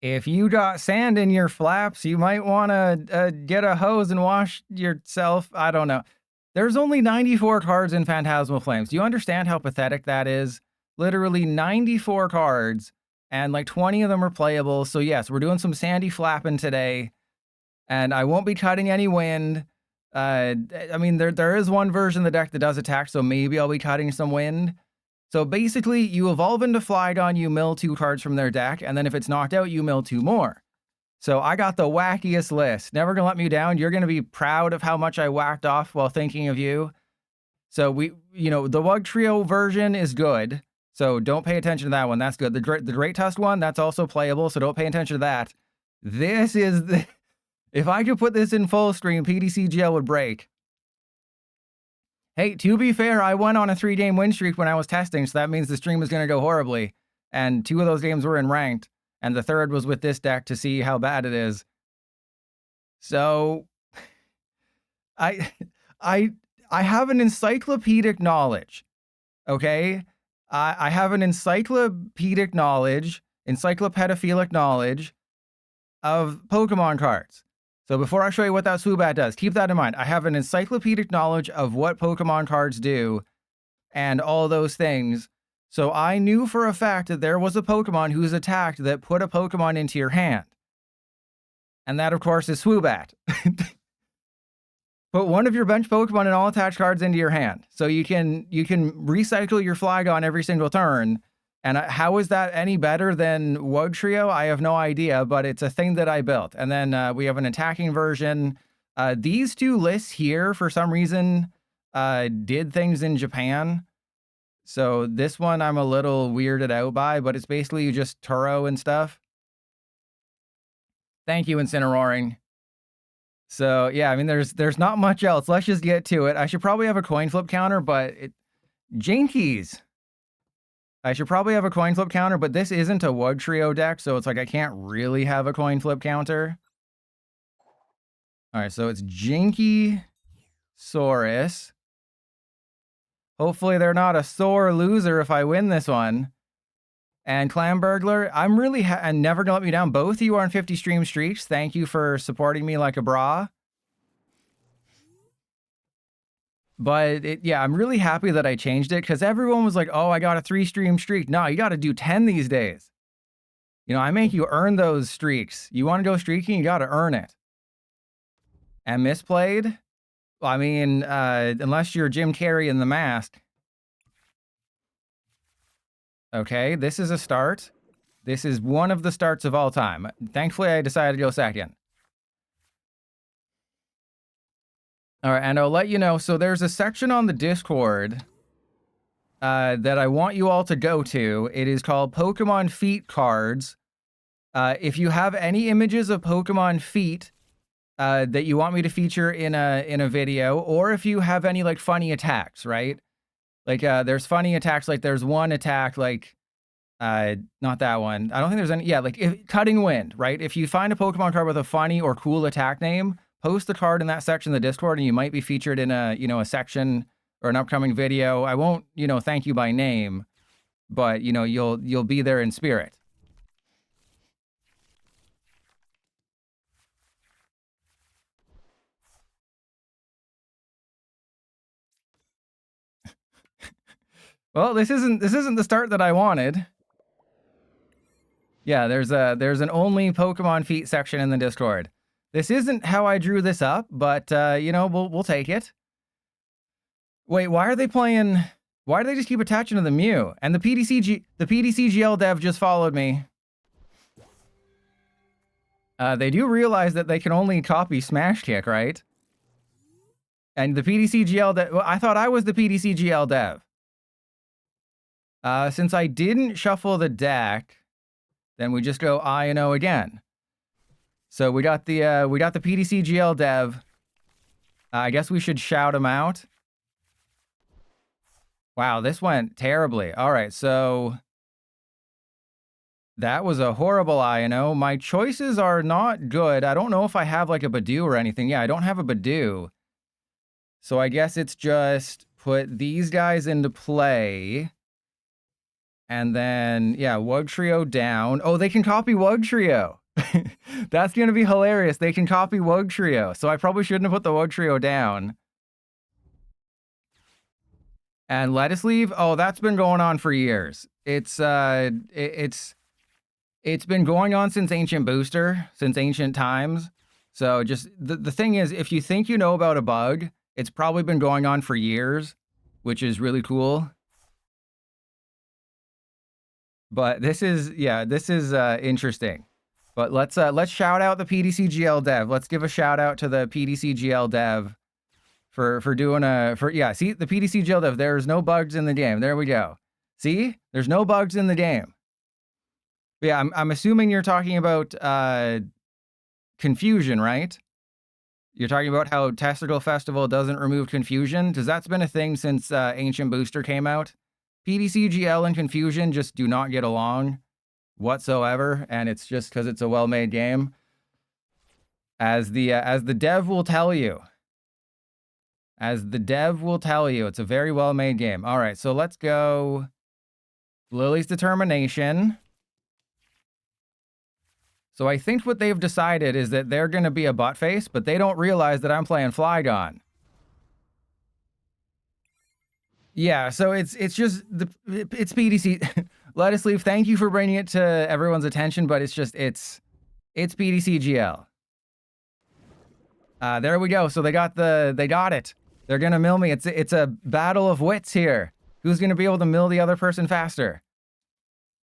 if you got sand in your flaps, you might want to get a hose and wash yourself. I don't know. There's only 94 cards in Phantasmal Flames. Do you understand how pathetic that is? Literally 94 cards, and like 20 of them are playable. So yes, we're doing some sandy flapping today, and I won't be cutting any wind. I mean, there is one version of the deck that does attack, so maybe I'll be cutting some wind. So basically, you evolve into Flygon, you mill 2 cards from their deck, and then if it's knocked out, you mill 2 more. So I got the wackiest list. Never gonna let me down. You're gonna be proud of how much I whacked off while thinking of you. So the Wug Trio version is good. So don't pay attention to that one. That's good. The Great Tusk one, that's also playable. So don't pay attention to that. This is the... If I could put this in full screen, PDCGL would break. Hey, to be fair, I went on a 3-game win streak when I was testing, so that means the stream is going to go horribly. And 2 of those games were in ranked, and the 3rd was with this deck to see how bad it is. So, I have an encyclopedic knowledge, okay? I have an encyclopedic knowledge, encyclopedophilic knowledge of Pokemon cards. So before I show you what that Swoobat does, keep that in mind. I have an encyclopedic knowledge of what Pokemon cards do and all those things. So I knew for a fact that there was a Pokemon who's attacked that put a Pokemon into your hand. And that, of course, is Swoobat. Put one of your bench Pokemon and all attached cards into your hand. So you can recycle your Flygon every single turn. And how is that any better than Wug Trio? I have no idea, but it's a thing that I built. And then we have an attacking version. These 2 lists here, for some reason, did things in Japan. So this one I'm a little weirded out by, but it's basically just Turo and stuff. Thank you, Incineroaring. So yeah, I mean, there's not much else. Let's just get to it. I should probably have a coin flip counter, but Jinkies. I should probably have a coin flip counter, but this isn't a Wug Trio deck, so it's like I can't really have a coin flip counter. All right, so it's Jinky Saurus. Hopefully they're not a sore loser if I win this one. And Clam Burglar, I'm really and never gonna let me down. Both of you are on 50 stream streaks. Thank you for supporting me like a bra. But yeah, I'm really happy that I changed it because everyone was like, oh, I got a 3-stream streak. No, you got to do 10 these days. You know, I make you earn those streaks. You want to go streaking, you got to earn it. And misplayed? Well, I mean, unless you're Jim Carrey in The Mask. Okay, this is a start. This is one of the starts of all time. Thankfully, I decided to go second. All right, and I'll let you know. So there's a section on the Discord that I want you all to go to. It is called Pokemon Feet Cards. If you have any images of Pokemon feet that you want me to feature in a video, or if you have any like funny attacks, right? Like there's funny attacks. Like there's one attack like not that one. I don't think there's any. Yeah, like Cutting Wind, right? If you find a Pokemon card with a funny or cool attack name, post the card in that section of the Discord, and you might be featured in a section or an upcoming video. I won't, thank you by name, but you'll be there in spirit. Well, this isn't the start that I wanted. Yeah, there's an only Pokemon feet section in the Discord. This isn't how I drew this up, but we'll take it. Wait, why are they playing? Why do they just keep attaching to the Mew? And the PDCGL dev just followed me. They do realize that they can only copy Smash Kick, right? And the PDCGL dev, well, I thought I was the PDCGL dev. Since I didn't shuffle the deck, then we just go I and O again. So we got the PDCGL dev. I guess we should shout him out. Wow, this went terribly. All right, so that was a horrible I&O. My choices are not good. I don't know if I have like a Badoo or anything. Yeah, I don't have a Badoo. So I guess it's just put these guys into play. And then, yeah, Wug Trio down. Oh, they can copy Wug Trio. That's going to be hilarious. They can copy Wug Trio. So I probably shouldn't have put the Wug Trio down. And Lettuce Leaf, oh, that's been going on for years. It's been going on since Ancient Booster, since ancient times. So just the thing is, if you think you know about a bug, it's probably been going on for years, which is really cool. But this is interesting. But let's shout out the PDCGL dev. Let's give a shout out to the PDCGL dev for doing see the PDCGL dev. There's no bugs in the game. There we go. See, there's no bugs in the game. But yeah, I'm assuming you're talking about confusion, right? You're talking about how Testicle Festival doesn't remove confusion, because that's been a thing since Ancient Booster came out. PDCGL and confusion just do not get along whatsoever, and it's just because it's a well-made game. As the dev will tell you. As the dev will tell you, it's a very well-made game. All right, so let's go Lily's Determination. So I think what they've decided is that they're going to be a butt face, but they don't realize that I'm playing Flygon. Yeah, so it's just it's PDC. Lettuce Leaf, thank you for bringing it to everyone's attention, but it's PDCGL. There we go. So they got it. They're gonna mill me. It's a battle of wits here. Who's gonna be able to mill the other person faster?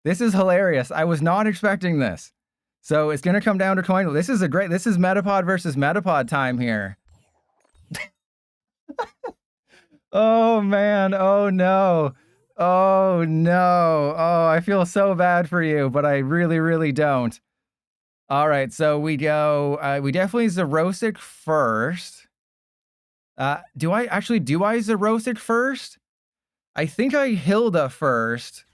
This is hilarious. I was not expecting this. So it's gonna come down to coin. This is Metapod versus Metapod time here. Oh man, oh no. Oh no. Oh, I feel so bad for you, but I really, really don't. All right, so we go, we definitely Zerosic first. Do I Zerosic first? I think I Hilda first,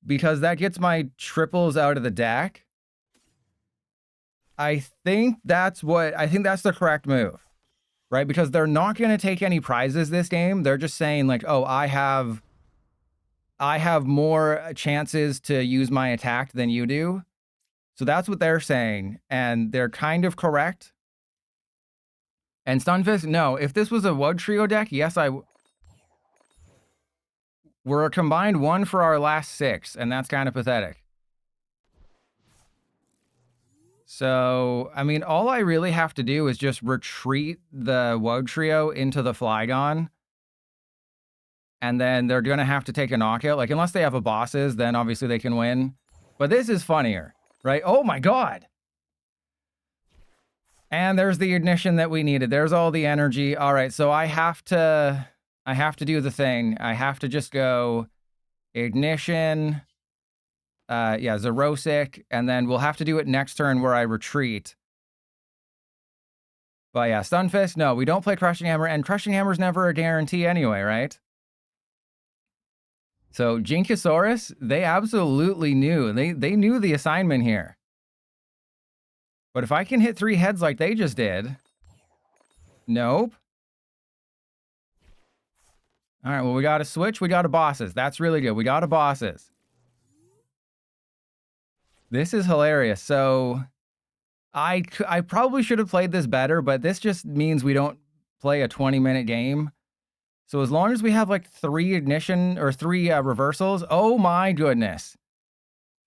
because that gets my triples out of the deck. I think that's the correct move. Right? Because they're not going to take any prizes this game. They're just saying like, oh, I have more chances to use my attack than you do. So that's what they're saying. And they're kind of correct. And Stunfisk, no. If this was a Wug Trio deck, yes, we're a combined 1 for our last 6. And that's kind of pathetic. So, I mean, all I really have to do is just retreat the Wug Trio into the Flygon. And then they're going to have to take a knockout. Like, unless they have a bosses, then obviously they can win. But this is funnier, right? Oh my god! And there's the ignition that we needed. There's all the energy. All right, so I have to do the thing. I have to just go ignition... yeah, Zerosic, and then we'll have to do it next turn where I retreat. But yeah, Stunfisk, no, we don't play Crushing Hammer, and Crushing Hammer's never a guarantee anyway, right? So Jinkosaurus, they absolutely knew. They knew the assignment here. But if I can hit 3 heads like they just did... Nope. Alright, well, we got a switch, we got a bosses. That's really good. We got a bosses. This is hilarious. So I probably should have played this better, but this just means we don't play a 20-minute game. So as long as we have like 3 ignition or 3 reversals, oh my goodness.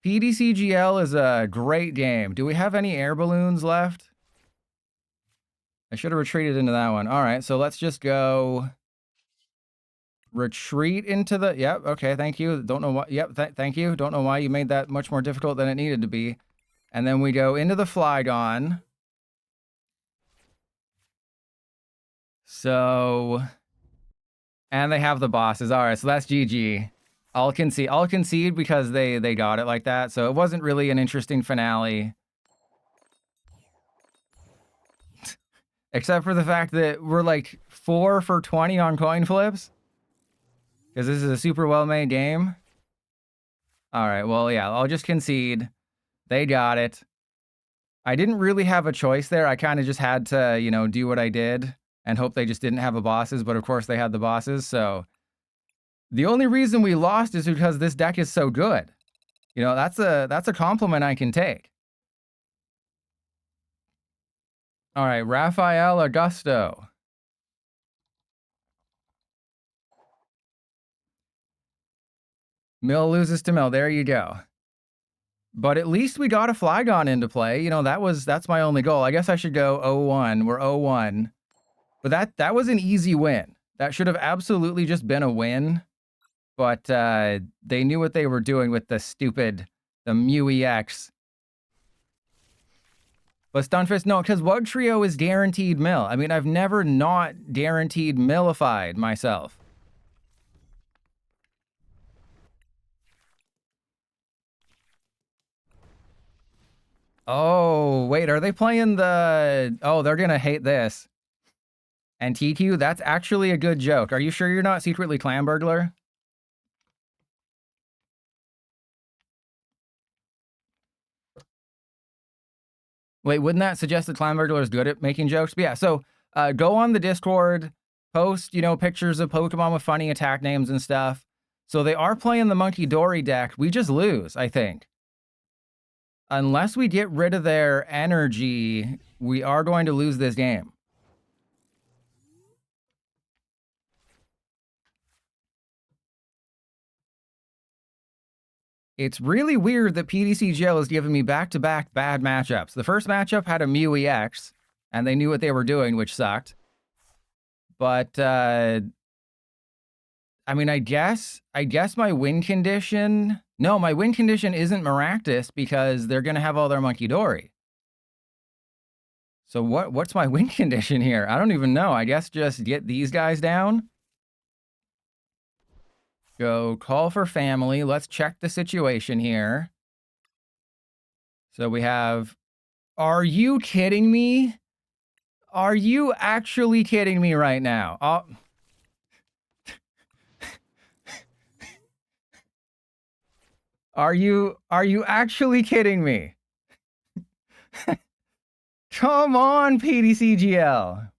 PDCGL is a great game. Do we have any air balloons left? I should have retreated into that one. All right, so let's just go retreat into the... Yep, okay, thank you. Don't know why... Yep, thank you. Don't know why you made that much more difficult than it needed to be. And then we go into the Flygon. So... And they have the bosses. All right, so that's GG. I'll concede because they got it like that. So it wasn't really an interesting finale. Except for the fact that we're like 4 for 20 on coin flips. Because this is a super well-made game. All right, well, yeah, I'll just concede. They got it. I didn't really have a choice there. I kind of just had to, you know, do what I did and hope they just didn't have a bosses. But of course they had the bosses, so The only reason we lost is because this deck is so good. You know, that's a compliment I can take. All right, Rafael Augusto. Mill loses to Mill. There you go. But at least we got a Flygon into play. You know, that's my only goal. I guess I should go 0-1. We're 0-1. But that was an easy win. That should have absolutely just been a win. But they knew what they were doing with the Mew EX. But Stunfisk, no, because Wug Trio is guaranteed mill. I mean, I've never not guaranteed millified myself. Oh, wait, are they playing the... Oh, they're going to hate this. And TQ, that's actually a good joke. Are you sure you're not secretly Clan Burglar? Wait, wouldn't that suggest that Clan Burglar is good at making jokes? But yeah, so go on the Discord, post, you know, pictures of Pokemon with funny attack names and stuff. So they are playing the Monkey Dory deck. We just lose, I think. Unless we get rid of their energy, we are going to lose this game. It's really weird that PDCGL has given me back-to-back bad matchups. The first matchup had a Mew EX, and they knew what they were doing, which sucked. But, I mean, I guess my win condition... No, my win condition isn't Maractus because they're going to have all their Monkey Dory. So what's my win condition here? I don't even know. I guess just get these guys down. Go call for family. Let's check the situation here. So we have... Are you kidding me? Are you actually kidding me right now? Oh... Are you actually kidding me? Come on, PDCGL.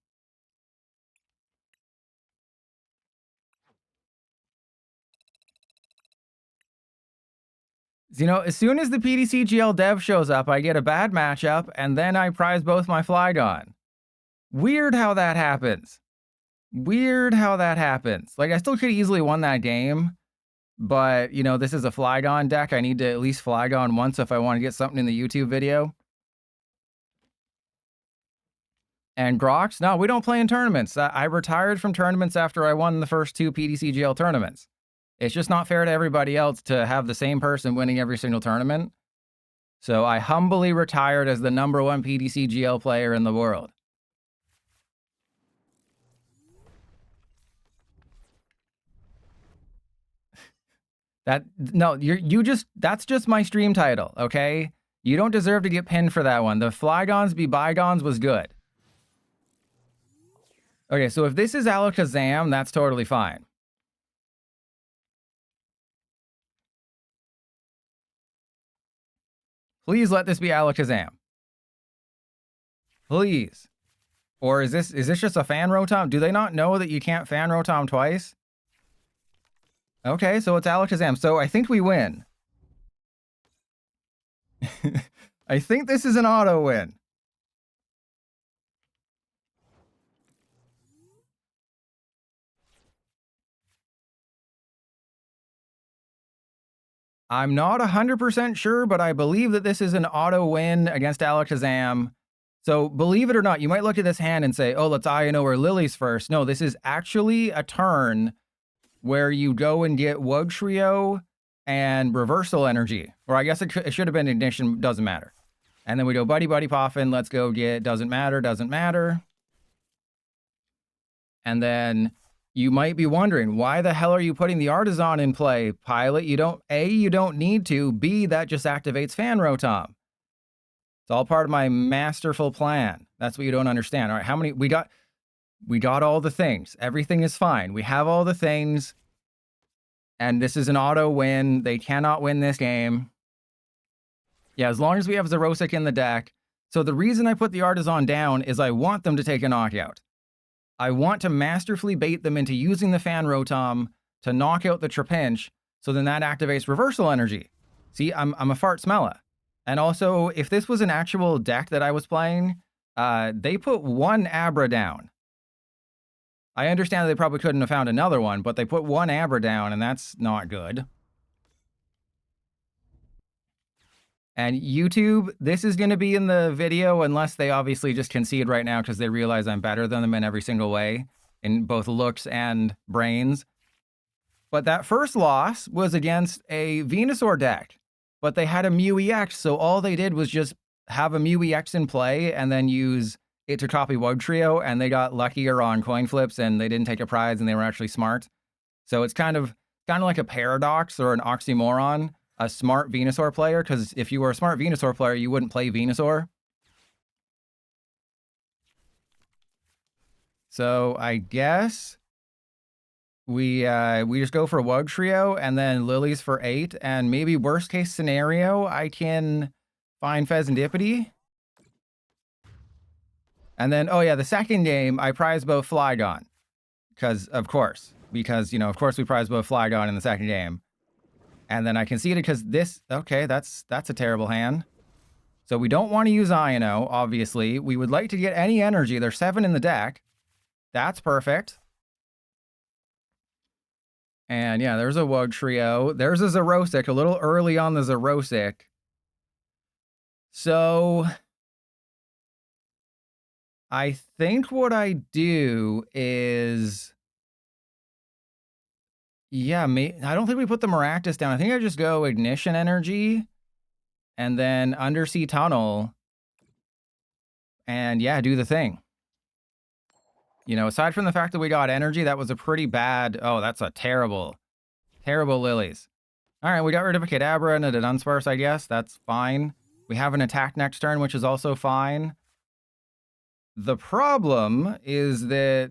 You know, as soon as the PDCGL dev shows up, I get a bad matchup, and then I prize both my Flygon. Weird how that happens. Weird how that happens. Like, I still could easily won that game, but, you know, this is a Flygon deck. I need to at least Flygon once if I want to get something in the YouTube video. And Grox? No, we don't play in tournaments. I retired from tournaments after I won the first 2 PDCGL tournaments. It's just not fair to everybody else to have the same person winning every single tournament. So I humbly retired as the #1 PDCGL player in the world. That's just my stream title, okay? You don't deserve to get pinned for that one. The Flygons be bygones was good. Okay, so if this is Alakazam, that's totally fine. Please let this be Alakazam. Please. Or is this just a fan Rotom? Do they not know that you can't fan Rotom twice? Okay, so it's Alakazam. So I think we win. I think this is an auto win. I'm not 100% sure, but I believe that this is an auto win against Alakazam. So believe it or not, you might look at this hand and say, oh, let's Io or Lilies first. No, this is actually a turn where you go and get Wug Trio and Reversal Energy. Or I guess it should have been Ignition, doesn't matter. And then we go Buddy Buddy Poffin, let's go get doesn't matter. And then you might be wondering, why the hell are you putting the Artisan in play, Pilot? You don't, A, you don't need to, B, that just activates Fan Rotom. It's all part of my masterful plan. That's what you don't understand. All right, how many, we got all the things. Everything is fine. We have all the things. And this is an auto win. They cannot win this game. Yeah, as long as we have Xerosic in the deck. So the reason I put the Artisan down is I want them to take a knockout. I want to masterfully bait them into using the Fan Rotom to knock out the Trapinch, so then that activates reversal energy. See, I'm a fart smeller. And also, if this was an actual deck that I was playing, they put one Abra down. I understand that they probably couldn't have found another one, but they put one Abra down, and that's not good. And YouTube, this is going to be in the video unless they obviously just concede right now because they realize I'm better than them in every single way, in both looks and brains. But that first loss was against a Venusaur deck, but they had a Mew EX, so all they did was just have a Mew EX in play and then use it to copy Wug Trio, and they got luckier on coin flips and they didn't take a prize and they were actually smart. So it's kind of like a paradox or an oxymoron, a smart Venusaur player, because if you were a smart Venusaur player, you wouldn't play Venusaur. So I guess we just go for Wug Trio and then Lilies for 8, and maybe worst case scenario, I can find Pheasantipede. And then, oh yeah, the second game, I prize both Flygon. Of course, we prize both Flygon in the second game. And then I conceded because this, okay, that's a terrible hand. So we don't want to use Iono, obviously. We would like to get any energy. There's 7 in the deck. That's perfect. And yeah, there's a Wug Trio. There's a Xerosic, a little early on the Xerosic. So I think what I do is, yeah, I don't think we put the Maractus down. I think I just go Ignition Energy and then Undersea Tunnel and yeah, do the thing. You know, aside from the fact that we got energy, that was a pretty bad, oh, that's a terrible Lilies. All right, we got rid of a Kadabra and a Dunsparce, I guess. That's fine. We have an attack next turn, which is also fine. The problem is that,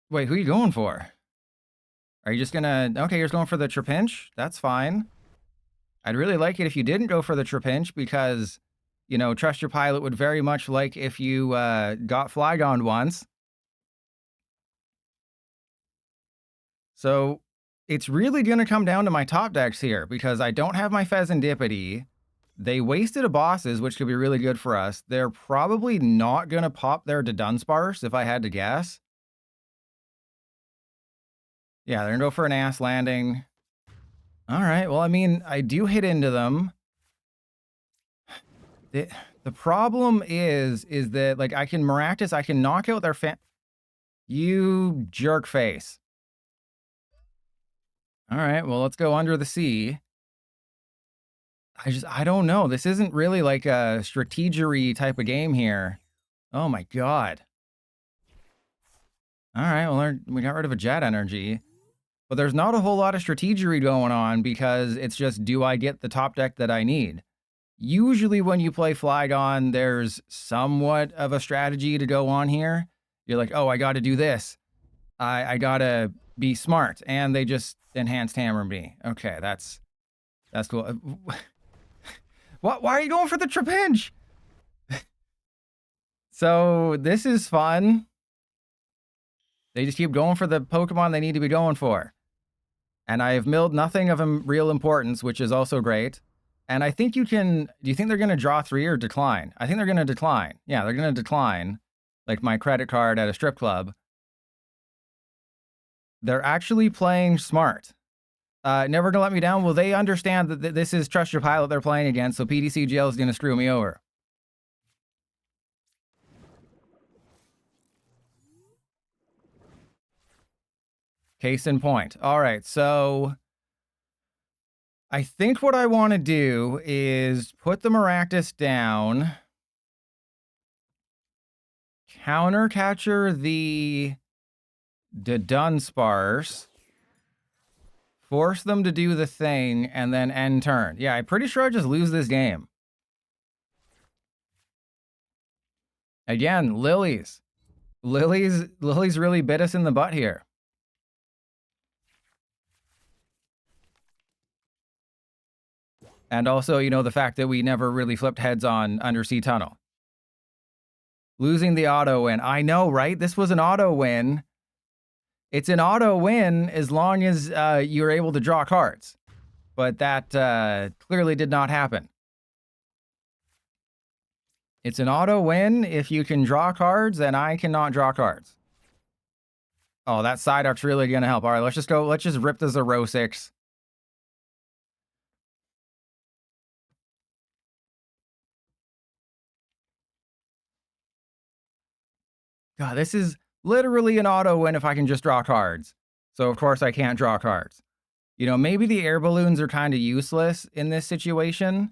wait, who are you going for? Are you just gonna, okay, you're just going for the Trapinch? That's fine. I'd really like it if you didn't go for the Trapinch because, you know, Trust Your Pilot would very much like if you got Flygon once. So it's really going to come down to my top decks here because I don't have my Pheasantipede. They wasted a Bosses, which could be really good for us. They're probably not going to pop their Dunsparce, if I had to guess. Yeah, they're going to go for an Ass Landing. All right, well, I mean, I do hit into them. The problem is that, like, I can Maractus, I can knock out their You jerk face. All right, well, let's go Under the Sea. I don't know. This isn't really like a strategery type of game here. Oh my god. All right, well, we got rid of a Jet Energy. But there's not a whole lot of strategery going on because it's just, do I get the top deck that I need? Usually when you play Flygon, there's somewhat of a strategy to go on here. You're like, oh, I got to do this. I got to be smart. And they just enhanced hammer me. Okay, that's cool. Why are you going for the Trapinch? So this is fun. They just keep going for the Pokemon they need to be going for. And I have milled nothing of real importance, which is also great. And I think you can, do you think they're going to draw 3 or decline? I think they're going to decline. Yeah, they're going to decline. Like my credit card at a strip club. They're actually playing smart. Never gonna let me down. Well, they understand that this is Trust Your Pilot they're playing against, so PDCGL is going to screw me over. Case in point. All right, so I think what I want to do is put the Maractus down, counter catcher the Dunsparce, force them to do the thing, and then end turn. Yeah, I'm pretty sure I just lose this game. Again, Lilies. Lilies really bit us in the butt here. And also, you know, the fact that we never really flipped heads on Undersea Tunnel. Losing the auto win. I know, right? This was an auto win. It's an auto win as long as you're able to draw cards. But that clearly did not happen. It's an auto win if you can draw cards, and I cannot draw cards. Oh, that side art's really going to help. All right, let's just go. Let's just rip the Zerosix. God, this is literally an auto win if I can just draw cards. So, of course, I can't draw cards. You know, maybe the air balloons are kind of useless in this situation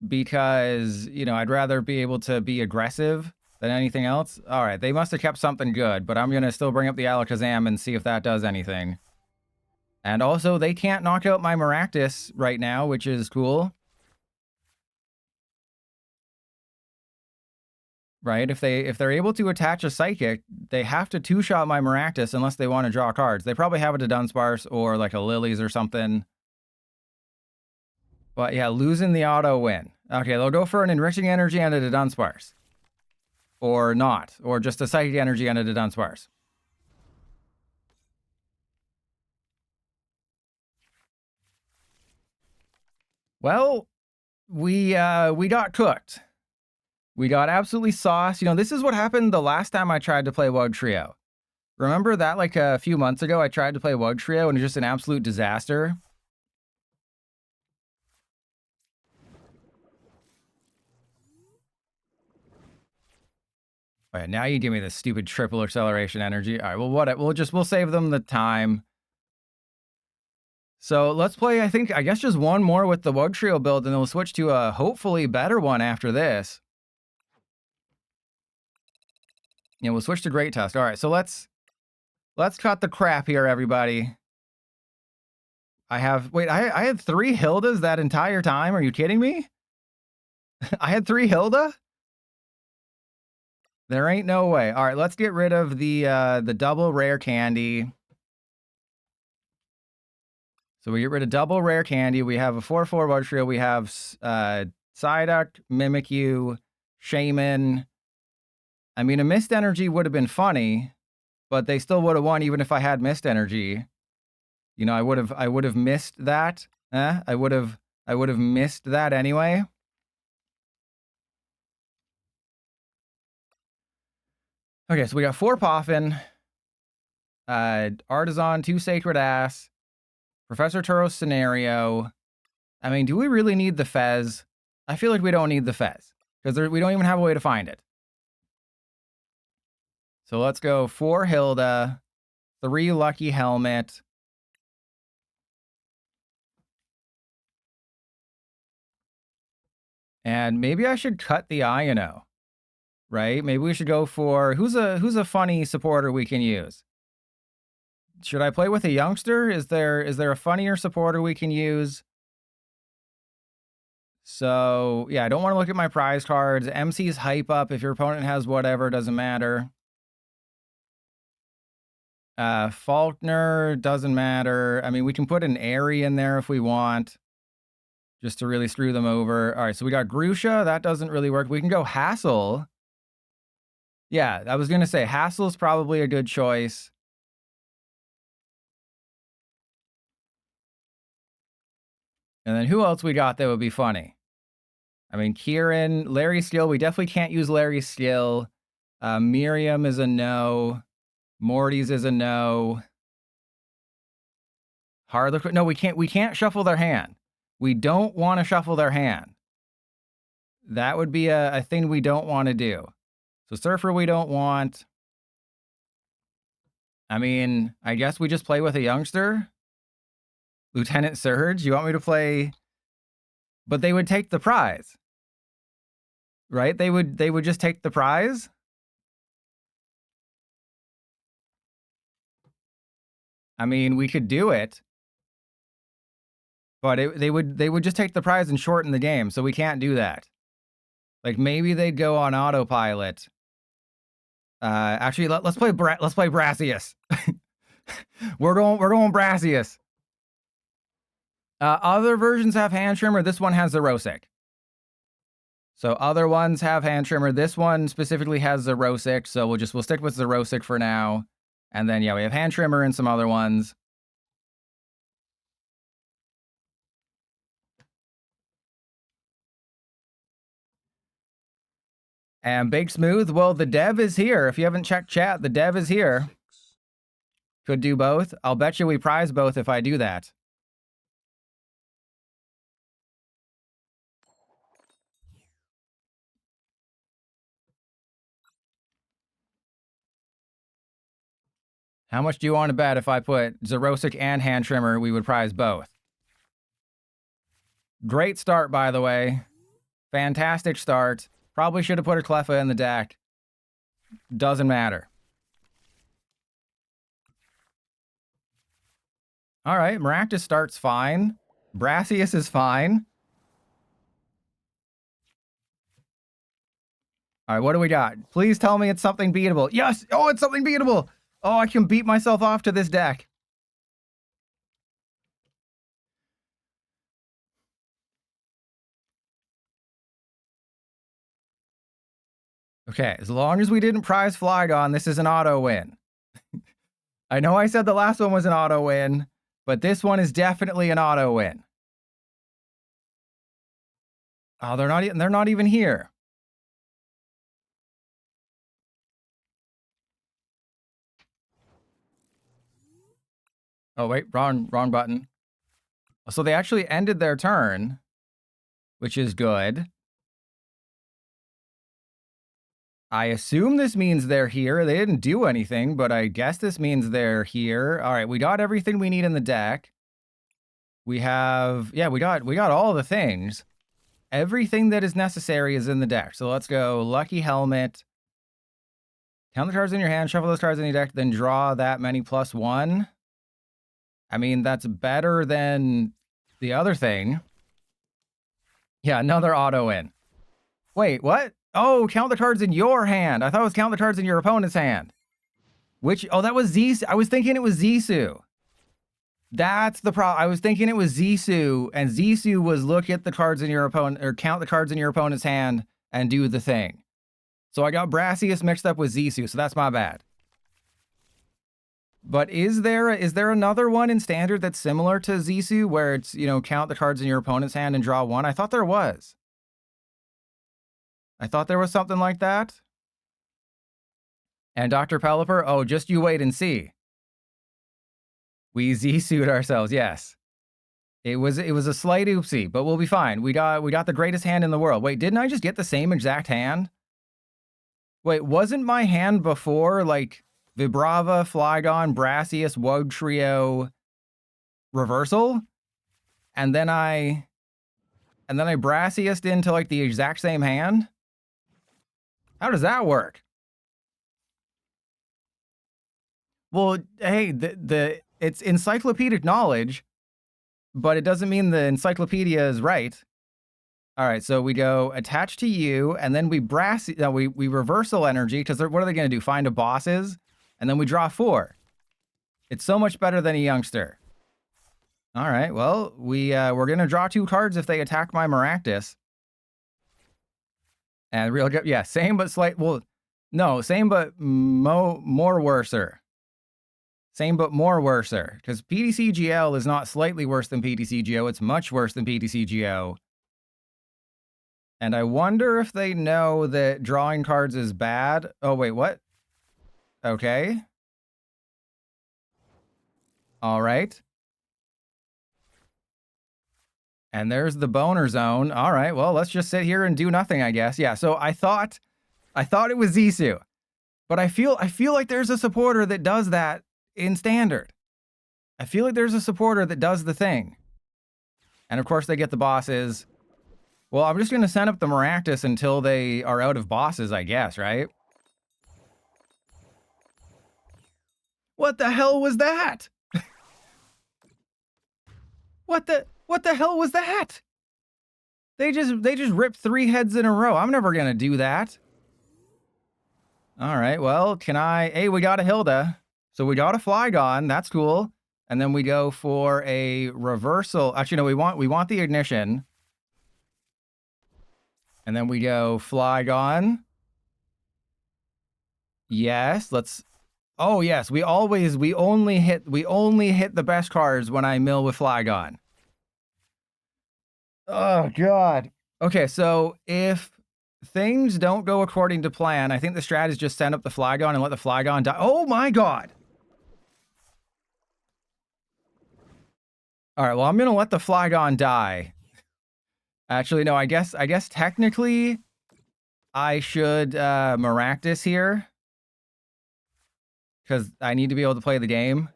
because, you know, I'd rather be able to be aggressive than anything else. All right, they must have kept something good, but I'm going to still bring up the Alakazam and see if that does anything. And also, they can't knock out my Maractus right now, which is cool. Right? If they're able to attach a Psychic, they have to two-shot my Maractus unless they want to draw cards. They probably have it to Dunsparce or like a Lilies or something. But yeah, losing the auto win. Okay, they'll go for an Enriching Energy and a Dunsparce. Or not. Or just a Psychic Energy and a Dunsparce. Well, we got cooked. We got absolutely sauced. You know, this is what happened the last time I tried to play Wug Trio. Remember that like a few months ago I tried to play Wug Trio and it was just an absolute disaster? All right, now you give me this stupid triple acceleration energy. All right, well, what? We'll save them the time. So let's play, I guess just one more with the Wug Trio build, and then we'll switch to a hopefully better one after this. Yeah, we'll switch to Great Tusk. All right, so let's cut the crap here, everybody. I had 3 Hildas that entire time. Are you kidding me? I had 3 Hilda? There ain't no way. All right, let's get rid of the double rare candy. So we get rid of double rare candy. We have a 4/4 Wug Trio. We have Psyduck, Mimikyu, Shaman. I mean, a Mist Energy would have been funny, but they still would have won even if I had Mist Energy. You know, I would have missed that. I would have missed that anyway. Okay, so we got 4 Poffin, Artisan, 2 Sacred Ass, Professor Turo's Scenario. I mean, do we really need the Fez? I feel like we don't need the Fez because we don't even have a way to find it. So let's go 4 Hilda, 3 Lucky Helmet. And maybe I should cut the Iono, right? Maybe we should go for who's a funny supporter we can use. Should I play with a youngster? Is there a funnier supporter we can use? So, yeah, I don't want to look at my prize cards. MC's Hype Up. If your opponent has whatever, doesn't matter. Faulkner, doesn't matter. I mean, we can put an Airy in there if we want, just to really screw them over. All right, so we got Grusha. That doesn't really work. We can go Hassel. Yeah, I was going to say Hassel's probably a good choice. And then who else we got that would be funny? I mean, Kieran, Larry Skill. We definitely can't use Larry Skill. Miriam is a no. Morty's is a no. Harlequin. No, we can't shuffle their hand. We don't want to shuffle their hand. That would be a thing we don't want to do. So Surfer we don't want. I mean, I guess we just play with a youngster. Lieutenant Surge, you want me to play? But they would take the prize. Right? They would just take the prize. I mean, we could do it. But they would just take the prize and shorten the game, so we can't do that. Like maybe they'd go on autopilot. Actually, let's play Brassius. we're going Brassius. Other versions have Hand Trimmer. This one has Zerosic. So other ones have Hand Trimmer. This one specifically has Zerosic, so we'll stick with Zerosic for now. And then, yeah, we have Hand Trimmer and some other ones. And Bake Smooth, well, the dev is here. If you haven't checked chat, the dev is here. Could do both. I'll bet you we prize both if I do that. How much do you want to bet if I put Xerosic and Hand Trimmer, we would prize both? Great start, by the way. Fantastic start. Probably should have put a Cleffa in the deck. Doesn't matter. All right, Maractus starts fine. Brassius is fine. All right, what do we got? Please tell me it's something beatable. Yes! Oh, it's something beatable! Oh, I can beat myself off to this deck. Okay, as long as we didn't prize Flygon, this is an auto win. I know I said the last one was an auto win, but this one is definitely an auto win. Oh, they're not even here. Oh, wait, wrong button. So they actually ended their turn, which is good. I assume this means they're here. They didn't do anything, but I guess this means they're here. All right, we got everything we need in the deck. We have, yeah, we got all the things. Everything that is necessary is in the deck. So let's go Lucky Helmet. Count the cards in your hand, shuffle those cards in your deck, then draw that many +1. I mean, that's better than the other thing. Yeah, another auto win. Wait, what? Oh, count the cards in your hand. I thought it was count the cards in your opponent's hand. Which, oh, that was Zissou. I was thinking it was Zissou. That's the problem. I was thinking it was Zissou, and Zissou was look at the cards in your opponent, or count the cards in your opponent's hand and do the thing. So I got Brassius mixed up with Zissou, so that's my bad. But is there another one in Standard that's similar to Zissou, where it's, you know, count the cards in your opponent's hand and draw one? I thought there was. I thought there was something like that. And Dr. Pelipper, oh, just you wait and see. We Z-suit ourselves, yes. It was a slight oopsie, but we'll be fine. We got the greatest hand in the world. Wait, didn't I just get the same exact hand? Wait, wasn't my hand before like Vibrava, Flygon, Brassius, Woad Trio, Reversal? And then I Brassiused into like the exact same hand? How does that work? Well, hey, it's encyclopedic knowledge, but it doesn't mean the encyclopedia is right. All right, so we go attach to you, and then we we reversal energy, because what are they going to do? Find a bosses, and then we draw 4. It's so much better than a youngster. All right, well, we're going to draw 2 cards if they attack my Maractus. And real good, yeah, same but slight, well, no, same but more worser. Same but more worser, because PTCGL is not slightly worse than PTCGO, it's much worse than PTCGO. And I wonder if they know that drawing cards is bad. Oh, wait, what? Okay. All right. And there's the boner zone. All right, well, let's just sit here and do nothing, I guess. Yeah, so I thought it was Zissou. But I feel like there's a supporter that does that in Standard. I feel like there's a supporter that does the thing. And of course they get the bosses. Well, I'm just going to send up the Maractus until they are out of bosses, I guess, right? What the hell was that? What the hell was that? They just ripped 3 heads in a row. I'm never going to do that. All right, well, hey, we got a Hilda. So we got a Flygon, that's cool. And then we go for a reversal. Actually, no, we want the ignition. And then we go Flygon. Yes, let's Oh yes, we only hit the best cards when I mill with Flygon. Oh god. Okay, so if things don't go according to plan, I think the strat is just send up the Flygon and let the Flygon die. Oh my god. All right, well, I'm gonna let the Flygon die. Actually, no, I guess technically I should Maractus here because I need to be able to play the game.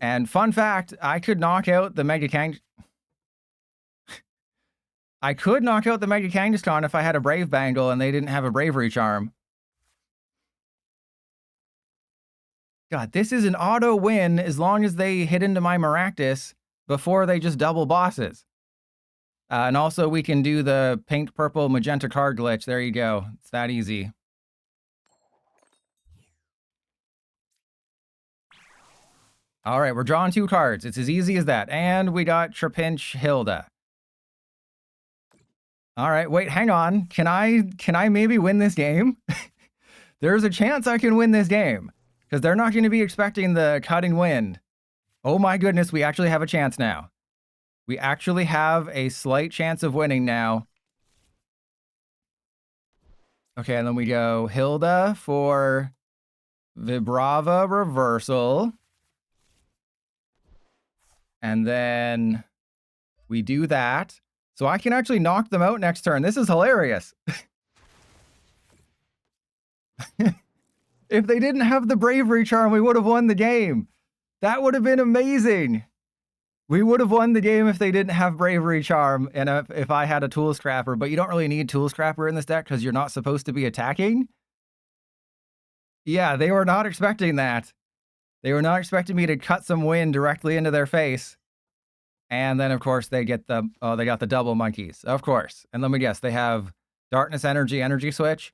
And fun fact, I could knock out the Mega Kang. I could knock out the Mega Kangaskhan if I had a Brave Bangle and they didn't have a Bravery Charm. God, this is an auto win as long as they hit into my Maractus before they just double bosses. And also we can do the pink, purple, magenta card glitch. There you go. It's that easy. All right, we're drawing 2 cards. It's as easy as that. And we got Trapinch Hilda. All right, wait, hang on. Can I maybe win this game? There's a chance I can win this game because they're not going to be expecting the cutting wind. Oh my goodness, we actually have a chance now. We actually have a slight chance of winning now. Okay, and then we go Hilda for Vibrava reversal. And then we do that. So I can actually knock them out next turn. This is hilarious. If they didn't have the Bravery Charm, we would have won the game. That would have been amazing. We would have won the game if they didn't have Bravery Charm and if I had a Tool Scrapper, but you don't really need Tool Scrapper in this deck because you're not supposed to be attacking. Yeah, they were not expecting that. They were not expecting me to cut some wind directly into their face. And then, of course, they get the, oh, they got the double monkeys, of course. And let me guess, they have Darkness Energy Switch.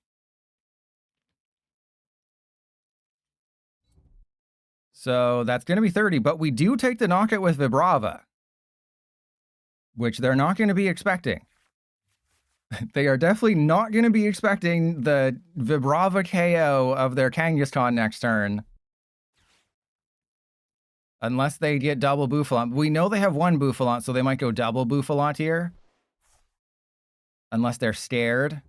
So that's going to be 30, but we do take the knockout with Vibrava, which they're not going to be expecting. They are definitely not going to be expecting the Vibrava KO of their Kangaskhan next turn. Unless they get double Bouffalante. We know they have 1 Bouffalante, so they might go double Bouffalante here. Unless they're scared.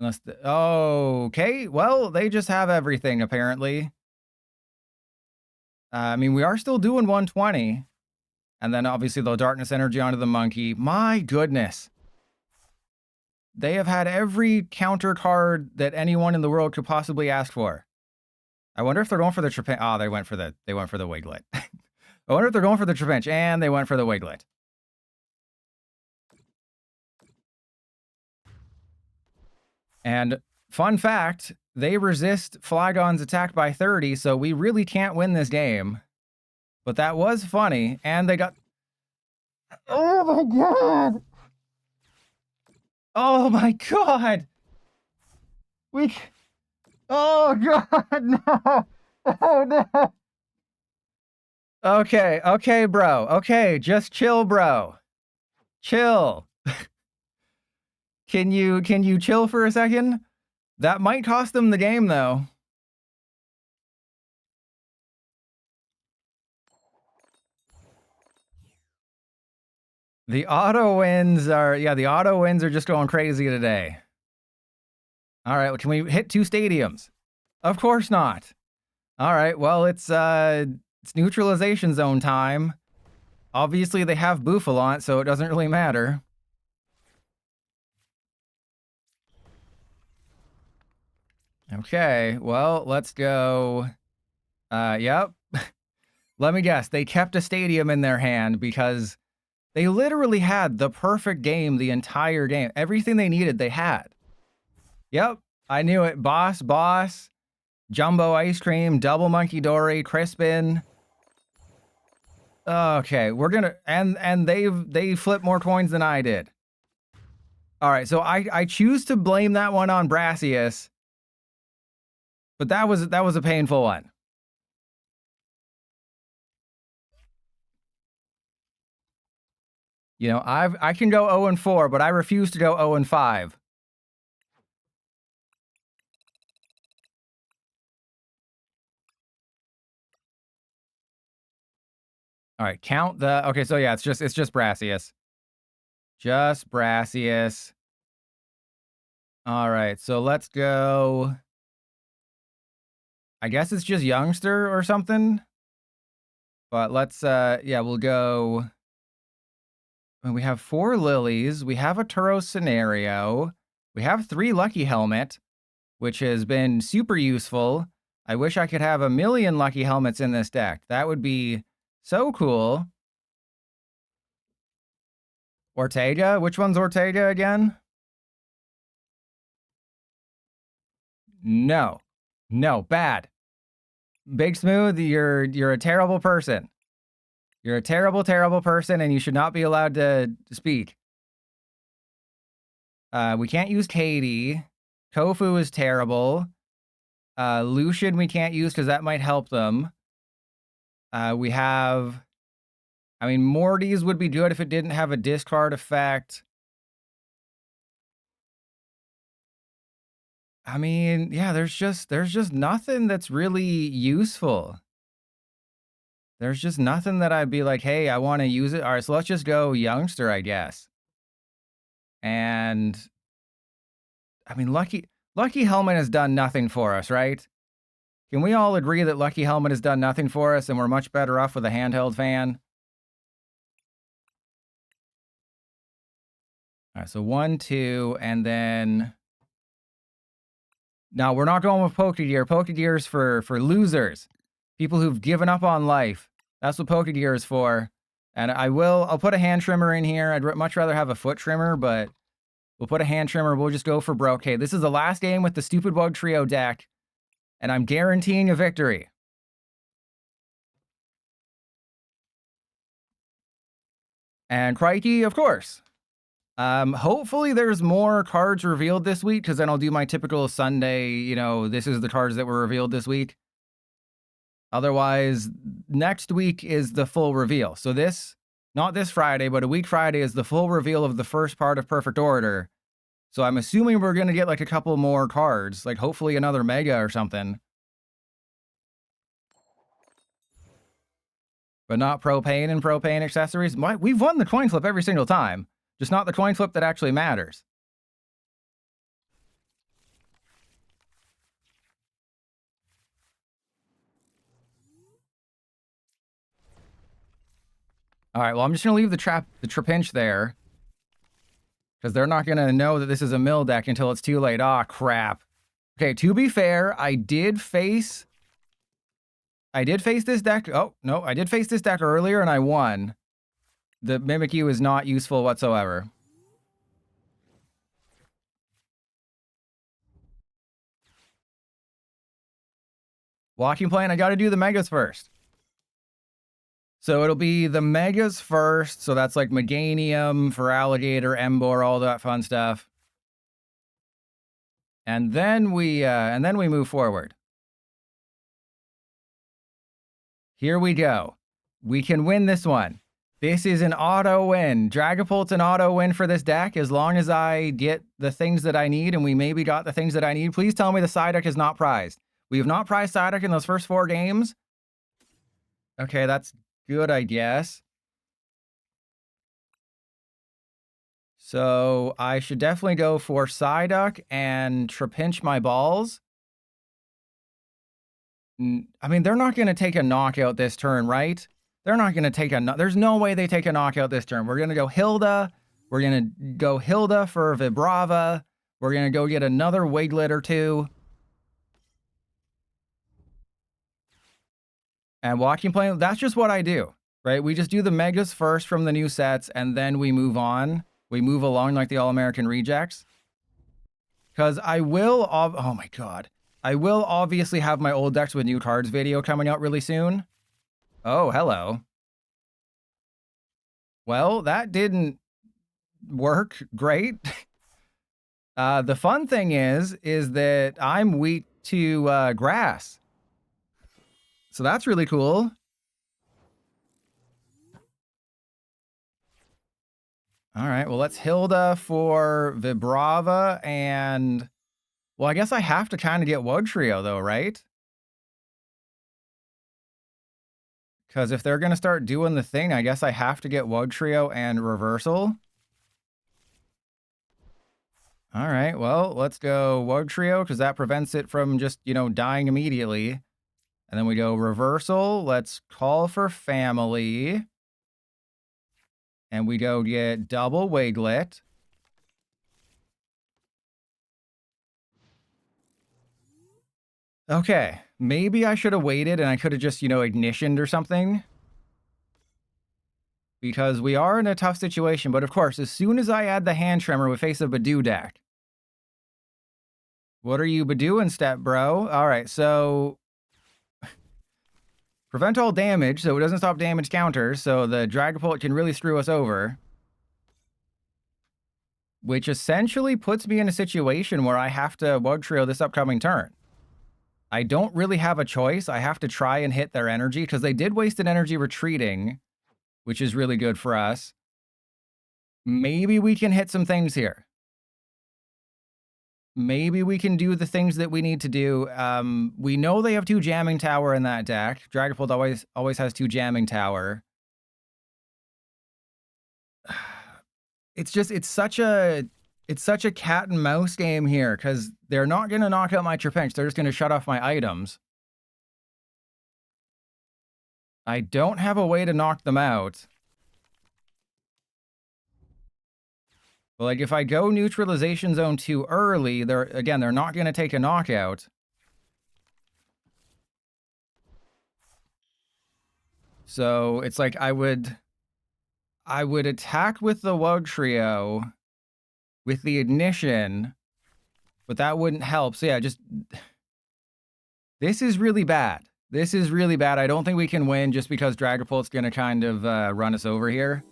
Unless okay, well, they just have everything, apparently. I mean, we are still doing 120. And then, obviously, the Darkness Energy onto the Monkey. My goodness. They have had every counter card that anyone in the world could possibly ask for. I wonder if they're going for the Trapinch. Oh, they went for the Wiglet. I wonder if they're going for the Trapinch, and they went for the Wiglet. And fun fact, they resist Flygon's attack by 30, so we really can't win this game. But that was funny, and they got... Oh my god! Oh my god! Oh god, no! Oh no! Okay, bro. Okay, just chill, bro. Chill. Can you chill for a second? That might cost them the game, though. The auto wins are, yeah, the auto wins are just going crazy today. All right, well, can we hit 2 stadiums? Of course not. All right, well, it's neutralization zone time. Obviously, they have Bouffalante, so it doesn't really matter. Okay, well, let's go. Yep. Let me guess, they kept a stadium in their hand because they literally had the perfect game the entire game. Everything they needed, they had. Yep, I knew it. Boss, Jumbo Ice Cream, Double Monkey Dory, Crispin. Okay, we're gonna... And they flipped more coins than I did. All right, so I choose to blame that one on Brassius. But that was a painful one. You know, I can go 0-4, but I refuse to go 0-5. All right, count the. Okay, so yeah, it's just Brassius. Just Brassius. All right, so let's go. I guess it's just youngster or something. But let's yeah, we'll go. We have 4 lilies, we have a Turo scenario, we have 3 lucky helmet, which has been super useful. I wish I could have a million lucky helmets in this deck. That would be so cool. Ortega? Which one's Ortega again? No. No, bad. Big Smooth, you're a terrible person. You're a terrible, terrible person, and you should not be allowed to speak. We can't use Katie. Tofu is terrible. Lucian we can't use because that might help them. We have... I mean, Morty's would be good if it didn't have a discard effect. I mean, yeah, there's just nothing that's really useful. There's just nothing that I'd be like, hey, I want to use it. All right, so let's just go youngster, I guess. And I mean, Lucky Helmet has done nothing for us, right? Can we all agree that Lucky Helmet has done nothing for us and we're much better off with a handheld fan? All right, so 1, 2, and then... No, we're not going with Pokegear. Pokegear's for losers. People who've given up on life. That's what Pokegear is for. And I'll put a hand trimmer in here. I'd much rather have a foot trimmer, but we'll put a hand trimmer. We'll just go for broke. Okay, this is the last game with the Stupid Bug Trio deck, and I'm guaranteeing a victory. And Crikey, of course. Hopefully there's more cards revealed this week, because then I'll do my typical Sunday, this is the cards that were revealed this week. Otherwise, next week is the full reveal. So not this Friday, but a week Friday is the full reveal of the first part of Perfect Order. So I'm assuming we're going to get like a couple more cards, like hopefully another Mega or something. But not Propane and Propane accessories. We've won the coin flip every single time. Just not the coin flip that actually matters. All right, well, I'm just going to leave the Trapinch there. Because they're not going to know that this is a mill deck until it's too late. Aw, crap. Okay, to be fair, I did face this deck. Oh, no, I did face this deck earlier and I won. The Mimikyu is not useful whatsoever. Walking Plane, I got to do the Megas first. So it'll be the Megas first. So that's like Meganium, Feraligatr, Emboar, all that fun stuff. And then we move forward. Here we go. We can win this one. This is an auto win. Dragapult's an auto win for this deck as long as I get the things that I need, and we maybe got the things that I need. Please tell me the Psyduck is not prized. We have not prized Psyduck in those first 4 games. Okay, that's good, I guess. So I should definitely go for Psyduck and Trapinch my balls. I mean, they're not going to take a knockout this turn, right? They're not going to take there's no way they take a knockout this turn. We're going to go Hilda. We're going to go Hilda for Vibrava. We're going to go get another Wiglet or 2. And Walking Plane, that's just what I do, right? We just do the Megas first from the new sets, and then we move on. We move along like the All-American Rejects. Because I will, oh my god. I will obviously have my old decks with new cards video coming out really soon. Oh, hello. Well, that didn't work great. The fun thing is that I'm weak to grass. So that's really cool. All right, well, let's Hilda for Vibrava and... Well, I guess I have to kind of get Wug Trio, though, right? Because if they're going to start doing the thing, I guess I have to get Wug Trio and Reversal. All right, well, let's go Wug Trio, because that prevents it from just, dying immediately. And then we go Reversal. Let's call for Family. And we go get double Wiglet. Okay, maybe I should have waited and I could have just, ignitioned or something. Because we are in a tough situation, but of course, as soon as I add the Hand Tremor, we face a Badoo deck. What are you Badooing, step bro? All right, so prevent all damage, so it doesn't stop damage counters, so the Dragapult can really screw us over. Which essentially puts me in a situation where I have to Wug Trio this upcoming turn. I don't really have a choice. I have to try and hit their energy, because they did waste an energy retreating, which is really good for us. Maybe we can hit some things here. Maybe we can do the things that we need to do. We know they have 2 Jamming Tower in that deck. Dragapult always has 2 Jamming Tower. It's such a cat and mouse game here, because they're not going to knock out my Trapinch. They're just going to shut off my items. I don't have a way to knock them out. But like, if I go Neutralization Zone too early, they're not going to take a knockout. So it's like I would attack with the Wug Trio with the Ignition, but that wouldn't help. So yeah, this is really bad. This is really bad. I don't think we can win just because Dragapult's going to kind of run us over here.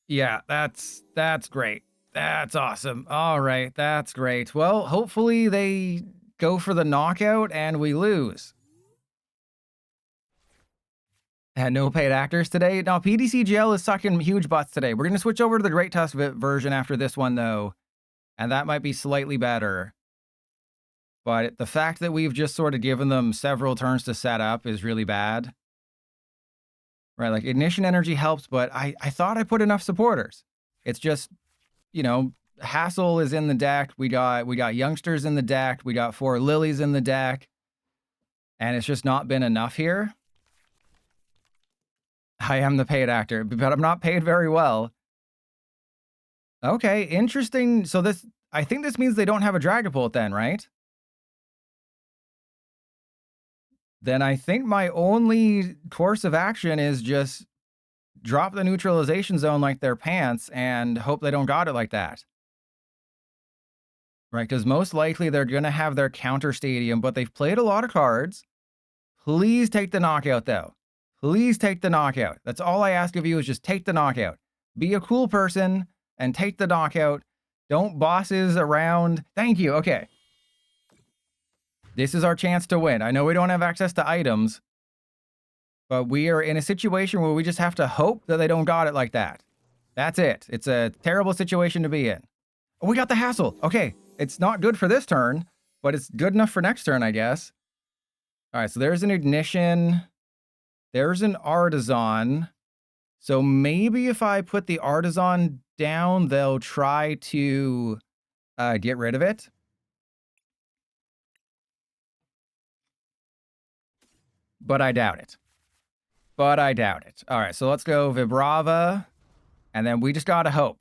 Yeah, that's great. That's awesome. All right, that's great. Well, hopefully they go for the knockout and we lose. Had no paid actors today. No, PDCGL is sucking huge butts today. We're going to switch over to the Great Tusk version after this one, though. And that might be slightly better. But the fact that we've just sort of given them several turns to set up is really bad. Right, like Ignition Energy helps, but I thought I put enough supporters. It's just, Hassle is in the deck. We got Youngsters in the deck. We got 4 Lilies in the deck. And it's just not been enough here. I am the paid actor, but I'm not paid very well. Okay, interesting. So I think this means they don't have a Dragapult then, right? Then I think my only course of action is just drop the Neutralization Zone like their pants and hope they don't got it like that. Right, because most likely they're going to have their counter stadium, but they've played a lot of cards. Please take the knockout, though. Please take the knockout. That's all I ask of you, is just take the knockout. Be a cool person and take the knockout. Don't bosses around. Thank you. Okay. This is our chance to win. I know we don't have access to items, but we are in a situation where we just have to hope that they don't got it like that. That's it. It's a terrible situation to be in. Oh, we got the Hassle. Okay. It's not good for this turn, but it's good enough for next turn, I guess. All right. So there's an Ignition. There's an Artisan. So maybe if I put the Artisan down, they'll try to get rid of it. But I doubt it. All right, so let's go Vibrava. And then we just gotta hope.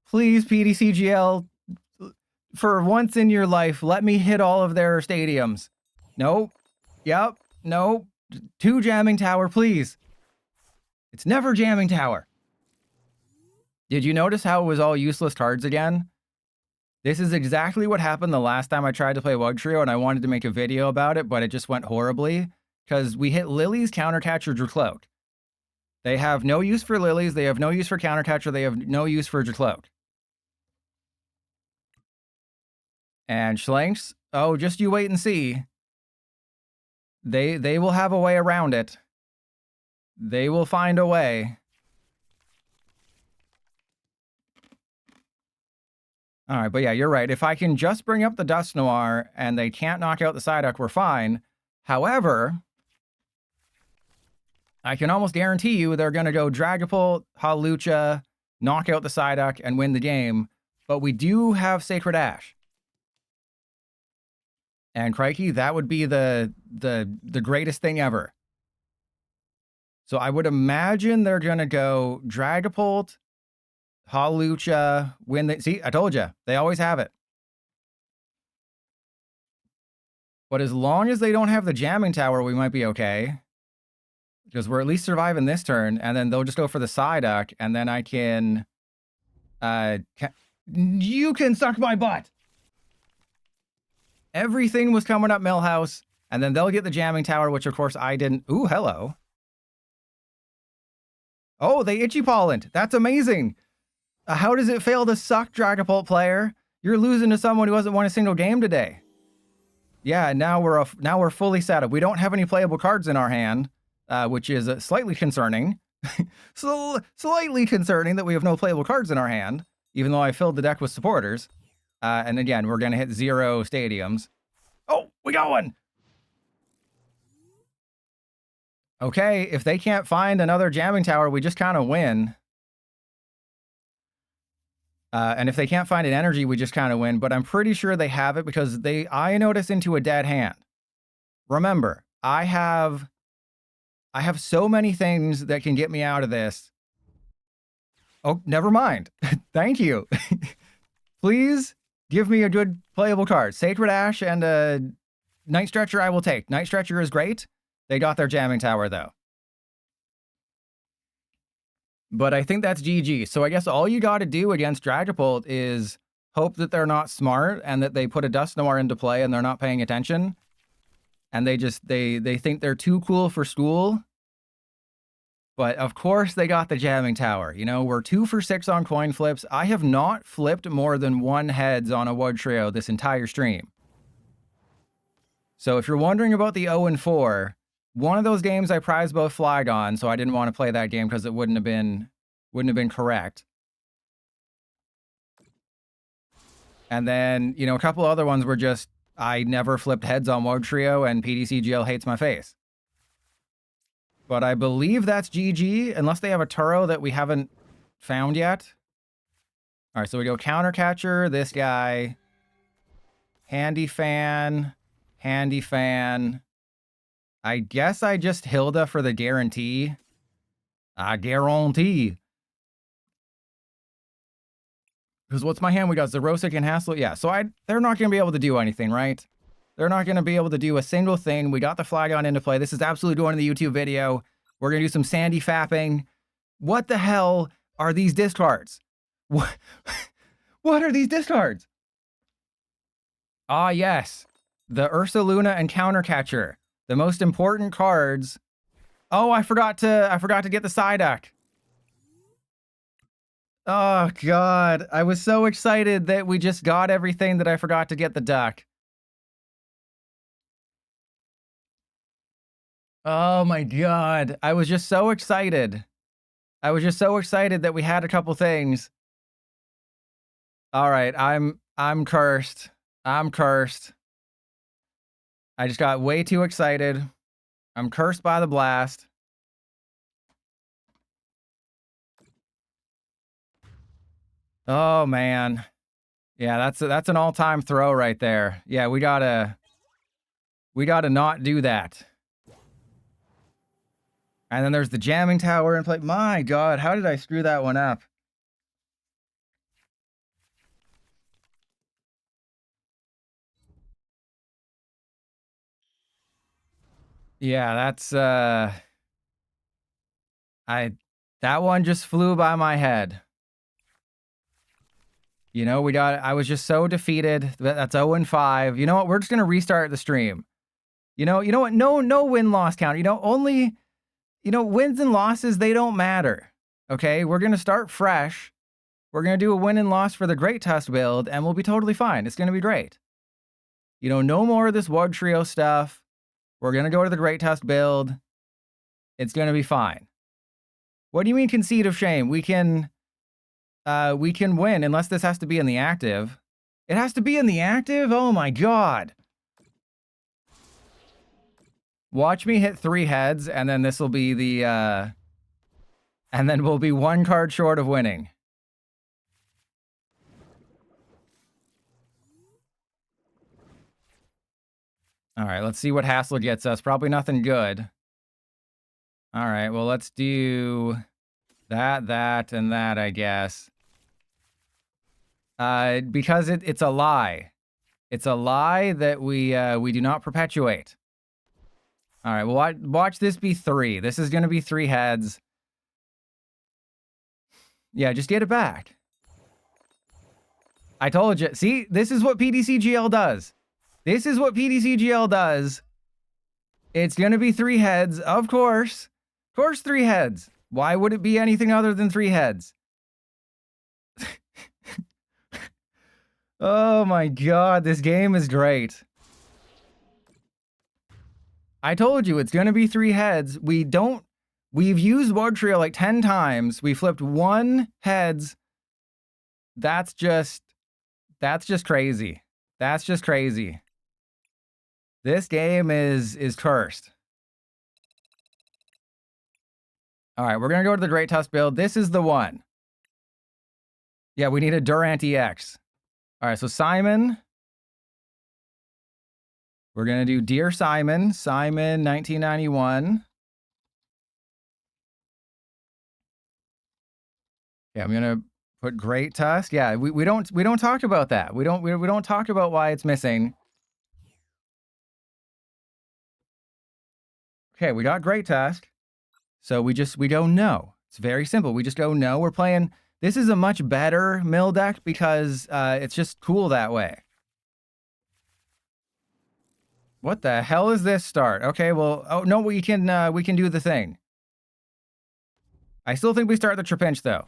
Please, PDCGL, for once in your life, let me hit all of their stadiums. Nope. Yep. Nope. 2 Jamming Tower, please. It's never Jamming Tower. Did you notice how it was all useless cards again? This is exactly what happened the last time I tried to play Wug Trio, and I wanted to make a video about it, but it just went horribly. Because we hit Lily's Countercatcher Dracloak. They have no use for Lilies, they have no use for Countercatcher, they have no use for Dracloak. And Schlanks, oh, just you wait and see. They will have a way around it. They will find a way. All right, but yeah, you're right. If I can just bring up the Dust Noir and they can't knock out the Psyduck, we're fine. However, I can almost guarantee you they're going to go Dragapult, Hawlucha, knock out the Psyduck, and win the game. But we do have Sacred Ash. And crikey, that would be the greatest thing ever. So I would imagine they're going to go Dragapult, Hawlucha, win the... See, I told you. They always have it. But as long as they don't have the Jamming Tower, we might be okay. Because we're at least surviving this turn, and then they'll just go for the Psyduck, and then I can... you can suck my butt! Everything was coming up Millhouse, and then they'll get the Jamming Tower, which of course I didn't... Ooh, hello. Oh, they Itchy Pollen. That's amazing. How does it fail to suck, Dragapult player? You're losing to someone who hasn't won a single game today. Yeah, now we're fully set up. We don't have any playable cards in our hand, which is slightly concerning. So slightly concerning that we have no playable cards in our hand, even though I filled the deck with supporters. And again, we're going to hit 0 stadiums. Oh, we got one! Okay, if they can't find another Jamming Tower, we just kind of win. And if they can't find an energy, we just kind of win. But I'm pretty sure they have it because I notice into a dead hand. Remember, I have so many things that can get me out of this. Oh, never mind. Thank you. Please give me a good playable card. Sacred Ash and Night Stretcher I will take. Night Stretcher is great. They got their Jamming Tower, though. But I think that's GG. So I guess all you got to do against Dragapult is hope that they're not smart and that they put a Dusknoir into play and they're not paying attention. And they think they're too cool for school. But of course they got the Jamming Tower. You know, we're 2 for 6 on coin flips. I have not flipped more than 1 heads on a Wood Trio this entire stream. So if you're wondering about the 0-4, one of those games I prized both Flygon, so I didn't want to play that game because it wouldn't have been correct. And then, you know, a couple other ones were just, I never flipped heads on Wood Trio and PDCGL hates my face. But I believe that's GG, unless they have a Turo that we haven't found yet. All right, so we go Counter Catcher, this guy, Handy Fan, Handy Fan. I guess I just Hilda for the guarantee. I guarantee. Because what's my hand? We got Zerosic and Hassel. Yeah, so they're not going to be able to do anything, right? They're not going to be able to do a single thing. We got the Flygon into play. This is absolutely going in the YouTube video. We're going to do some Sandy fapping. What the hell are these discards? What are these discards? Ah, yes. The Ursaluna and Counter Catcher. The most important cards. Oh, I forgot to get the Psyduck. Oh, God. I was so excited that we just got everything that I forgot to get the duck. Oh, my God. I was just so excited. I was just so excited that we had a couple things. All right. I'm cursed. I'm cursed. I just got way too excited. I'm cursed by the blast. Oh, man. Yeah, that's an all-time throw right there. Yeah, we gotta not do that. And then there's the Jamming Tower and play. My God, how did I screw that one up? Yeah, that's that one just flew by my head. You know, I was just so defeated. That's 0-5. You know what? We're just gonna restart the stream. You know what? No win-loss count. You know, only, you know, wins and losses, they don't matter. Okay, we're gonna start fresh. We're gonna do a win and loss for the Great Tusk build, and we'll be totally fine. It's gonna be great. You know, no more of this Wood Trio stuff. We're gonna go to the Great Tusk build. It's gonna be fine. What do you mean conceit of shame? We can win unless this has to be in the active. It has to be in the active? Oh my God. Watch me hit 3 heads, and then this will be the, and then we'll be 1 card short of winning. All right, let's see what Hassel gets us. Probably nothing good. All right, well, let's do that, and that, I guess. Because it's a lie. It's a lie that we do not perpetuate. All right, well, watch this be 3. This is going to be 3 heads. Yeah, just get it back. I told you. See, this is what PDCGL does. This is what PDCGL does. It's going to be 3 heads, of course. Of course, 3 heads. Why would it be anything other than 3 heads? Oh my god, this game is great. I told you, it's going to be 3 heads. We've used Ward Trio like 10 times. We flipped 1 heads. That's just crazy. That's just crazy. This game is cursed. All right, we're going to go to the Great Tusk build. This is the one. Yeah, we need a Durant EX. All right, so Simon. We're going to do Dear Simon. Simon, 1991. Yeah, I'm going to put Great Tusk. Yeah, we don't talk about that. We don't talk about why it's missing. Okay, we got Great Tusk. So we don't know. It's very simple. We just don't know. We're playing. This is a much better mill deck because it's just cool that way. What the hell is this start? Okay, well, oh no, we can do the thing. I still think we start the Trapinch though.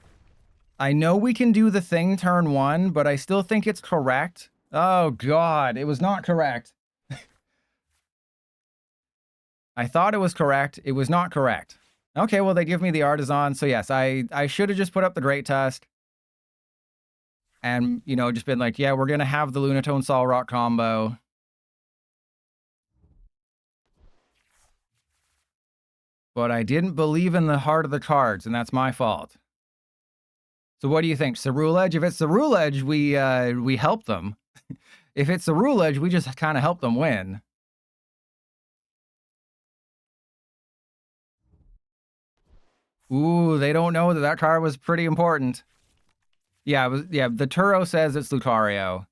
I know we can do the thing turn 1, but I still think it's correct. Oh god, it was not correct. I thought it was correct. It was not correct. Okay, well, they give me the Artisan. So, yes, I should have just put up the Great Tusk. And, you know, just been like, yeah, we're going to have the Lunatone Sol Rock combo. But I didn't believe in the heart of the cards, and that's my fault. So what do you think? Cerulege? If it's Cerulege, we help them. If it's Cerulege, we just kind of help them win. Ooh, they don't know that card was pretty important. Yeah, the Turo says it's Lucario.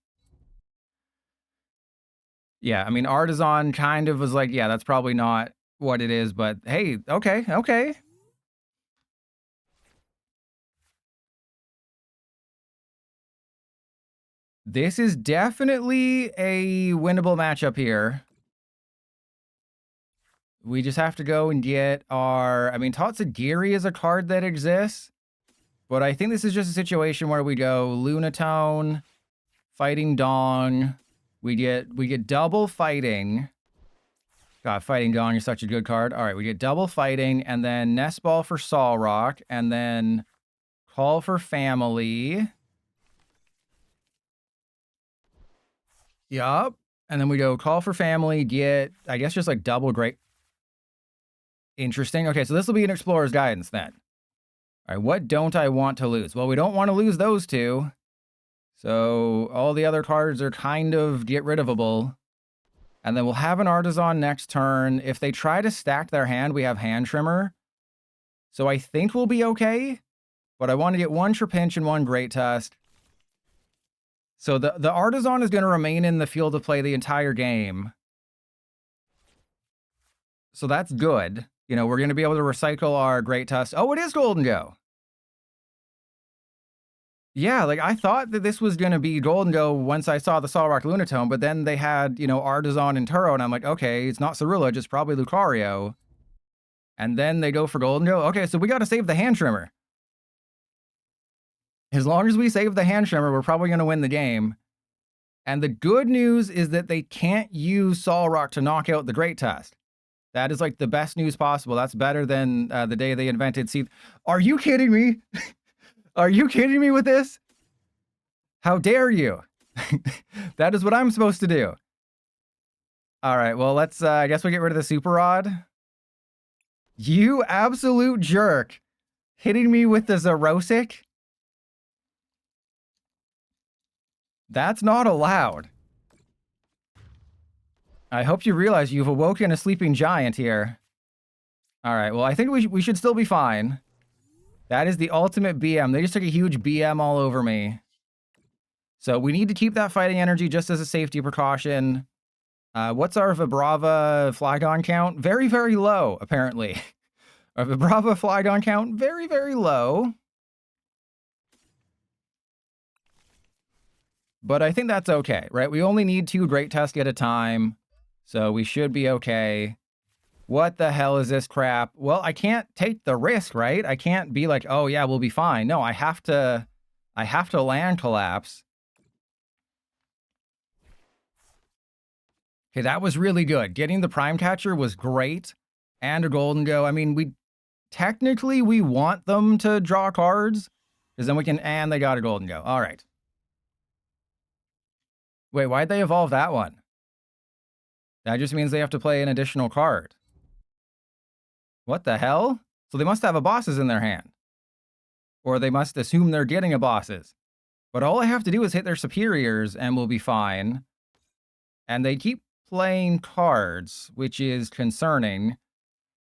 Yeah, I mean, Artisan kind of was like, yeah, that's probably not what it is, but hey, okay. This is definitely a winnable matchup here. We just have to go and get our... I mean, Tatsugiri is a card that exists, but I think this is just a situation where we go Lunatone, Fighting Dong. We get double Fighting. God, Fighting Dong is such a good card. All right, we get double Fighting, and then Nest Ball for Solrock, and then Call for Family. Yup. And then we go Call for Family, get, I guess, just like double Great... Interesting. Okay, so this will be an Explorer's Guidance then. All right, what don't I want to lose? Well, we don't want to lose those 2. So all the other cards are kind of get rid-ofable. And then we'll have an Artisan next turn. If they try to stack their hand, we have Hand Trimmer. So I think we'll be okay. But I want to get 1 Trapinch and 1 Great Tusk. So the Artisan is going to remain in the field of play the entire game. So that's good. You know, we're going to be able to recycle our Great Tusk. Oh, it is Golden Go. Yeah, like I thought that this was going to be Golden Go once I saw the Solrock Lunatone, but then they had, you know, Artisan and Turo, and I'm like, okay, it's not Cerulege, it's probably Lucario. And then they go for Golden Go. Okay, so we got to save the Hand Trimmer. As long as we save the Hand Trimmer, we're probably going to win the game. And the good news is that they can't use Solrock to knock out the Great Tusk. That is like the best news possible. That's better than the day they invented Seath. Are you kidding me? Are you kidding me with this? How dare you? That is what I'm supposed to do. All right, well, let's, I guess we get rid of the super rod. You absolute jerk. Hitting me with the Zerosic? That's not allowed. I hope you realize you've awoken a sleeping giant here. All right, well, I think we should still be fine. That is the ultimate BM. They just took a huge BM all over me. So we need to keep that fighting energy just as a safety precaution. What's our Vibrava Flygon count? Very, very low, apparently. Our Vibrava Flygon count, very, very low. But I think that's okay, right? We only need 2 Great Tusk at a time, so we should be okay. What the hell is this crap? Well, I can't take the risk, right? I can't be like, oh yeah, we'll be fine. No, I have to land collapse. Okay, that was really good. Getting the Prime Catcher was great. And a Golden Go. I mean, technically we want them to draw cards, because then we can, and they got a Golden Go. All right. Wait, why'd they evolve that one? That just means they have to play an additional card. What the hell? So they must have a bosses in their hand. Or they must assume they're getting a bosses. But all I have to do is hit their superiors and we'll be fine. And they keep playing cards, which is concerning.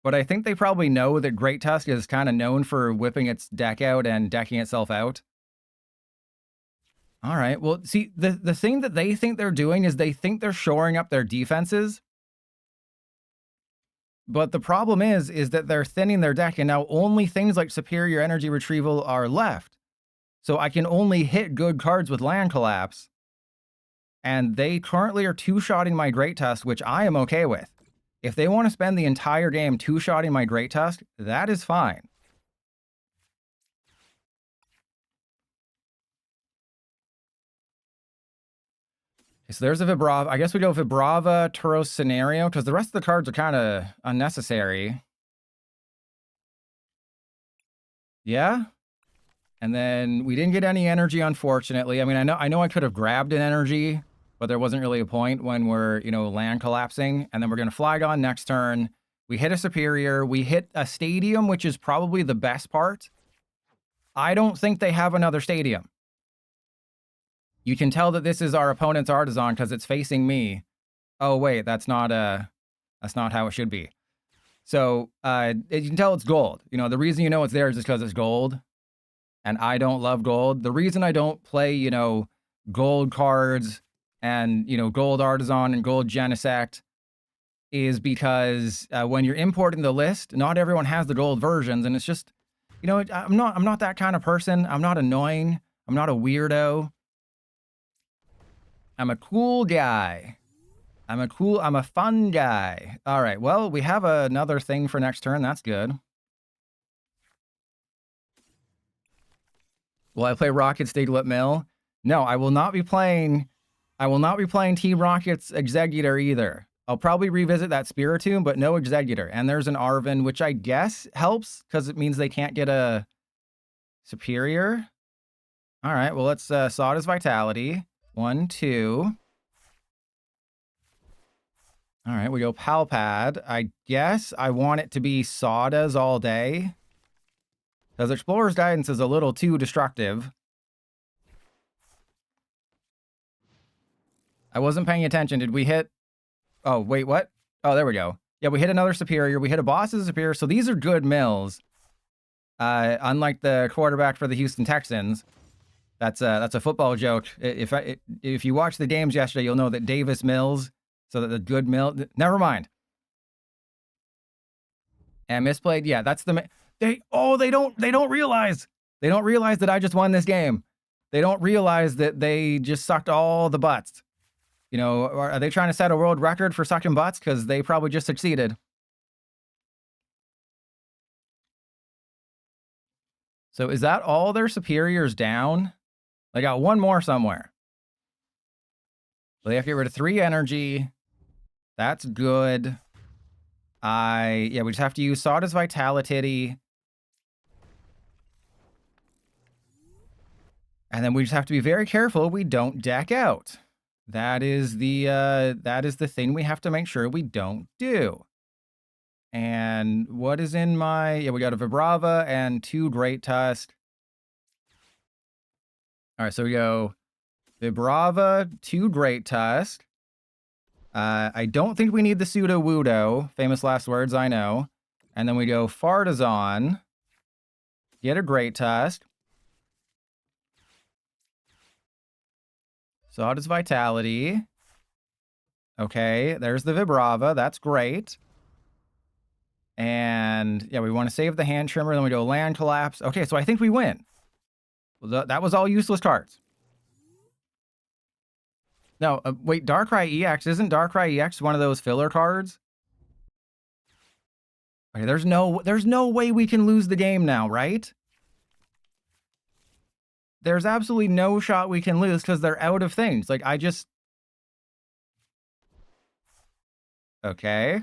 But I think they probably know that Great Tusk is kind of known for whipping its deck out and decking itself out. All right, well, see, the thing that they think they're doing is they think they're shoring up their defenses. But the problem is that they're thinning their deck, and now only things like Superior Energy Retrieval are left. So I can only hit good cards with Land Collapse. And they currently are 2-shotting my Great Tusk, which I am okay with. If they want to spend the entire game 2-shotting my Great Tusk, that is fine. Okay, so there's a Vibrava. I guess we go Vibrava, Turos Scenario, because the rest of the cards are kind of unnecessary. Yeah? And then we didn't get any energy, unfortunately. I mean, I know I could have grabbed an energy, but there wasn't really a point when we're, land collapsing. And then we're going to Flygon next turn. We hit a Superior. We hit a Stadium, which is probably the best part. I don't think they have another Stadium. You can tell that this is our opponent's Artisan because it's facing me. Oh, wait, that's not how it should be. So you can tell it's gold. The reason you know it's there is just because it's gold. And I don't love gold. The reason I don't play, gold cards and, gold Artisan and gold Genesect is because when you're importing the list, not everyone has the gold versions. And it's just, I'm not that kind of person. I'm not annoying. I'm not a weirdo. I'm a cool guy. I'm a fun guy. All right, well, we have another thing for next turn. That's good. Will I play Rocket Stiglet Mill? No, I will not be playing Team Rocket's Executor either. I'll probably revisit that Spiritomb, but no Executor. And there's an Arven, which I guess helps because it means they can't get a Superior. All right, well, let's Sawdust Vitality. 1, 2. All right, we go Palpad. I guess I want it to be Sawdust all day. Because Explorer's Guidance is a little too destructive. I wasn't paying attention. Did we hit... Oh, wait, what? Oh, there we go. Yeah, we hit another Superior. We hit a boss's Superior. So these are good mills. Unlike the quarterback for the Houston Texans. That's a football joke. If you watched the games yesterday, you'll know that Davis Mills, so that the good mill... Never mind. And misplayed. Yeah, that's the... They don't realize. They don't realize that I just won this game. They don't realize that they just sucked all the butts. Are they trying to set a world record for sucking butts? Because they probably just succeeded. So is that all their Superiors down? They got one more somewhere. They have to get rid of 3 energy. That's good. We just have to use Sawdust Vitality. And then we just have to be very careful we don't deck out. That is the thing we have to make sure we don't do. And what is in my... Yeah, we got a Vibrava and 2 Great Tusk. All right, so we go Vibrava, 2 Great Tusk. I don't think we need the Pseudo Wudo. Famous last words, I know. And then we go Fartazon. Get a Great Tusk. So how does Vitality? Okay, there's the Vibrava. That's great. And yeah, we want to save the Hand Trimmer. Then we go Land Collapse. Okay, so I think we win. Well, that was all useless cards. No, wait, Darkrai EX. Isn't Darkrai EX one of those filler cards? Okay, there's no way we can lose the game now, right? There's absolutely no shot we can lose because they're out of things. Like, I just... Okay.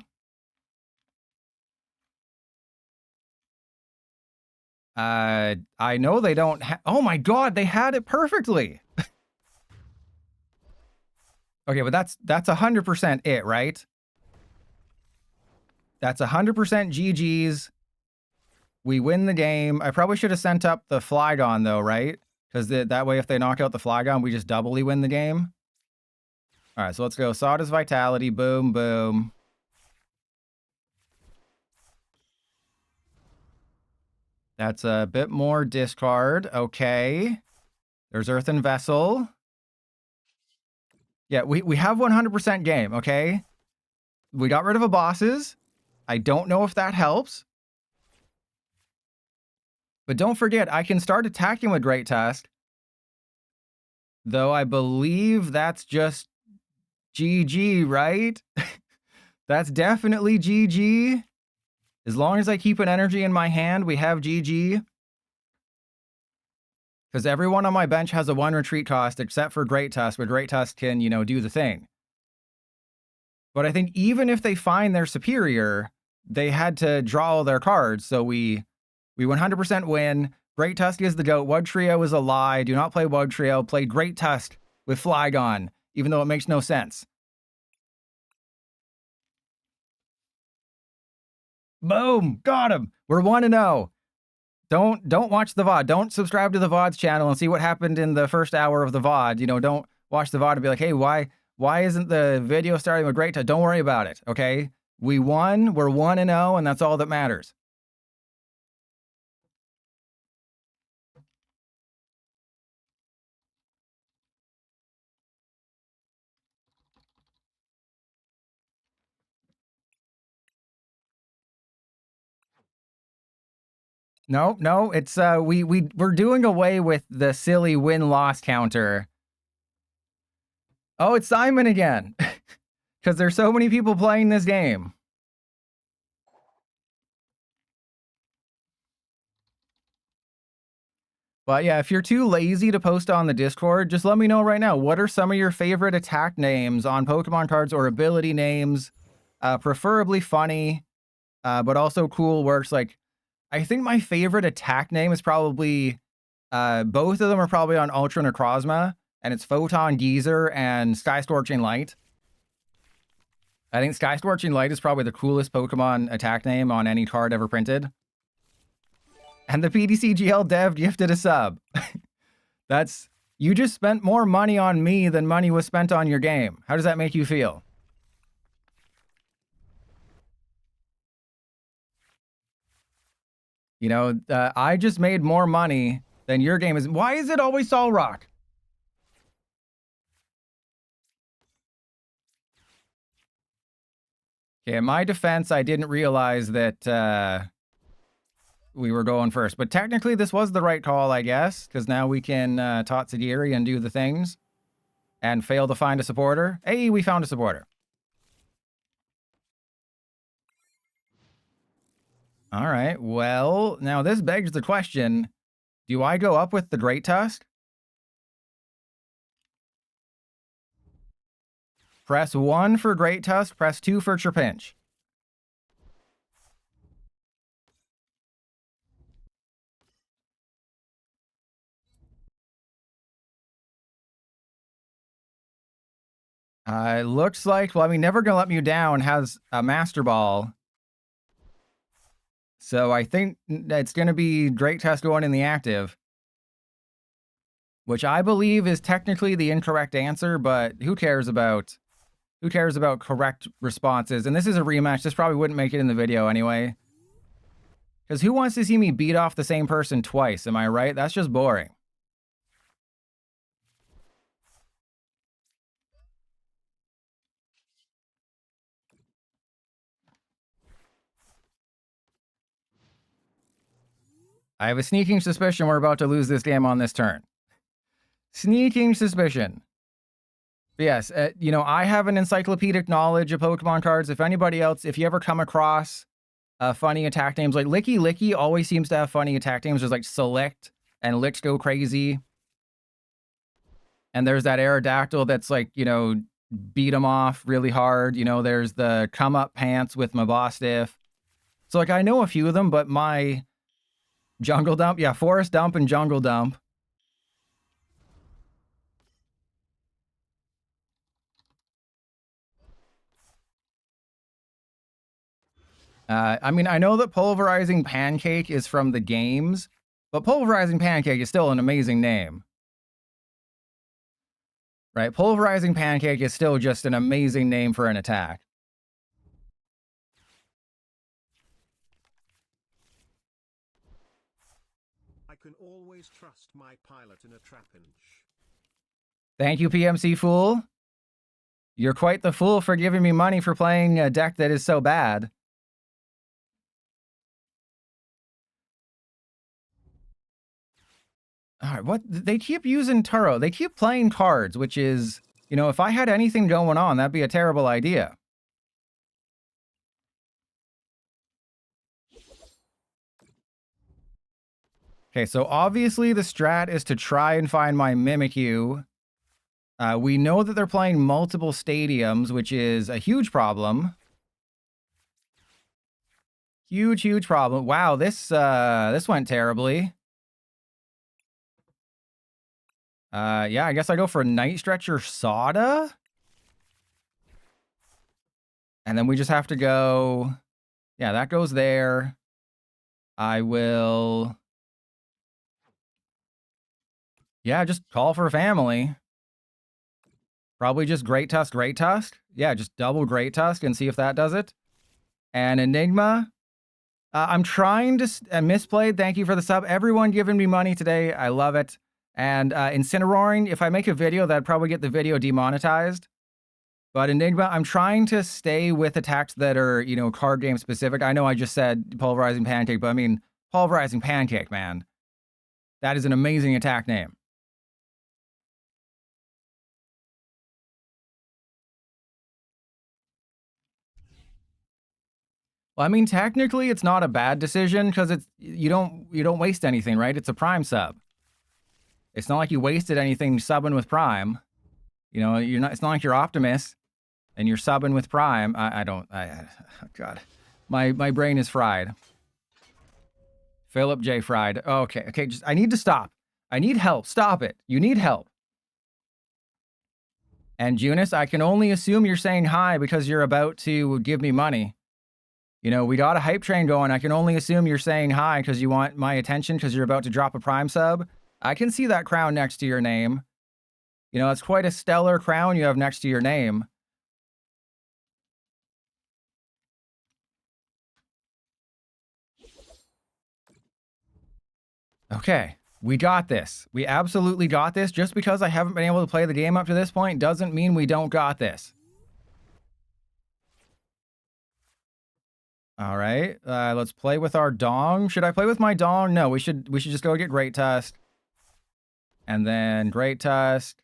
I know they don't oh my god, they had it perfectly! Okay, but that's 100% it, right? That's 100% GG's. We win the game. I probably should have sent up the Flygon, though, right? Because that way, if they knock out the Flygon, we just doubly win the game. All right, so let's go. Sawdust Vitality. Boom, boom. That's a bit more discard. Okay. There's Earthen Vessel. Yeah, we have 100% game, okay? We got rid of a bosses. I don't know if that helps. But don't forget, I can start attacking with Great Tusk. Though I believe that's just GG, right? That's definitely GG. As long as I keep an energy in my hand, we have GG. Because everyone on my bench has a 1 retreat cost, except for Great Tusk, where Great Tusk can, do the thing. But I think even if they find their superior, they had to draw all their cards, so we 100% win. Great Tusk is the GOAT. Wug Trio is a lie. Do not play Wug Trio. Play Great Tusk with Flygon, even though it makes no sense. Boom! Got him! We're 1-0. Don't watch the VOD. Don't subscribe to the VOD's channel and see what happened in the first hour of the VOD. Don't watch the VOD and be like, hey, why isn't the video starting with Great Tusk? Don't worry about it, okay? We won. We're 1-0, and that's all that matters. No, it's we're doing away with the silly win-loss counter. Oh, it's Simon again. Because there's so many people playing this game. But yeah, if you're too lazy to post on the Discord, just let me know right now. What are some of your favorite attack names on Pokemon cards or ability names? Preferably funny, but also cool works. Like, I think my favorite attack name is probably... both of them are probably on Ultra Necrozma, and it's Photon Geyser and Sky Scorching Light. I think Sky Scorching Light is probably the coolest Pokemon attack name on any card ever printed. And the PDCGL dev gifted a sub. That's... You just spent more money on me than money was spent on your game. How does that make you feel? I just made more money than your game is... Why is it always Solrock? Okay, in my defense, I didn't realize that we were going first. But technically, this was the right call, I guess, because now we can Tatsugiri and do the things and fail to find a supporter. Hey, we found a supporter. All right, well, now this begs the question, do I go up with the Great Tusk? Press 1 for Great Tusk, press 2 for Trapinch. It looks like, well, I mean, Never Gonna Let Me Down has a Master Ball. So I think it's going to be Great Test going in the active, which I believe is technically the incorrect answer, but who cares about correct responses? And this is a rematch. This probably wouldn't make it in the video anyway. Because who wants to see me beat off the same person twice? Am I right? That's just boring. I have a sneaking suspicion we're about to lose this game on this turn. Sneaking suspicion. But yes, you know, I have an encyclopedic knowledge of Pokemon cards. If anybody else, if you ever come across funny attack names, like Licky Licky always seems to have funny attack names. There's like Select and Licks Go Crazy. And there's that Aerodactyl that's like, you know, beat him off really hard. You know, there's the Come Up Pants with Mabostiff. So like I know a few of them, but my Jungle Dump, yeah, Forest Dump and Jungle Dump. I mean, I know that Pulverizing Pancake is from the games, but Pulverizing Pancake is still an amazing name. Right? Pulverizing Pancake is still just an amazing name for an attack. I can always trust my pilot in a trap-inch. Thank you, PMC Fool. You're quite the fool for giving me money for playing a deck that is so bad. All right, what? They keep using Turo. They keep playing cards, which is, you know, if I had anything going on, that'd be a terrible idea. Okay, so obviously the strat is to try and find my Mimikyu. We know that they're playing multiple stadiums, which is a huge problem. Huge, huge problem. Wow, this went terribly. Yeah, I guess I go for Night Stretcher Soda. And then we just have to go... Yeah, that goes there. I will... Yeah, just call for family. Probably just Great Tusk, Great Tusk. Yeah, just double Great Tusk and see if that does it. And Enigma. I'm trying to... Misplayed, thank you for the sub. Everyone giving me money today. I love it. And Incineroaring, if I make a video, that'd probably get the video demonetized. But Enigma, I'm trying to stay with attacks that are, you know, card game specific. I know I just said Pulverizing Pancake, but I mean, Pulverizing Pancake, man. That is an amazing attack name. Well, I mean, technically, it's not a bad decision because it's you don't waste anything, right? It's a Prime sub. It's not like you wasted anything subbing with Prime. You know, you're not. It's not like you're Optimus and you're subbing with Prime. Oh God, my brain is fried. Philip J. Fried. Okay, just I need to stop. I need help. Stop it. You need help. And Junis, I can only assume you're saying hi because you're about to give me money. You know, we got a hype train going. I can only assume you're saying hi because you want my attention because you're about to drop a Prime sub. I can see that crown next to your name. You know, it's quite a stellar crown you have next to your name. Okay, we got this. We absolutely got this. Just because I haven't been able to play the game up to this point doesn't mean we don't got this. All right, let's play with our Dong. Should I play with my Dong? No, we should just go get Great Tusk. And then Great Tusk.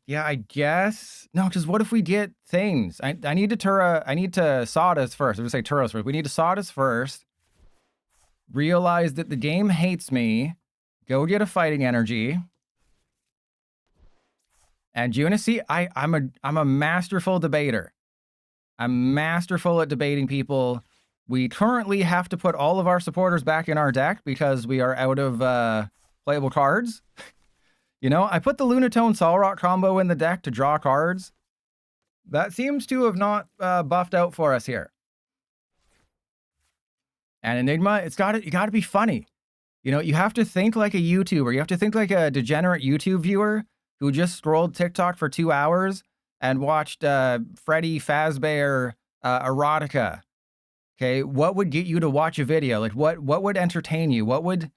Yeah, I guess. No, because what if we get things? I need to Sawdust first. I would say Turos first. We need to Sawdust first. Realize that the game hates me. Go get a Fighting Energy. And Junis, see, I'm a masterful debater. I'm masterful at debating people. We currently have to put all of our supporters back in our deck because we are out of playable cards. You know, I put the Lunatone Solrock combo in the deck to draw cards. That seems to have not buffed out for us here. And Enigma, you got to be funny. You know, you have to think like a YouTuber. You have to think like a degenerate YouTube viewer who just scrolled TikTok for 2 hours and watched Freddy Fazbear erotica. Okay, what would get you to watch a video? Like, what would entertain you? What would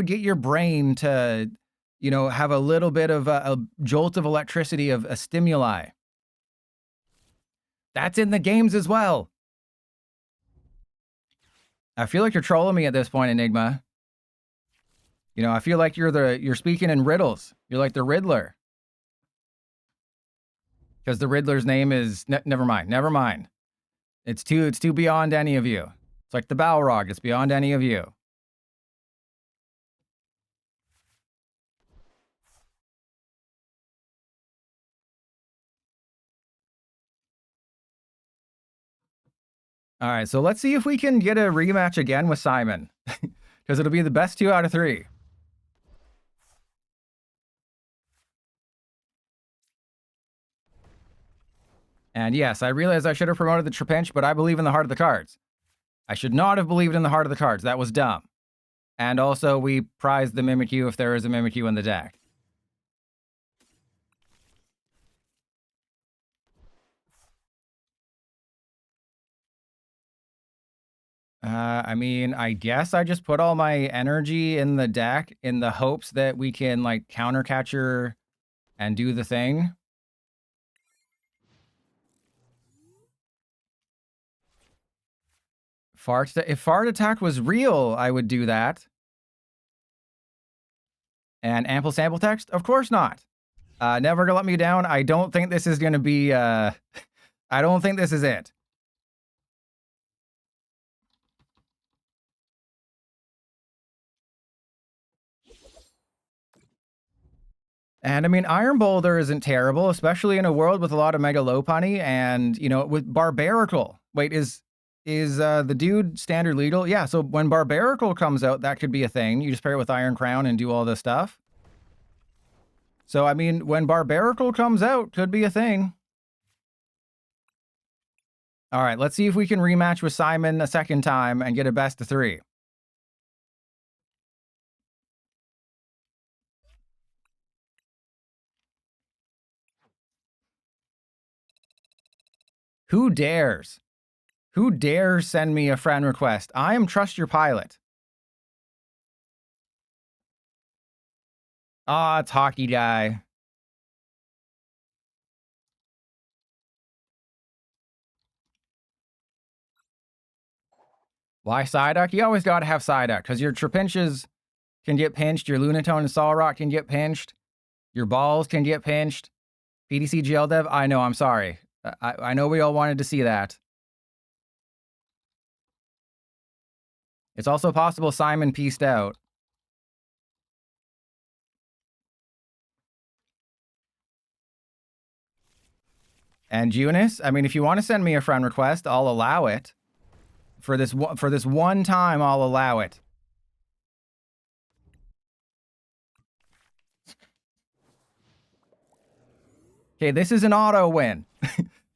get your brain to, you know, have a little bit of a jolt of electricity, of a stimuli? That's in the games as well. I feel like you're trolling me at this point, Enigma. You know, I feel like you're speaking in riddles. You're like the Riddler. Because the Riddler's name is never mind. It's too beyond any of you. It's like the Balrog. It's beyond any of you. All right, so let's see if we can get a rematch again with Simon. Because it'll be the best 2 out of 3. And yes, I realize I should have promoted the Trapinch, but I believe in the heart of the cards. I should not have believed in the heart of the cards. That was dumb. And also, we prized the Mimikyu if there is a Mimikyu in the deck. I mean, I guess I just put all my energy in the deck in the hopes that we can, like, counter catcher and do the thing. If Fart Attack was real, I would do that. And ample sample text? Of course not. Never gonna let me down. I don't think this is gonna be, I don't think this is it. And I mean, Iron Boulder isn't terrible, especially in a world with a lot of Mega Lopunny and, you know, with Barbaracle. Wait, is the dude standard legal? Yeah, so when Barbaracle comes out, that could be a thing. You just pair it with Iron Crown and do all this stuff. So, I mean, when Barbaracle comes out, could be a thing. All right, let's see if we can rematch with Simon a second time and get a best of 3. Who dares? Who dares send me a friend request? I am Trust Your Pilot. Ah, it's Hockey Guy. Why Psyduck? You always got to have Psyduck, because your Trapinches can get pinched, your Lunatone and Solrock can get pinched, your balls can get pinched. PDC GL Dev, I know, I'm sorry. I know we all wanted to see that. It's also possible Simon pieced out. And Junis, I mean, if you want to send me a friend request, I'll allow it. For this one time, I'll allow it. Okay, this is an auto win.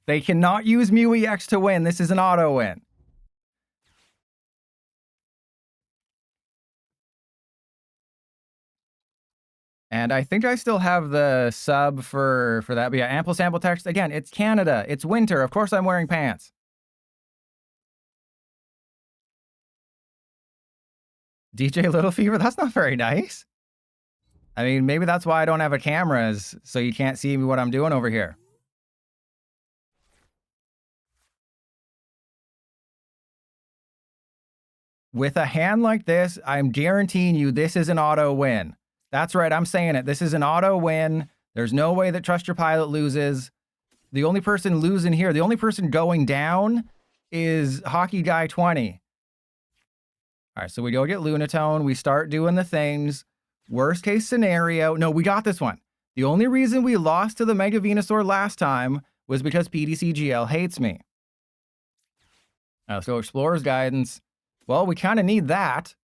They cannot use Mew EX to win. This is an auto win. And I think I still have the sub for that. But yeah, ample sample text. Again, it's Canada. It's winter. Of course I'm wearing pants. DJ Little Fever? That's not very nice. I mean, maybe that's why I don't have a camera, so you can't see what I'm doing over here. With a hand like this, I'm guaranteeing you this is an auto win. That's right, I'm saying it. This is an auto win. There's no way that Trust Your Pilot loses. The only person losing here, the only person going down is Hockey Guy 20. All right, so we go get Lunatone. We start doing the things. Worst case scenario. No, we got this one. The only reason we lost to the Mega Venusaur last time was because PDCGL hates me. So Explorer's Guidance. Well, we kind of need that.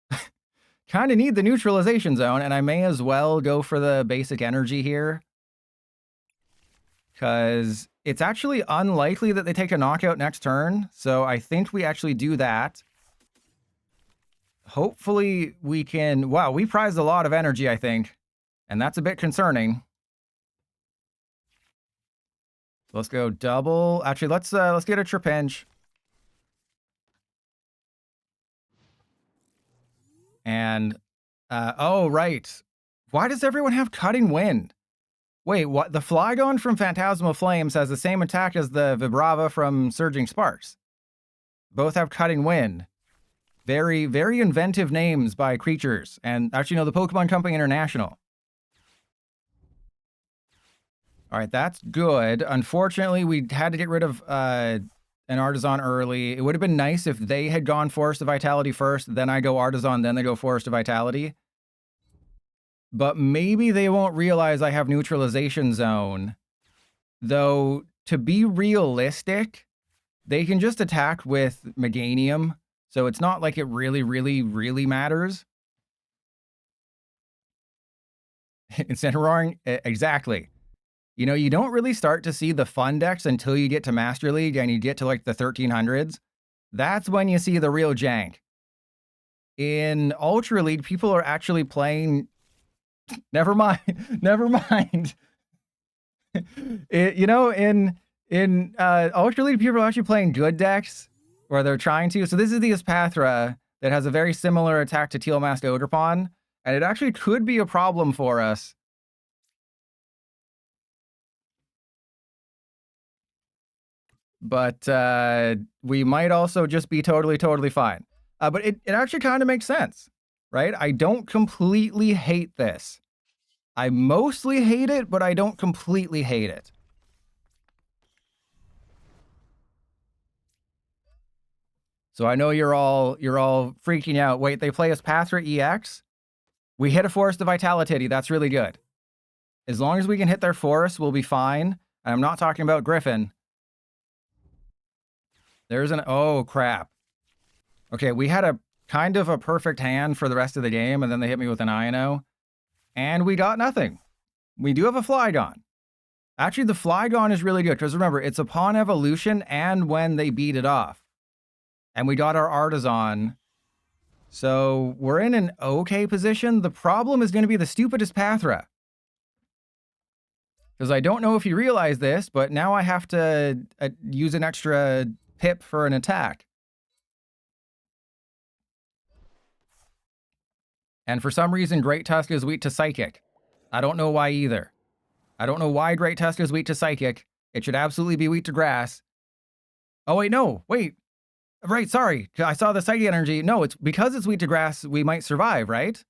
kind of need the neutralization zone, and I may as well go for the basic energy here. Because it's actually unlikely that they take a knockout next turn, so I think we actually do that. Hopefully we can... Wow, we prized a lot of energy, I think. And that's a bit concerning. Let's go double. Actually, let's get a Trapinch. And, oh, right. Why does everyone have Cutting Wind? Wait, what? The Flygon from Phantasmal Flames has the same attack as the Vibrava from Surging Sparks. Both have Cutting Wind. Very, very inventive names by creatures. And actually, no, the Pokemon Company International. All right, that's good. Unfortunately, we had to get rid of an Artisan early. It would have been nice if they had gone Forest of Vitality first, then I go Artisan, then they go Forest of Vitality. But maybe they won't realize I have Neutralization Zone. Though, to be realistic, they can just attack with Meganium, so it's not like it really, really, really matters. Incineroar, exactly. You know, you don't really start to see the fun decks until you get to Master League and you get to like the 1300s. That's when you see the real jank. In Ultra League, people are actually playing... Never mind. Never mind. You know, in Ultra League, people are actually playing good decks, or they're trying to. So this is the Espathra that has a very similar attack to Teal Masked Ogerpon, and it actually could be a problem for us. But we might also just be totally fine. But it actually kind of makes sense, right? I don't completely hate this. I mostly hate it, but I don't completely hate it. So I know you're all freaking out. Wait, they play Espathra EX? We hit a Forest of Vitality. That's really good. As long as we can hit their forest, we'll be fine. And I'm not talking about Griffin. There's an... Oh, crap. Okay, we had a kind of a perfect hand for the rest of the game, and then they hit me with an Ino. And we got nothing. We do have a Flygon. Actually, the Flygon is really good, because remember, it's upon evolution and when they beat it off. And we got our Artisan. So we're in an okay position. The problem is going to be the stupidest Espathra. Because I don't know if you realize this, but now I have to use an extra pip for an attack. And for some reason, Great Tusk is weak to Psychic. I don't know why either. I don't know why Great Tusk is weak to Psychic. It should absolutely be weak to Grass. Oh, wait, no. Wait. Right, sorry. I saw the Psychic energy. No, it's because it's weak to Grass, we might survive, right?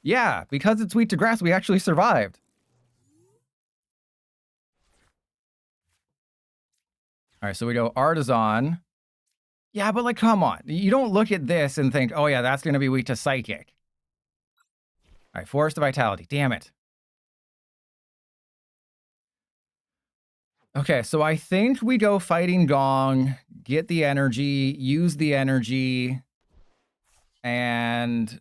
Yeah, because it's weak to Grass, we actually survived. All right, so we go Artisan. Yeah, but like, come on. You don't look at this and think, oh yeah, that's going to be weak to Psychic. All right, Forest of Vitality. Damn it. Okay, so I think we go Fighting Gong, get the energy, use the energy, and...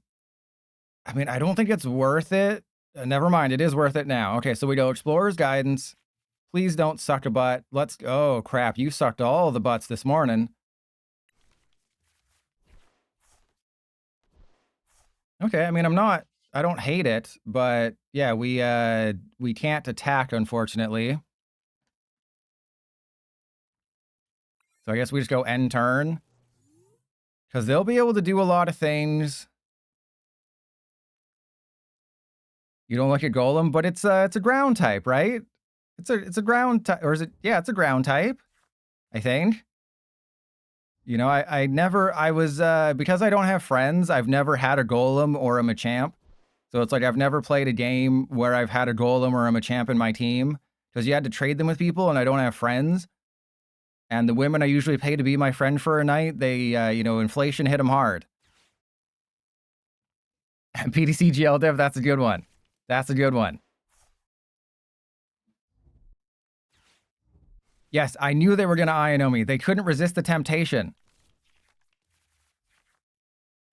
I mean, I don't think it's worth it. Never mind, it is worth it now. Okay, so we go Explorer's Guidance. Please don't suck a butt. Let's... Oh, crap, you sucked all the butts this morning. Okay, I mean, I don't hate it, but yeah, we can't attack, unfortunately. So I guess we just go end turn. Because they'll be able to do a lot of things. You don't like a Golem, but it's a ground type, right? It's a ground type, or is it? Yeah, it's a ground type, I think. You know, I was, because I don't have friends, I've never had a Golem or a Machamp. So it's like I've never played a game where I've had a Golem or a Machamp in my team. Because you had to trade them with people, and I don't have friends. And the women I usually pay to be my friend for a night, they, you know, inflation hit them hard. PTC GL Div, that's a good one. That's a good one. Yes, I knew they were going to INO me. They couldn't resist the temptation.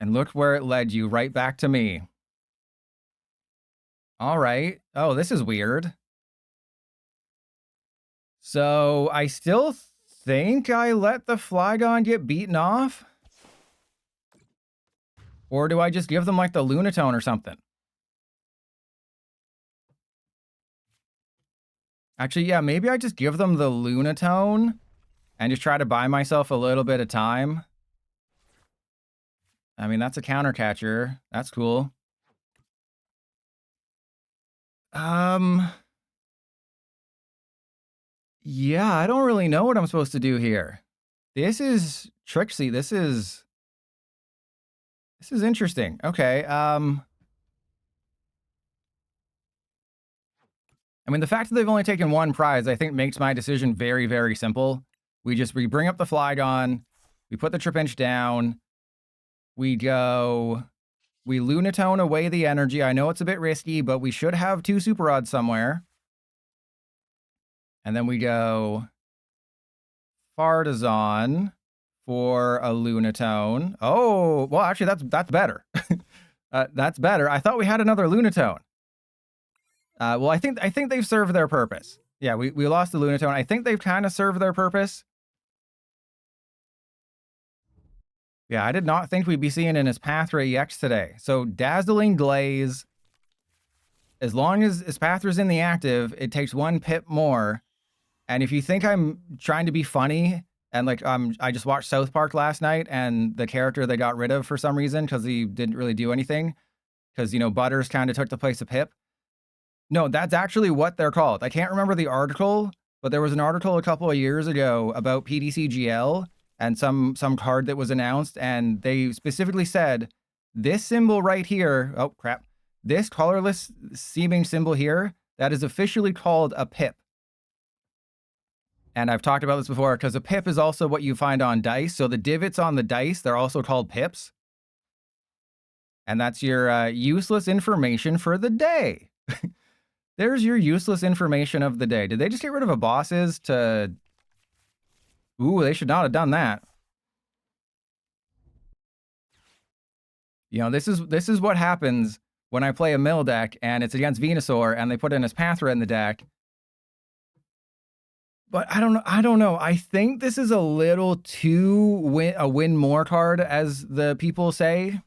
And look where it led you, right back to me. All right. Oh, this is weird. So I still think I let the Flygon get beaten off? Or do I just give them like the Lunatone or something? Actually, yeah, maybe I just give them the Lunatone and just try to buy myself a little bit of time. I mean, that's a counter catcher. That's cool. Yeah, I don't really know what I'm supposed to do here. This is tricksy. This is interesting. Okay. I mean, the fact that they've only taken one prize, I think makes my decision very, very simple. We bring up the Flygon, we put the Trapinch down, we Lunatone away the energy. I know it's a bit risky, but we should have 2 Super Rods somewhere. And then we go Fartazon for a Lunatone. Oh, well, actually, that's better. That's better. I thought we had another Lunatone. Well, I think they've served their purpose. Yeah, we lost the Lunatone. I think they've kind of served their purpose. Yeah, I did not think we'd be seeing in his Pathra EX today. So Dazzling Glaze, as long as his Pathra's in the active, it takes 1 pip more. And if you think I'm trying to be funny, and like I just watched South Park last night, and the character they got rid of for some reason because he didn't really do anything, because Butters kind of took the place of Pip. No, that's actually what they're called. I can't remember the article, but there was an article a couple of years ago about PDCGL and some card that was announced, and they specifically said this symbol right here. Oh crap! This colorless seeming symbol here, that is officially called a pip. And I've talked about this before because a pip is also what you find on dice. So the divots on the dice, they're also called pips. And that's your useless information for the day. There's your useless information of the day. Did they just get rid of a bosses to... Ooh, they should not have done that. This is what happens when I play a mill deck and it's against Venusaur and they put in his Pathra in the deck. But I don't know. I think this is a little too a win more card, as the people say.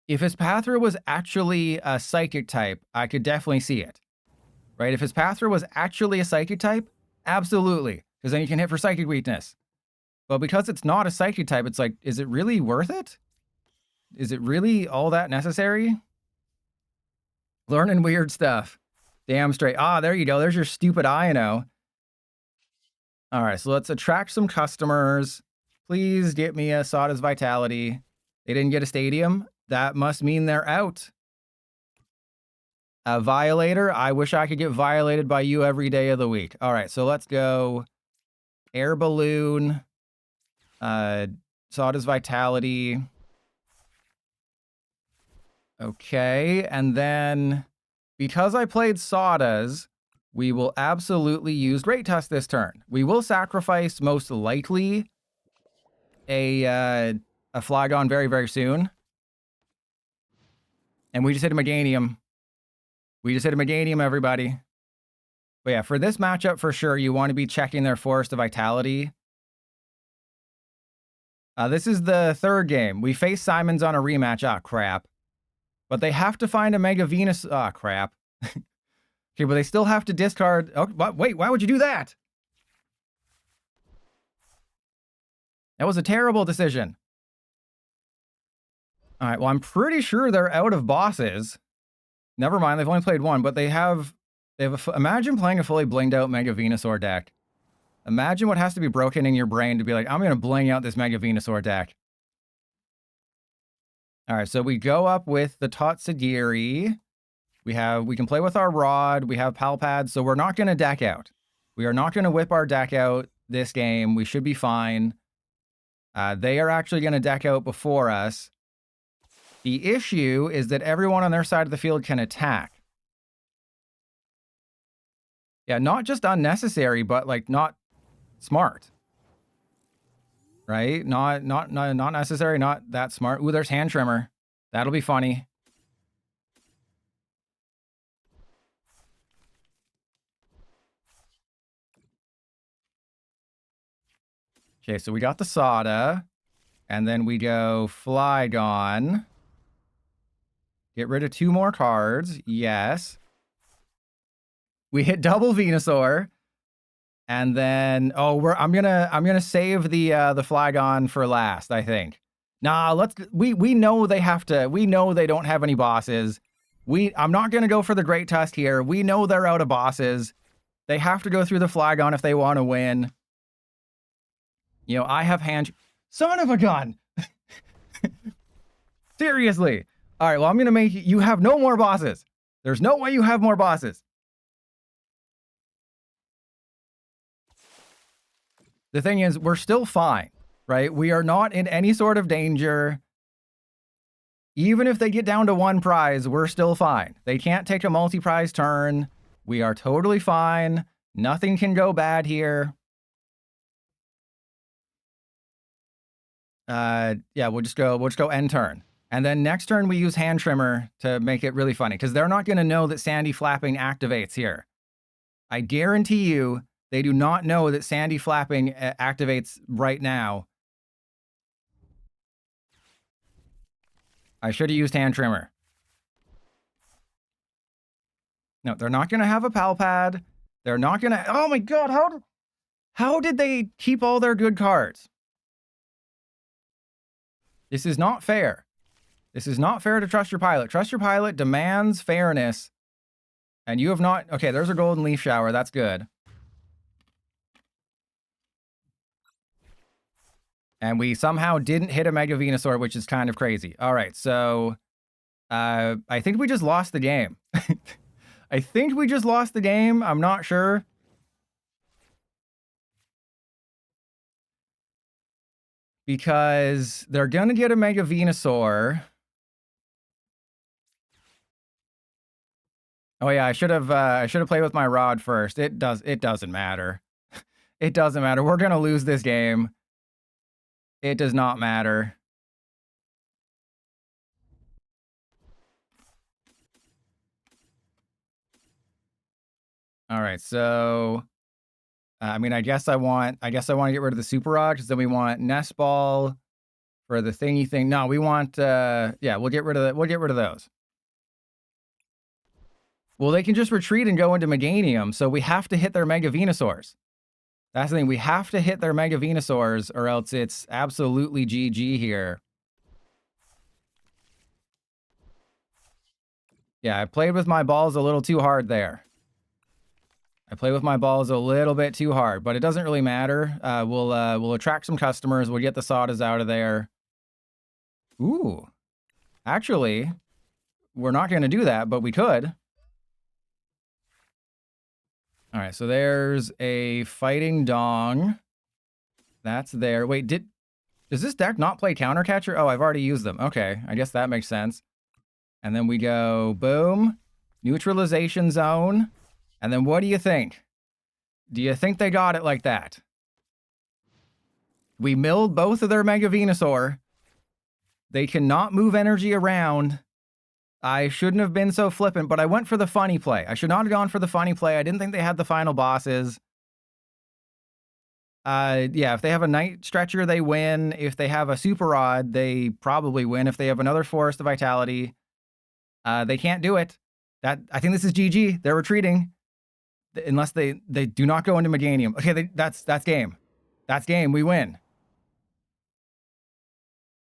If his Pathra was actually a Psychic type, I could definitely see it. Right? If his Pathra was actually a Psychic type, absolutely. Because then you can hit for Psychic weakness. But because it's not a Psychic type, it's like, is it really worth it? Is it really all that necessary? Learning weird stuff. Damn straight. Ah, there you go. There's your stupid Ino. All right, so let's attract some customers. Please get me a Sada's Vitality. They didn't get a stadium. That must mean they're out. A Violator. I wish I could get violated by you every day of the week. All right, so let's go Air Balloon, Sada's Vitality. Okay, and then because I played Sada's, we will absolutely use Great Tusk this turn. We will sacrifice, most likely, a Flygon very, very soon. And we just hit a Meganium. We just hit a Meganium, everybody. But yeah, for this matchup, for sure, you want to be checking their Forest of Vitality. This is the 3rd game. We face Simons on a rematch. Ah, crap. But they have to find a Mega Venus. Ah, crap. Okay, but they still have to discard... Oh, wait, why would you do that? That was a terrible decision. All right, well, I'm pretty sure they're out of bosses. Never mind, they've only played 1, but they have imagine playing a fully blinged out Mega Venusaur deck. Imagine what has to be broken in your brain to be like, I'm going to bling out this Mega Venusaur deck. All right, so we go up with the Tatsugiri. We can play with our Rod. We have Palpad, so we're not going to deck out. We are not going to whip our deck out this game. We should be fine. They are actually going to deck out before us. The issue is that everyone on their side of the field can attack. Yeah, not just unnecessary, but like not smart. right? Not necessary, not that smart. Ooh, there's hand trimmer. That'll be funny. Okay, so we got the Soda. And then we go Flygon. Get rid of 2 more cards. Yes. We hit double Venusaur. And then I'm gonna save the Flygon for last, I think. Nah, we know they have to, we know they don't have any bosses. I'm not gonna go for the Great Tusk here. We know they're out of bosses. They have to go through the Flygon if they want to win. You know, I have hand. Son of a gun! Seriously. All right, well, I'm gonna make you have no more bosses. There's no way you have more bosses. The thing is, we're still fine, right? We are not in any sort of danger. Even if they get down to 1 prize, we're still fine. They can't take a multi-prize turn. We are totally fine. Nothing can go bad here. Yeah, we'll just go end turn. And then next turn we use hand trimmer to make it really funny, because they're not going to know that Sandy Flapping activates here. I guarantee you they do not know that Sandy Flapping activates right now. I should have used hand trimmer. No, they're not going to have a pal pad. They're not going to... Oh my god, how did they keep all their good cards? This is not fair. This is not fair to Trust Your Pilot. Trust Your Pilot demands fairness. And you have not... Okay, there's a Golden Leaf Shower. That's good. And we somehow didn't hit a Mega Venusaur, which is kind of crazy. All right, so... I think we just lost the game. I think we just lost the game. I'm not sure. Because they're going to get a Mega Venusaur... Oh yeah, I should have played with my rod first. It doesn't matter. It doesn't matter. We're gonna lose this game. It does not matter. All right, so I mean, I guess I want to get rid of the Super Rod, because then we want Nest Ball for the thingy thing. No, we want yeah, we'll get rid of those. Well, they can just retreat and go into Meganium, so we have to hit their Mega Venusaurs. That's the thing. We have to hit their Mega Venusaurs, or else it's absolutely GG here. Yeah, I played with my balls a little too hard there. I play with my balls a little bit too hard, but it doesn't really matter. We'll attract some customers. We'll get the sodas out of there. Ooh. Actually, we're not going to do that, but we could. All right, so there's a Fighting Dong. That's there. Wait, does this deck not play Counter Catcher? Oh, I've already used them. Okay, I guess that makes sense. And then we go, boom, Neutralization Zone. And then what do you think? Do you think they got it like that? We milled both of their Mega Venusaur. They cannot move energy around. I shouldn't have been so flippant, but I went for the funny play. I should not have gone for the funny play. I didn't think they had the final bosses. Yeah, if they have a Night Stretcher, they win. If they have a Super Rod, they probably win. If they have another Forest of Vitality, they can't do it. I think this is GG. They're retreating. Unless they do not go into Meganium. Okay, that's game. That's game. We win.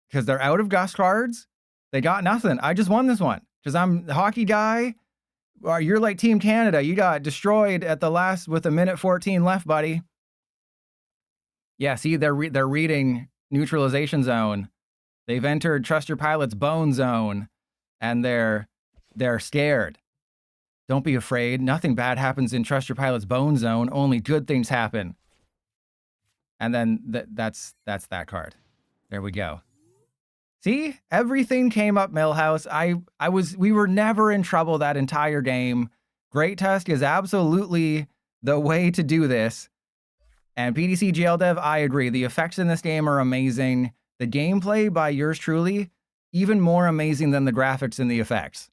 Because they're out of Gust cards. They got nothing. I just won this one. Because I'm the hockey guy. Or you're like Team Canada. You got destroyed at the last with a minute 14 left, buddy. Yeah, see, they're reading Neutralization Zone. They've entered Trust Your Pilot's Bone Zone. And they're scared. Don't be afraid. Nothing bad happens in Trust Your Pilot's Bone Zone. Only good things happen. And then that's that card. There we go. See, everything came up Millhouse. We were never in trouble that entire game. Great Tusk is absolutely the way to do this. And PDC GL Dev, I agree. The effects in this game are amazing. The gameplay by yours truly, even more amazing than the graphics and the effects.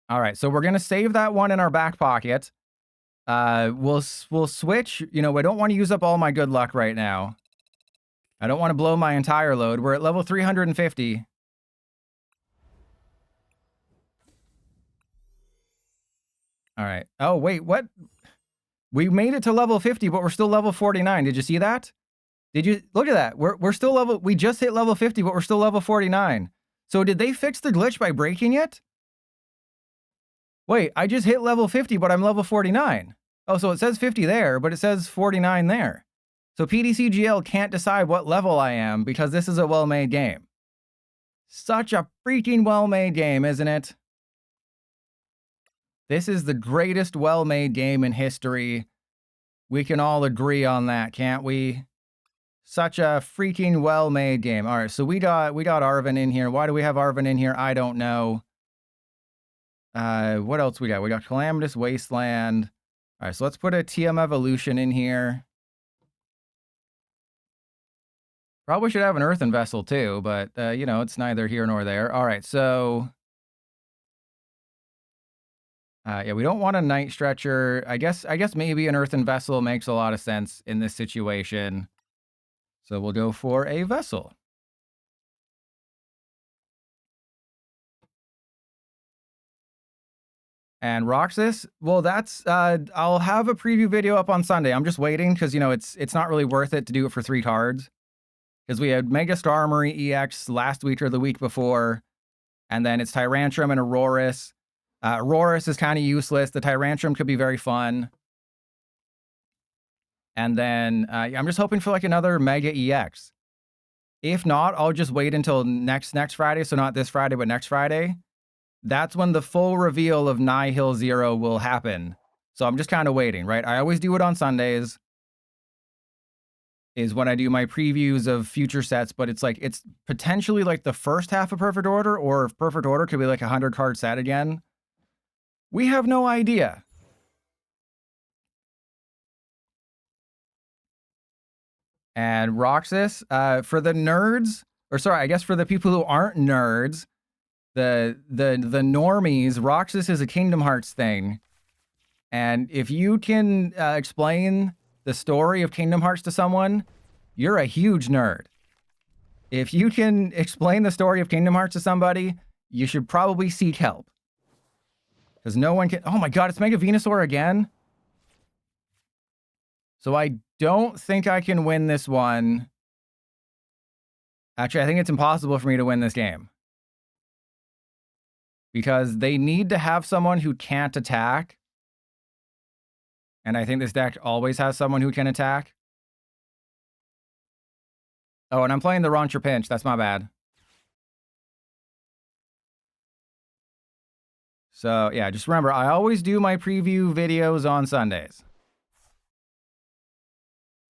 All right, so we're gonna save that one in our back pocket. We'll switch. You know, I don't want to use up all my good luck right now. I don't want to blow my entire load. We're at level 350. All right. Oh, wait, what? We made it to level 50, but we're still level 49. Did you see that? Did you look at that? We're still level, we just hit level 50, but we're still level 49. So did they fix the glitch by breaking it? Wait, I just hit level 50, but I'm level 49. Oh, so it says 50 there, but it says 49 there. So PDCGL can't decide what level I am because this is a well-made game. Such a freaking well-made game, isn't it? This is the greatest well-made game in history. We can all agree on that, can't we? Such a freaking well-made game. All right, so we got Arvin in here. Why do we have Arvin in here? I don't know. What else we got? We got Calamitous Wasteland. All right, so let's put a TM Evolution in here. Probably should have an Earthen Vessel too, but you know, it's neither here nor there. All right, so yeah, we don't want a Night Stretcher. I guess maybe an Earthen Vessel makes a lot of sense in this situation. So we'll go for a Vessel. And Roxas, well, that's I'll have a preview video up on Sunday. I'm just waiting because you know it's not really worth it to do it for 3 cards. Because we had Mega Star Armory EX last week or the week before, and then it's Tyrantrum and Aurorus. Aurorus is kind of useless. The Tyrantrum could be very fun. And then I'm just hoping for like another Mega EX. If not, I'll just wait until next Friday. So not this Friday, but next Friday. That's when the full reveal of Nihil Zero will happen. So I'm just kind of waiting, right? I always do it on Sundays. Is when I do my previews of future sets, but it's like, it's potentially like the first half of Perfect Order, or if Perfect Order could be like a 100 card set again. We have no idea. And Roxas, for the nerds, or sorry, I guess for the people who aren't nerds, the normies, Roxas is a Kingdom Hearts thing. And if you can explain the story of Kingdom Hearts to someone, you're a huge nerd. If you can explain the story of Kingdom Hearts to somebody, you should probably seek help. Because no one can... Oh my god, it's Mega Venusaur again? So I don't think I can win this one. Actually, I think it's impossible for me to win this game. Because they need to have someone who can't attack. And I think this deck always has someone who can attack. Oh, and I'm playing the wrong Trapinch. That's my bad. So, yeah, just remember, I always do my preview videos on Sundays.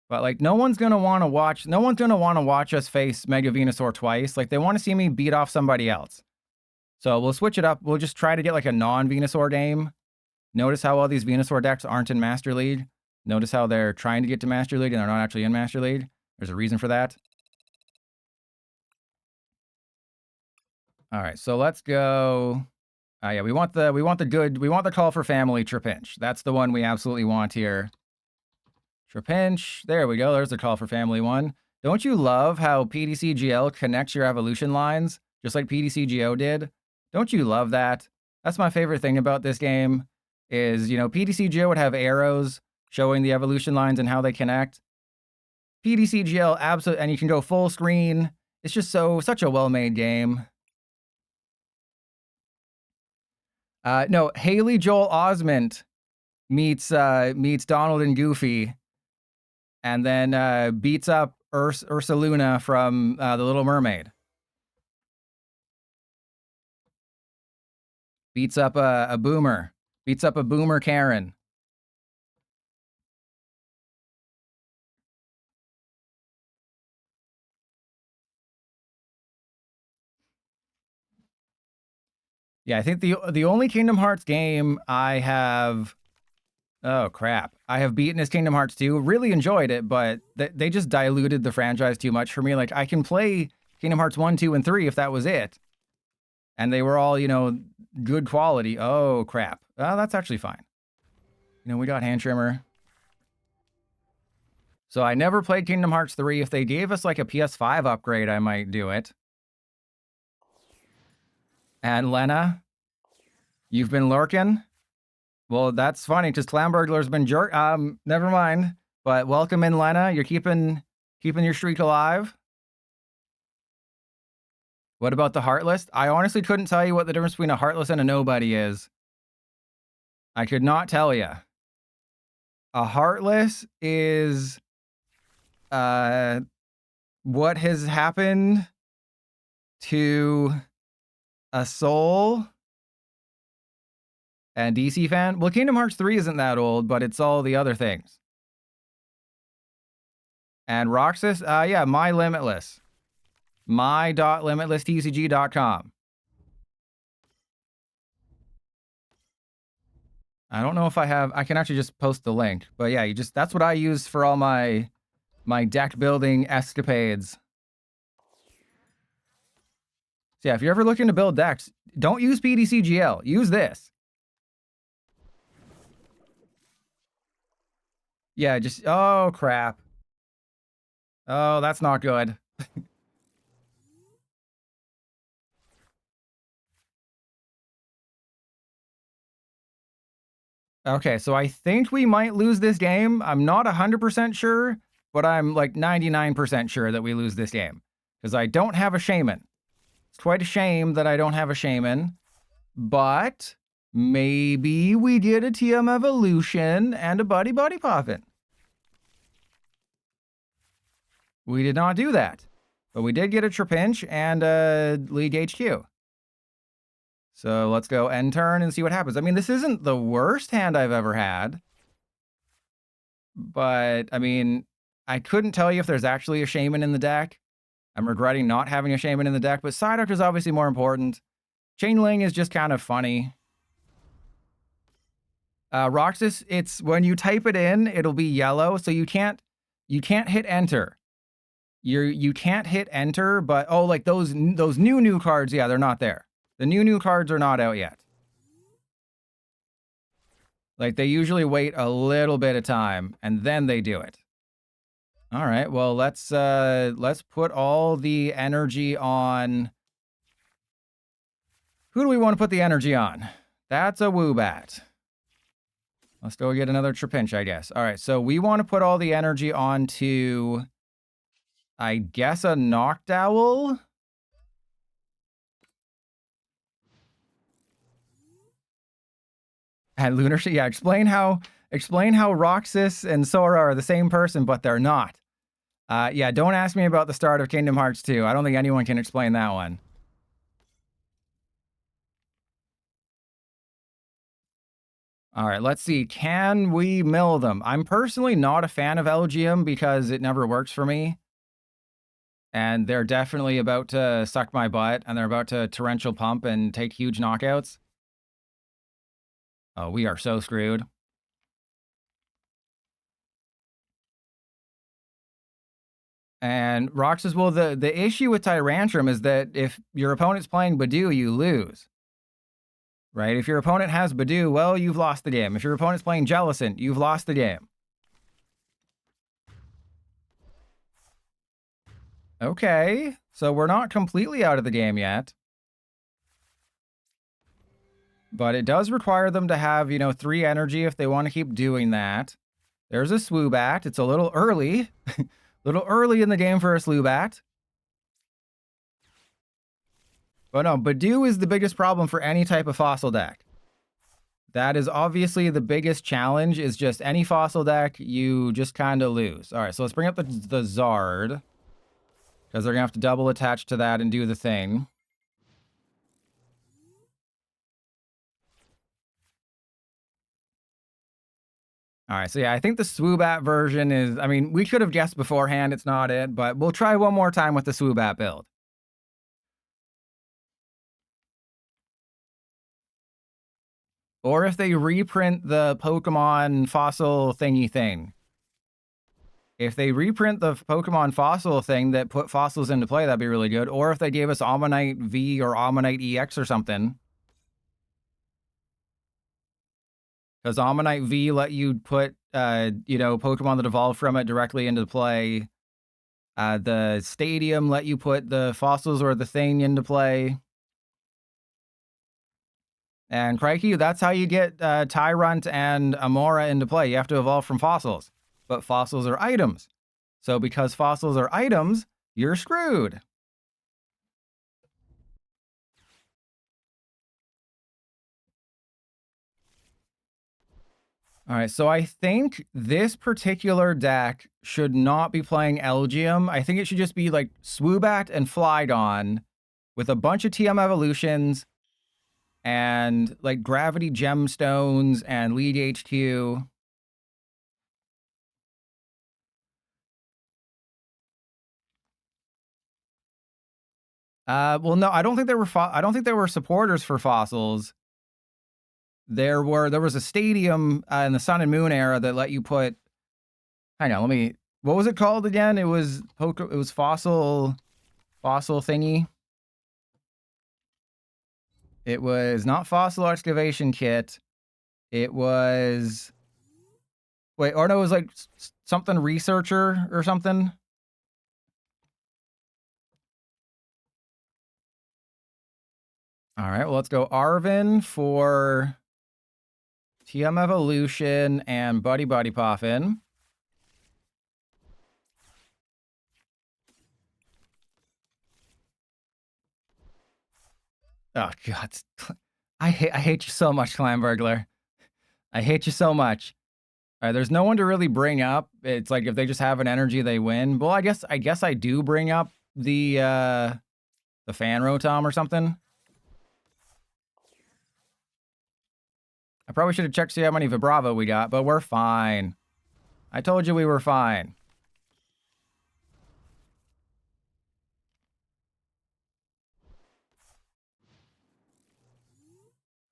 But, like, no one's going to want to watch us face Mega Venusaur twice. Like, they want to see me beat off somebody else. So we'll switch it up. We'll just try to get, like, a non-Venusaur game. Notice how all these Venusaur decks aren't in Master League. Notice how they're trying to get to Master League and they're not actually in Master League. There's a reason for that. All right, so let's go. Yeah, we want the call for family Trapinch. That's the one we absolutely want here. Trapinch, there we go. There's the call for family one. Don't you love how PDCGL connects your evolution lines, just like PDCGO did? Don't you love that? That's my favorite thing about this game, is, you know, PDCGO would have arrows showing the evolution lines and how they connect. PDCGL absolutely, and you can go full screen. It's just such a well-made game. No, Haley Joel Osment meets Donald and Goofy, and then beats up Ursaluna from The Little Mermaid. Beats up a boomer. Beats up a boomer Karen. Yeah, I think the only Kingdom Hearts game I have... Oh, crap. I have beaten is Kingdom Hearts 2. Really enjoyed it, but they just diluted the franchise too much for me. Like, I can play Kingdom Hearts 1, 2, and 3 if that was it. And they were all, good quality. Oh, crap. That's actually fine. We got Hand Trimmer. So I never played Kingdom Hearts 3. If they gave us like a PS5 upgrade, I might do it. And Lena, you've been lurking? Well, that's funny because Clam Burglar's been never mind. But welcome in, Lena. You're keeping your streak alive. What about the Heartless? I honestly couldn't tell you what the difference between a Heartless and a Nobody is. I could not tell you. A Heartless is what has happened to a soul and DC fan. Well, Kingdom Hearts 3 isn't that old, but it's all the other things. And Roxas, yeah, My Limitless. My.limitlesstcg.com. I don't know if I can actually just post the link, but yeah, that's what I use for all my deck building escapades. So yeah, if you're ever looking to build decks, don't use PDCGL. Use this. Yeah, oh crap. Oh, that's not good. Okay, so I think we might lose this game. I'm not 100% sure, but I'm like 99% sure that we lose this game. Because I don't have a Shaman. It's quite a shame that I don't have a Shaman. But maybe we get a TM Evolution and a Buddy Poppin'. We did not do that. But we did get a Trapinch and a League HQ. So let's go end turn and see what happens. I mean, this isn't the worst hand I've ever had. But, I mean, I couldn't tell you if there's actually a Shaman in the deck. I'm regretting not having a Shaman in the deck, but Psyduck is obviously more important. Chainling is just kind of funny. Roxas, it's when you type it in, it'll be yellow, so you can't hit enter. You can't hit enter, but like those new cards, yeah, they're not there. The new cards are not out yet. Like, they usually wait a little bit of time, and then they do it. All right, well, let's put all the energy on... Who do we want to put the energy on? That's a Woobat. Let's go get another Trapinch, I guess. All right, so we want to put all the energy onto... I guess a Noctowl? And Lunar... Yeah, explain how Roxas and Sora are the same person, but they're not. Yeah, don't ask me about the start of Kingdom Hearts 2. I don't think anyone can explain that one. All right, let's see. Can we mill them? I'm personally not a fan of Elegium because it never works for me. And they're definitely about to suck my butt, and they're about to torrential pump and take huge knockouts. Oh, we are so screwed. And Roxas, well, the issue with Tyrantrum is that if your opponent's playing Badoo, you lose. Right? If your opponent has Badoo, well, you've lost the game. If your opponent's playing Jellicent, you've lost the game. Okay, so we're not completely out of the game yet. But it does require them to have, 3 energy if they want to keep doing that. There's a Swoobat. It's a little early. A little early in the game for a Swoobat. But no, Badoo is the biggest problem for any type of fossil deck. That is obviously the biggest challenge, is just any fossil deck, you just kind of lose. All right, so let's bring up the Zard. Because they're going to have to double attach to that and do the thing. All right, so yeah, I think the Swoobat version is... I mean, we could have guessed beforehand it's not it, but we'll try one more time with the Swoobat build. Or if they reprint the Pokemon fossil thingy thing. If they reprint the Pokemon fossil thing that put fossils into play, that'd be really good. Or if they gave us Ammonite V or Ammonite EX or something. Because Ammonite V let you put, Pokemon that evolved from it directly into play. The Stadium let you put the fossils or the thing into play. And crikey, that's how you get Tyrunt and Amora into play. You have to evolve from fossils. But fossils are items. So because fossils are items, you're screwed. All right, so I think this particular deck should not be playing Elgium. I think it should just be like Swoobat and Flygon with a bunch of TM evolutions and like Gravity Gemstones and League HQ. Well, no, I don't think there were supporters for fossils. There was a stadium in the Sun and Moon era that let you put. Hang on, what was it called again? It was fossil thingy. It was not fossil excavation kit. It was it was like something researcher or something. All right, well, let's go Arvin for TM Evolution and Buddy Poffin. Oh God, I hate you so much, Clan Burglar. I hate you so much. All right, there's no one to really bring up. It's like if they just have an energy, they win. Well, I guess I do bring up the fan Rotom or something. I probably should have checked to see how many Vibrava we got, but we're fine. I told you we were fine.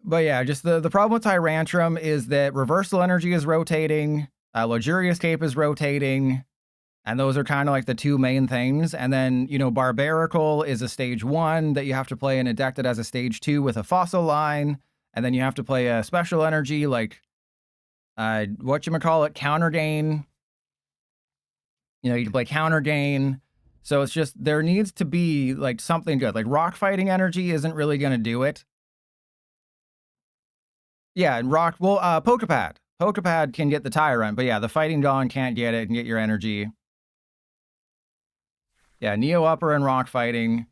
But yeah, just the problem with Tyrantrum is that Reversal Energy is rotating, Luxurious Cape is rotating, and those are kind of like the two main things. And then, Barbarical is a stage 1 that you have to play in a deck that has a stage 2 with a fossil line. And then you have to play a special energy like, Counter Gain. You can play Counter Gain. So it's just, there needs to be like something good. Like Rock Fighting Energy isn't really going to do it. Yeah, and Pokepad. Pokepad can get the Tyrant, but yeah, the Fighting Dawn can't get it and get your energy. Yeah, Neo Upper and Rock Fighting.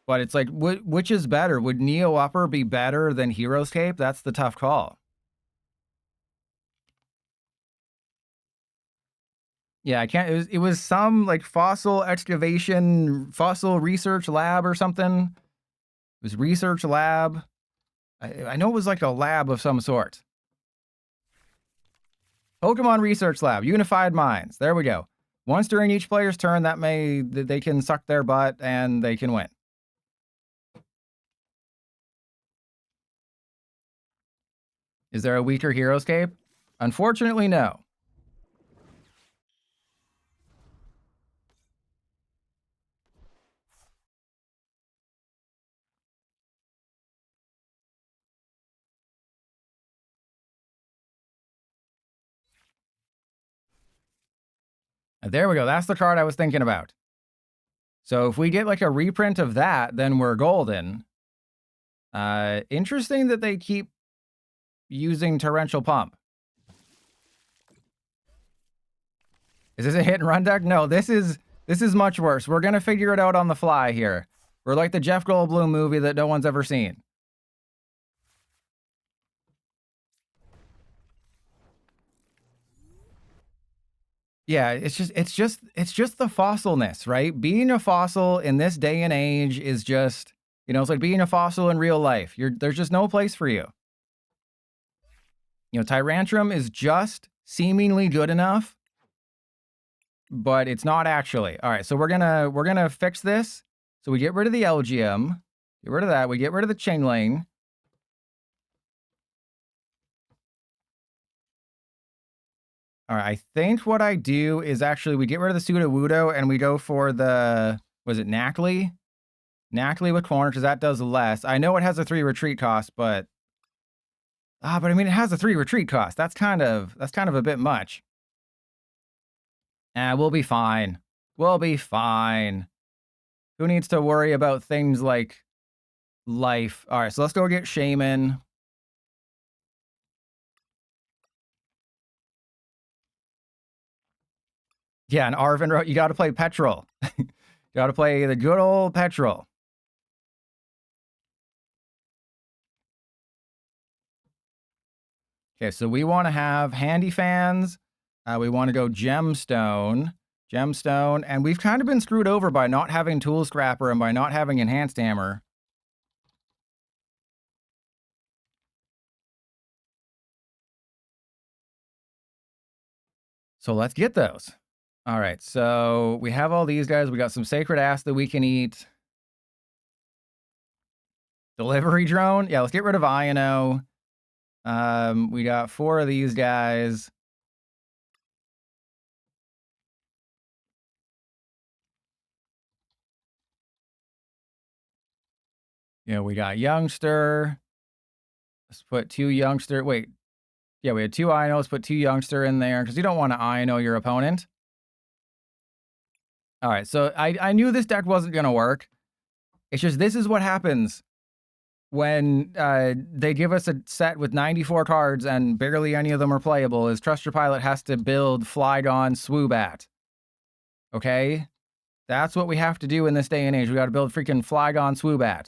But it's like, which is better? Would Neo Upper be better than Hero's Cape? That's the tough call. Yeah, I can't. It was some like fossil research lab or something. It was research lab. I know it was like a lab of some sort. Pokemon Research Lab, Unified Minds. There we go. Once during each player's turn, they can suck their butt and they can win. Is there a weaker Hero's Cape? Unfortunately, no. There we go. That's the card I was thinking about. So if we get like a reprint of that, then we're golden. Interesting that they keep using Torrential Pump. Is this a hit and run deck? No, this is much worse. We're gonna figure it out on the fly here. We're like the Jeff Goldblum movie that no one's ever seen. Yeah, it's just the fossilness, right? Being a fossil in this day and age is just, it's like being a fossil in real life. There's just no place for you. Tyrantrum is just seemingly good enough, but it's not actually. All right, so we're gonna fix this. So we get rid of the LGM, get rid of that. We get rid of the chain lane. All right, I think what I do is actually we get rid of the Sudowoodo and we go for the, was it Knackley? Knackley with corner, because that does less. I know it has a 3 retreat cost, but but I mean it has a 3 retreat cost. That's kind of a bit much. We'll be fine. We'll be fine. Who needs to worry about things like life? All right, so let's go get Shaman. Yeah, and Arvin wrote, you got to play Petrol. You got to play the good old Petrol. Okay, so we want to have handy fans. We want to go gemstone, and we've kind of been screwed over by not having tool scrapper and by not having enhanced hammer. So let's get those. All right, so we have all these guys. We got some sacred ass that we can eat. Delivery drone. Yeah, let's get rid of Iono. We got 4 of these guys. Yeah, we got youngster. Let's put 2 youngster. Wait. Yeah, we had 2 Iono. Let's put 2 youngster in there because you don't want to Iono your opponent. All right, so I knew this deck wasn't going to work. It's just this is what happens when they give us a set with 94 cards and barely any of them are playable, is Trust Your Pilot has to build Flygon Swoobat. Okay? That's what we have to do in this day and age. We got to build freaking Flygon Swoobat.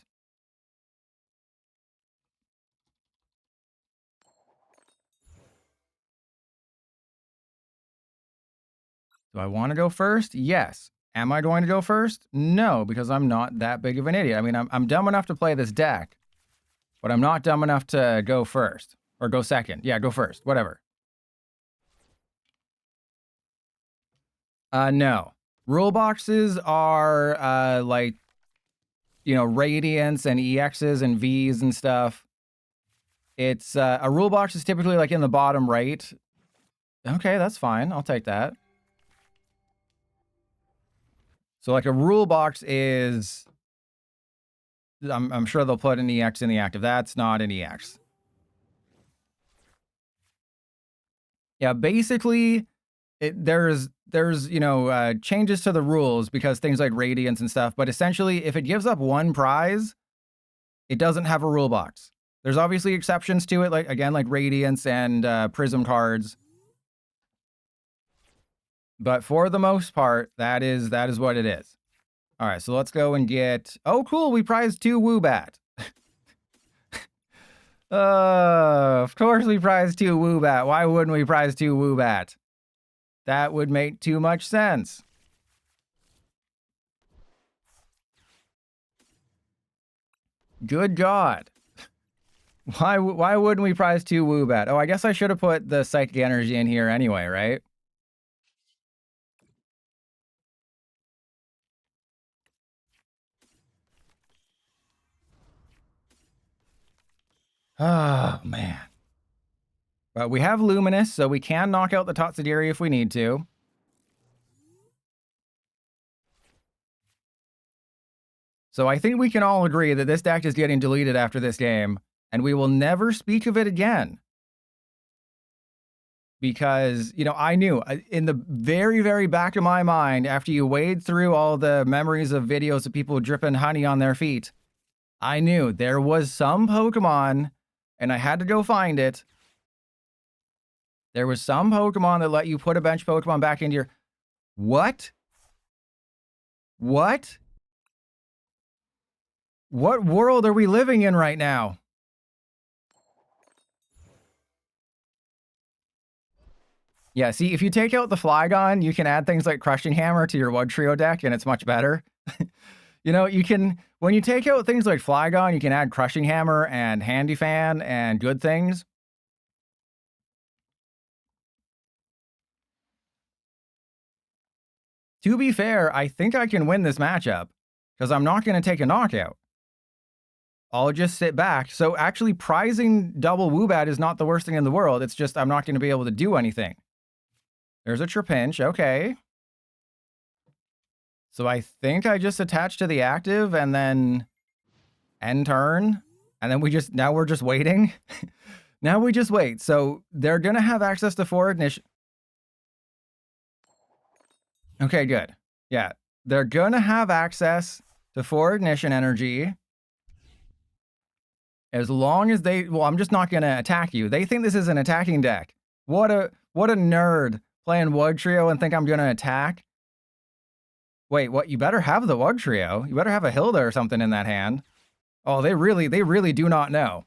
Do I want to go first? Yes. Am I going to go first? No, because I'm not that big of an idiot. I mean, I'm dumb enough to play this deck, but I'm not dumb enough to go first. Or go second. Yeah, go first. Whatever. No. Rule boxes are, like, you know, Radiants and EXs and Vs and stuff. It's, a rule box is typically, like, in the bottom right. Okay, that's fine. I'll take that. So, like, a rule box is... I'm sure they'll put an EX in the active. That's not an EX. Yeah, basically, there's you know, changes to the rules because things like Radiance and stuff, but essentially, if it gives up 1 prize, it doesn't have a rule box. There's obviously exceptions to it, like, again, like Radiance and Prism cards. But for the most part, that is what it is. All right, so let's go and get... Oh, cool, we prized 2 Woobat. Of course we prize 2 Woobat. Why wouldn't we prize 2 Woobat? That would make too much sense. Good God. Why wouldn't we prize 2 Woobat? Oh, I guess I should have put the Psychic Energy in here anyway, right? Oh, man. But we have Luminous, so we can knock out the Tatsudiri if we need to. So I think we can all agree that this deck is getting deleted after this game, and we will never speak of it again. Because, you know, I knew in the very, very back of my mind, after you wade through all the memories of videos of people dripping honey on their feet, I knew there was some Pokemon, and I had to go find it. There was some Pokemon that let you put a bench Pokemon back into your... What? What? What world are we living in right now? Yeah, see, if you take out the Flygon, you can add things like Crushing Hammer to your Wood Trio deck, and it's much better. You know, you can... When you take out things like Flygon, you can add Crushing Hammer and Handy Fan and good things. To be fair, I think I can win this matchup, because I'm not going to take a knockout. I'll just sit back. So actually prizing double Woobat is not the worst thing in the world. It's just I'm not going to be able to do anything. There's a Trapinch. Okay. So I think I just attach to the active and then end turn. And then now we're just waiting. Now we just wait. So they're going to have access to 4 ignition. Okay, good. Yeah. They're going to have access to 4 ignition energy. As long as well, I'm just not going to attack you. They think this is an attacking deck. What a nerd playing Wugtrio and think I'm going to attack. Wait, what? You better have the Wugtrio. You better have a Hilda or something in that hand. Oh, they really do not know.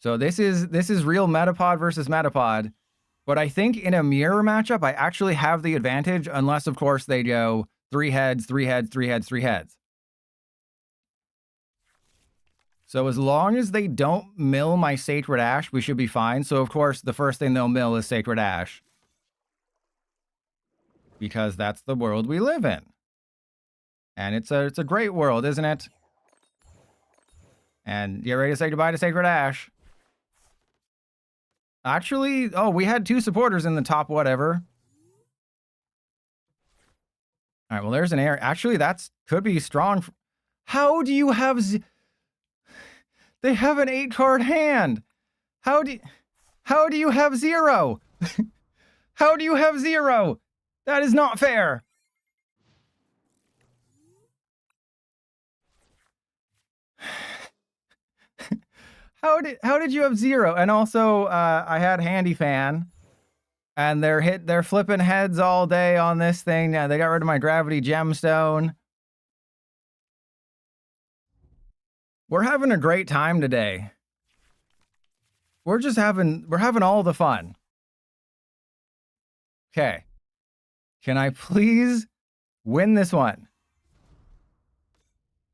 So this is real Metapod versus Metapod. But I think in a mirror matchup, I actually have the advantage, unless, of course, they go 3 heads, 3 heads, 3 heads, 3 heads. So as long as they don't mill my Sacred Ash, we should be fine. So, of course, the first thing they'll mill is Sacred Ash. Because that's the world we live in. And it's a great world, isn't it? And get ready to say goodbye to Sacred Ash. Actually, oh, we had 2 supporters in the top whatever. All right, well, there's an air. Actually, could be strong. How do you have... They have an 8-card hand. How do you have 0? How do you have 0? That is not fair. How did you have 0? And also, I had Handy Fan, and they're flipping heads all day on this thing. Now they got rid of my Gravity Gemstone. We're having a great time today. We're having all the fun. Okay. Can I please win this one?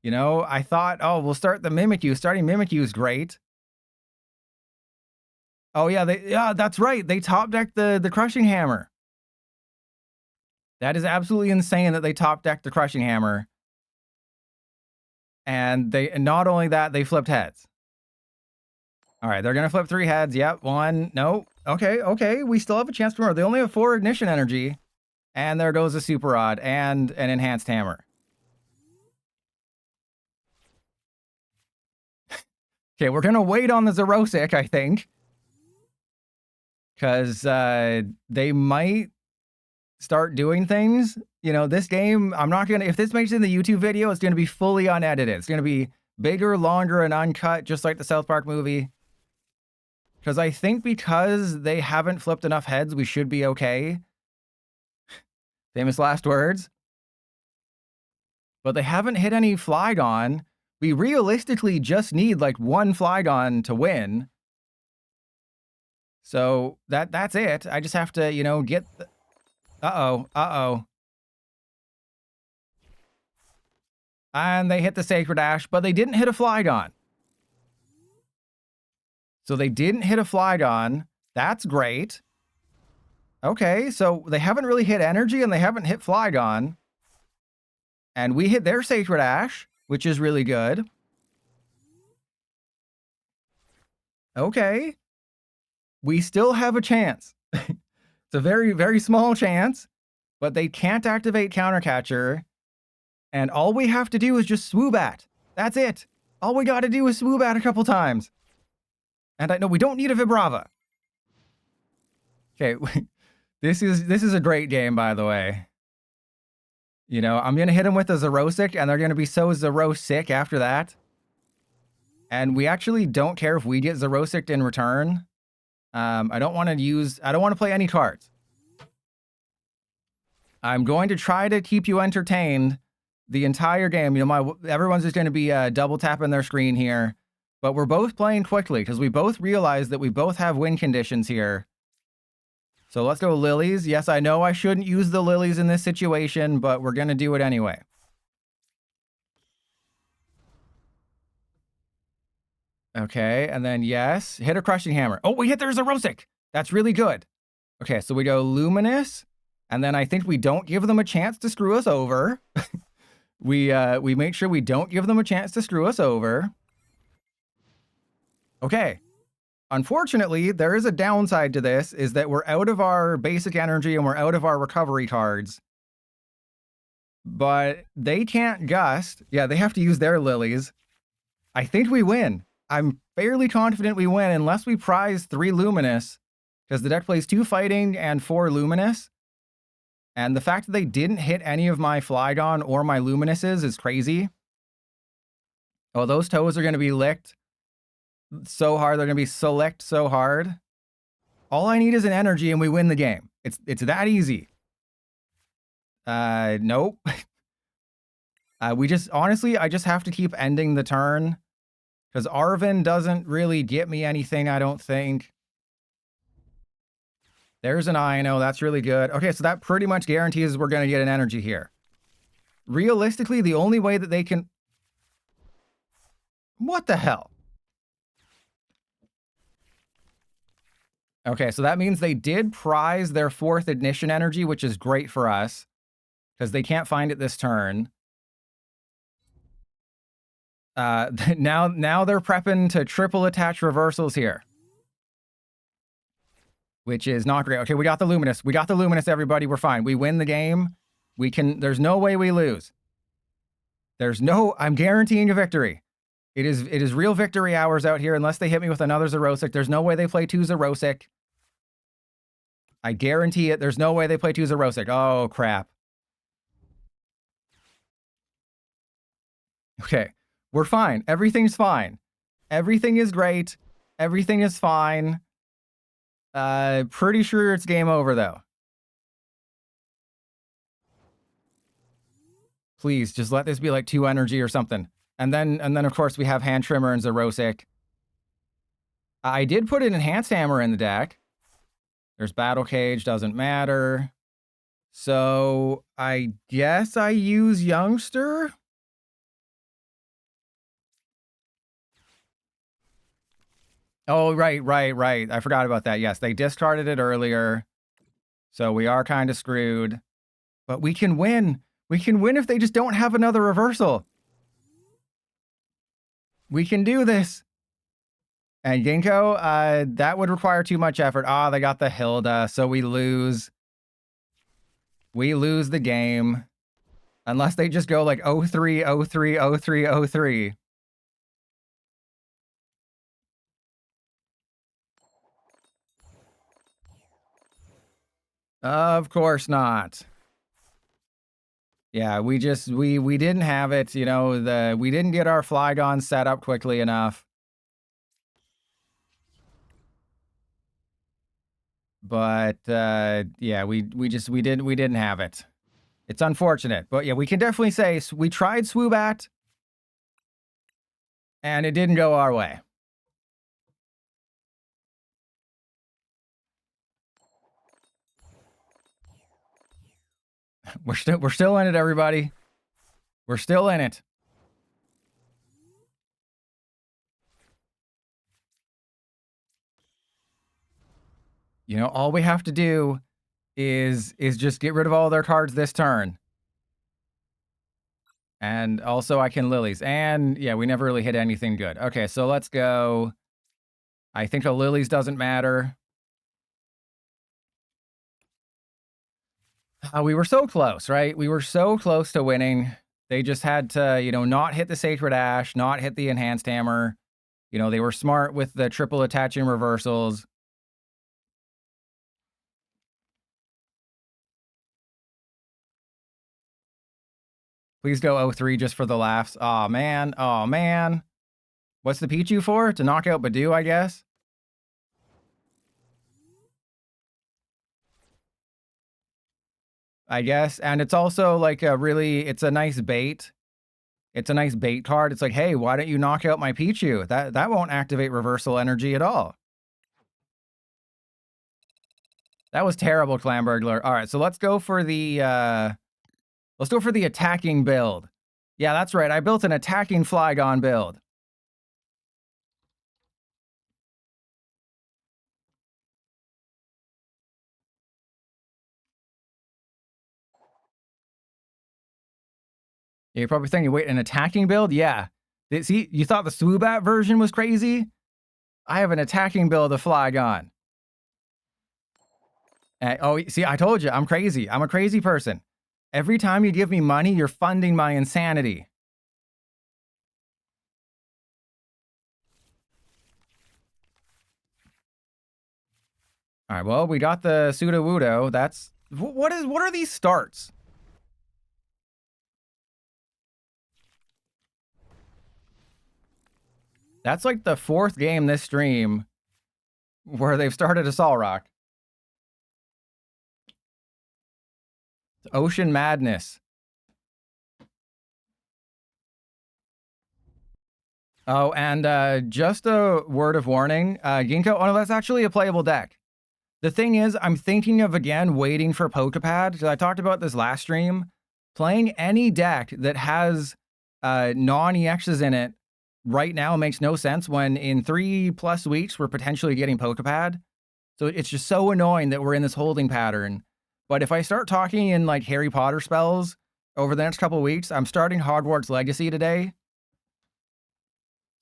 You know, I thought, oh, we'll start the Mimikyu. Starting Mimikyu is great. Oh yeah, that's right. They top decked the Crushing Hammer. That is absolutely insane that they top decked the Crushing Hammer. And not only that, they flipped heads. All right, they're gonna flip 3 heads. Yep, 1. No. Okay. We still have a chance to more. They only have 4 ignition energy. And there goes a Super Rod and an Enhanced Hammer. Okay, we're gonna wait on the Zerosic, I think. Because they might start doing things. You know, this game, I'm not gonna... If this makes it in the YouTube video, it's gonna be fully unedited. It's gonna be bigger, longer, and uncut, just like the South Park movie. Because I think because they haven't flipped enough heads, we should be okay. Famous last words. But they haven't hit any Flygon. We realistically just need like 1 Flygon to win. So that's it. I just have to, you know, get the... Uh-oh. And they hit the Sacred Ash, but they didn't hit a Flygon. So they didn't hit a Flygon. That's great. Okay, so they haven't really hit energy and they haven't hit Flygon. And we hit their Sacred Ash, which is really good. Okay. We still have a chance. It's a very, very small chance, but they can't activate Countercatcher. And all we have to do is just Swoobat. That's it. All we got to do is Swoobat a couple times. And I know we don't need a Vibrava. Okay, this is a great game, by the way. You know, I'm going to hit them with a Zerosic, and they're going to be so Zerosic after that. And we actually don't care if we get Zerosic in return. I don't want to play any cards. I'm going to try to keep you entertained the entire game. You know, everyone's just going to be double tapping their screen here. But we're both playing quickly because we both realize that we both have win conditions here. So let's go Lilies. Yes, I know I shouldn't use the Lilies in this situation, but we're going to do it anyway. Okay, and then yes, hit a Crushing Hammer. Oh, we hit their Zerosic. That's really good. Okay, so we go Luminous, and then I think we don't give them a chance to screw us over. We make sure we don't give them a chance to screw us over. Okay. Unfortunately, there is a downside to this, is that we're out of our basic energy and we're out of our recovery cards. But they can't gust. Yeah, they have to use their lilies. I think we win. I'm fairly confident we win unless we prize 3 luminous, because the deck plays 2 fighting and 4 luminous. And the fact that they didn't hit any of my Flygon or my luminuses is crazy. Oh, those toes are going to be licked so hard. They're going to be select so hard. All I need is an energy and we win the game. It's that easy. Nope. We just, honestly, I just have to keep ending the turn. Because Arven doesn't really get me anything, I don't think. There's an Ino, that's really good. Okay, so that pretty much guarantees we're going to get an energy here. Realistically, the only way that they can... What the hell? Okay, so that means they did prize their 4th ignition energy, which is great for us. Because they can't find it this turn. Now they're prepping to triple attach reversals here. Which is not great. Okay, we got the luminous. We got the luminous, everybody. We're fine. We win the game. We can... There's no way we lose. There's no... I'm guaranteeing a victory. It is real victory hours out here unless they hit me with another Zerosic. There's no way they play 2 Zerosic. I guarantee it. There's no way they play 2 Zerosic. Oh, crap. Okay. We're fine. Everything's fine. Everything is great. Everything is fine. Pretty sure it's game over, though. Please, just let this be like 2 energy or something. And then, of course, we have Hand Trimmer and Zerosic. I did put an Enhanced Hammer in the deck. There's Battle Cage, doesn't matter. So, I guess I use Youngster? Oh, right. I forgot about that. Yes, they discarded it earlier. So we are kind of screwed. But we can win. We can win if they just don't have another reversal. We can do this. And Ginkgo, that would require too much effort. Ah, they got the Hilda, so we lose. We lose the game. Unless they just go like 0-3, 0-3, 0-3, 0-3. Of course not. Yeah, we didn't have it, you know, we didn't get our Flygon set up quickly enough. But yeah, we didn't have it. It's unfortunate, but yeah, we can definitely say we tried Swoobat and it didn't go our way. We're still in it, everybody. We're still in it. You know, all we have to do is just get rid of all their cards this turn. And also I can lilies. And yeah, we never really hit anything good. Okay, so let's go. I think the lilies doesn't matter. We were so close, right? We were so close to winning. They just had to, you know, not hit the Sacred Ash, not hit the Enhanced Hammer. You know, they were smart with the triple attaching reversals. Please go 0-3 just for the laughs. Aw, man. Aw, man. What's the Pichu for? To knock out Badoo, I guess? I guess. And it's also like it's a nice bait. It's a nice bait card. It's like, hey, why don't you knock out my Pichu? That won't activate reversal energy at all. That was terrible, Clam Burglar. All right, so let's go for the attacking build. Yeah, that's right. I built an attacking Flygon build. You're probably thinking, wait, an attacking build? Yeah. See, you thought the Swoobat version was crazy? I have an attacking build of Flygon. Oh, see, I told you, I'm crazy. I'm a crazy person. Every time you give me money, you're funding my insanity. All right, well, we got the Sudowoodo. That's... What are these starts? That's like the 4th game this stream where they've started a Solrock. Ocean Madness. Oh, and just a word of warning, Ginkgo, oh no, that's actually a playable deck. The thing is, I'm thinking of, again, waiting for Pokepad, because I talked about this last stream. Playing any deck that has non-EXs in it right now makes no sense when in 3+ weeks we're potentially getting Pokepad. So it's just so annoying that we're in this holding pattern. But if I start talking in like Harry Potter spells over the next couple of weeks, I'm starting Hogwarts Legacy today.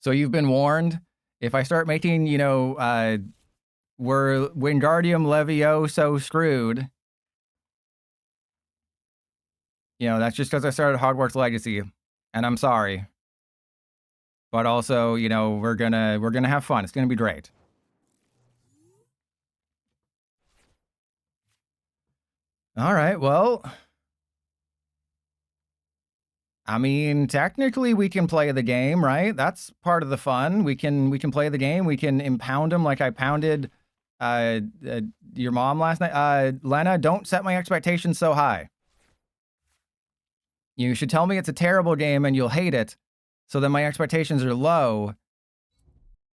So you've been warned. If I start making, you know, we're Wingardium Levioso screwed. You know, that's just because I started Hogwarts Legacy, and I'm sorry. But also, you know, we're gonna have fun. It's gonna be great. All right, well, I mean, technically we can play the game, right? That's part of the fun. We can play the game. We can impound them like I pounded your mom last night. Lena, don't set my expectations so high. You should tell me it's a terrible game and you'll hate it, so then my expectations are low.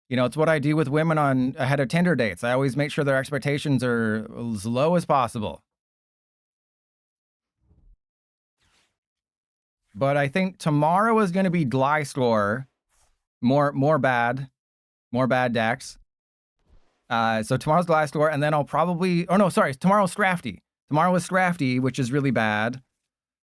You know, it's what I do with women on ahead of Tinder dates. I always make sure their expectations are as low as possible. But I think tomorrow is going to be Gliscor. More bad decks. So tomorrow's Gliscor, and then I'll probably... Oh, no, sorry. Tomorrow's Scrafty. Tomorrow is Scrafty, which is really bad.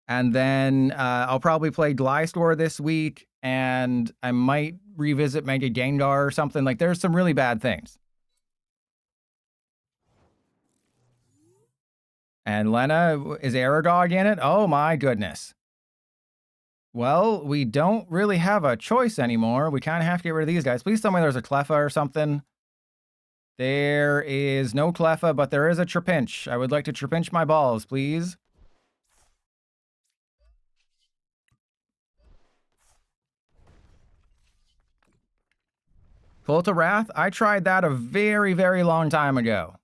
And then I'll probably play Gliscor this week, and I might revisit Mega Gengar or something. Like, there's some really bad things. And Lena, is Aragog in it? Oh my goodness. Well, we don't really have a choice anymore. We kind of have to get rid of these guys. Please tell me there's a Cleffa or something. There is no Cleffa, but there is a Trapinch. I would like to Trapinch my balls, please. Cult of Wrath? I tried that a very, very long time ago.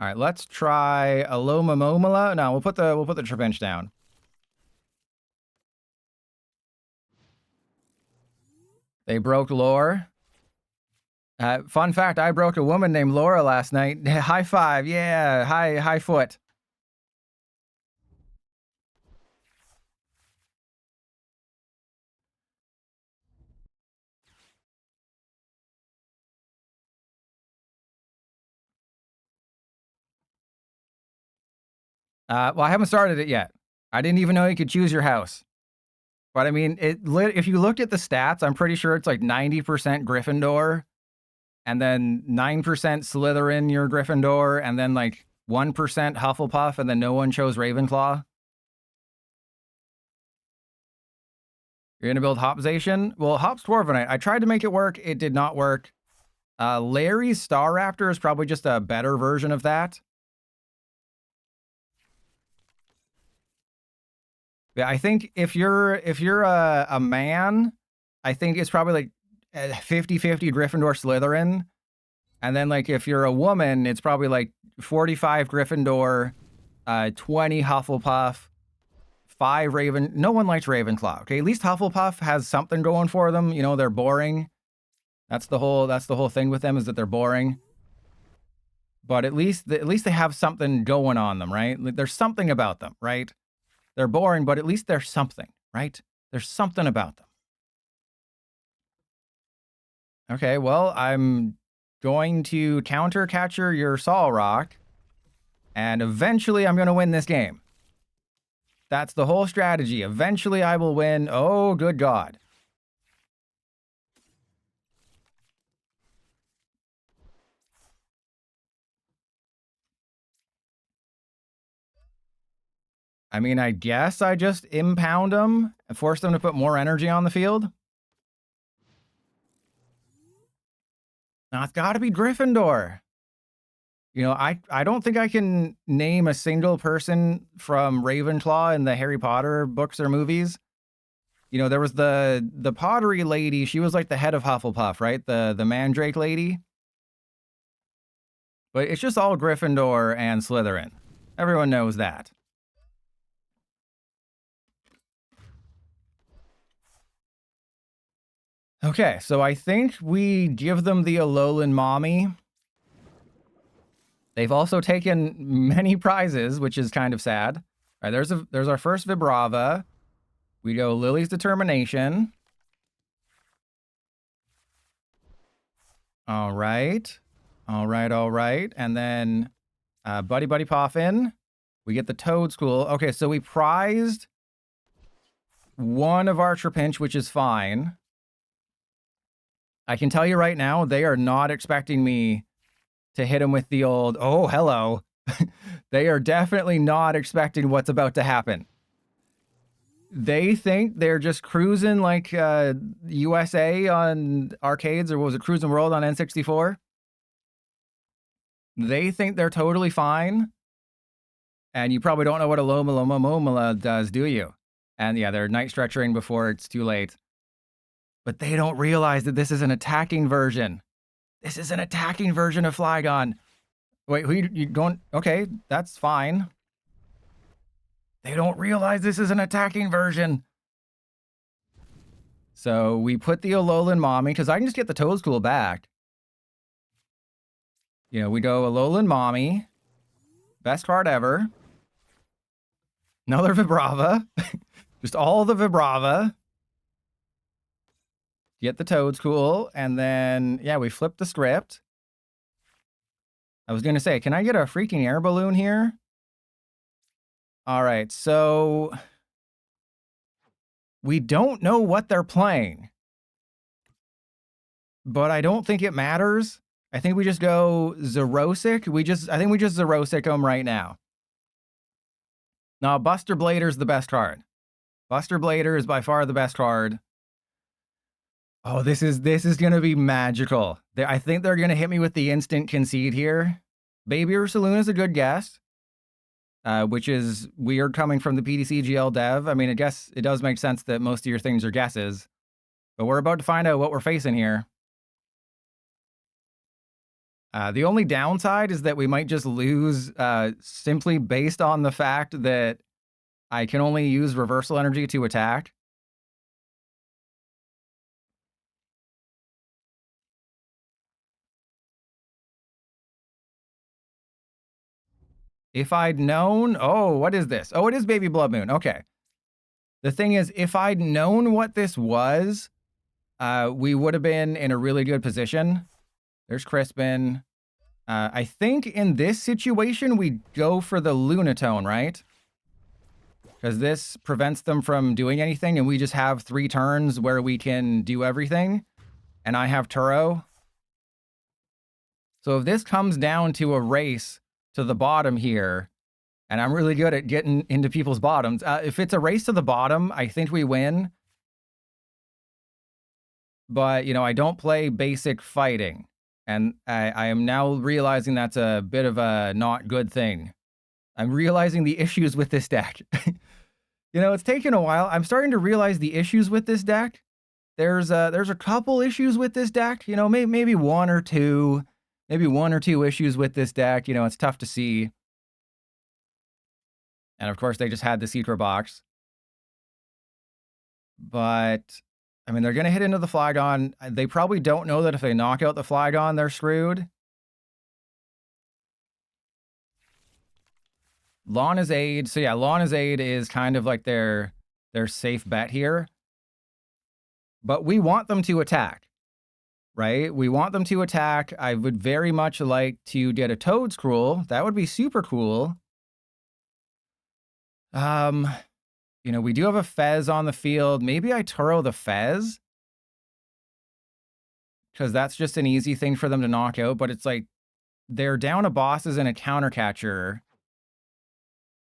All right, let's try Aloma Momola. No, we'll put the Trapinch down. They broke lore. Fun fact, I broke a woman named Laura last night. High five, yeah, high foot. Well, I haven't started it yet. I didn't even know you could choose your house. But I mean, if you looked at the stats, I'm pretty sure it's like 90% Gryffindor, and then 9% Slytherin, your Gryffindor, and then like 1% Hufflepuff, and then no one chose Ravenclaw. You're gonna build Hopzation? Well, Hop's Dwarvenite. I tried to make it work. It did not work. Larry's Staraptor is probably just a better version of that. Yeah, I think if you're a man, I think it's probably like 50-50 Gryffindor Slytherin. And then like if you're a woman, it's probably like 45 Gryffindor, 20 Hufflepuff, 5 Raven. No one likes Ravenclaw. Okay, at least Hufflepuff has something going for them. You know, they're boring. That's the whole thing with them, is that they're boring. But at least they have something going on them, right? There's something about them, right? They're boring, but at least there's something, right? There's something about them. Okay, well, I'm going to counter catcher your Solrock, and eventually I'm going to win this game. That's the whole strategy. Eventually I will win. Oh, good God. I mean, I guess I just impound them and force them to put more energy on the field. Now, it's got to be Gryffindor. You know, I don't think I can name a single person from Ravenclaw in the Harry Potter books or movies. You know, there was the pottery lady. She was like the head of Hufflepuff, right? The Mandrake lady. But it's just all Gryffindor and Slytherin. Everyone knows that. Okay, so I think we give them the Alolan Mommy. They've also taken many prizes, which is kind of sad. All right, there's our first Vibrava. We go Lily's Determination. All right. All right, all right. And then Buddy Buddy Poffin. We get the Toad School. Okay, so we prized one of our Trapinch, which is fine. I can tell you right now, they are not expecting me to hit him with the old, oh, hello. They are definitely not expecting what's about to happen. They think they're just cruising like USA on arcades, or was it Cruising World on N64? They think they're totally fine. And you probably don't know what a Loma does, do you? And yeah, they're night stretching before it's too late. But they don't realize that this is an attacking version. This is an attacking version of Flygon. Wait, who you don't? Okay, that's fine. They don't realize this is an attacking version. So we put the Alolan Mommy, because I can just get the Toadstool back. You know, we go Alolan Mommy. Best card ever. Another Vibrava. Just all the Vibrava. Get the Toadstool, and then, yeah, we flip the script. I was going to say, can I get a freaking air balloon here? All right, so we don't know what they're playing, but I don't think it matters. I think we just go Zerosic. I think we just Zerosic them right now. No, Buster Blader's the best card. Buster Blader is by far the best card. Oh, this is going to be magical. I think they're going to hit me with the instant concede here. Baby Ursaluna is a good guess, which is weird coming from the PDCGL dev. I mean, I guess it does make sense that most of your things are guesses. But we're about to find out what we're facing here. The only downside is that we might just lose simply based on the fact that I can only use reversal energy to attack. If I'd known... Oh, what is this? Oh, it is Baby Blood Moon. Okay. The thing is, if I'd known what this was, we would have been in a really good position. There's Crispin. I think in this situation, we go for the Lunatone, right? Because this prevents them from doing anything, and we just have 3 turns where we can do everything. And I have Turo. So if this comes down to a race to the bottom here, and I'm really good at getting into people's bottoms. If it's a race to the bottom, I think we win. But, you know, I don't play basic fighting. And I am now realizing that's a bit of a not good thing. I'm realizing the issues with this deck. You know, it's taken a while. I'm starting to realize the issues with this deck. There's a couple issues with this deck. You know, maybe one or two issues with this deck. You know, it's tough to see. And of course, they just had the Secret Box. But, I mean, they're going to hit into the Flygon. They probably don't know that if they knock out the Flygon, they're screwed. Lana's Aid. So yeah, Lana's Aid is kind of like their safe bet here. But we want them to attack, right? We want them to attack. I would very much like to get a Toadstool. That would be super cool. You know, we do have a Fez on the field. Maybe I Turo the Fez, because that's just an easy thing for them to knock out. But it's like they're down a bosses and a counter catcher.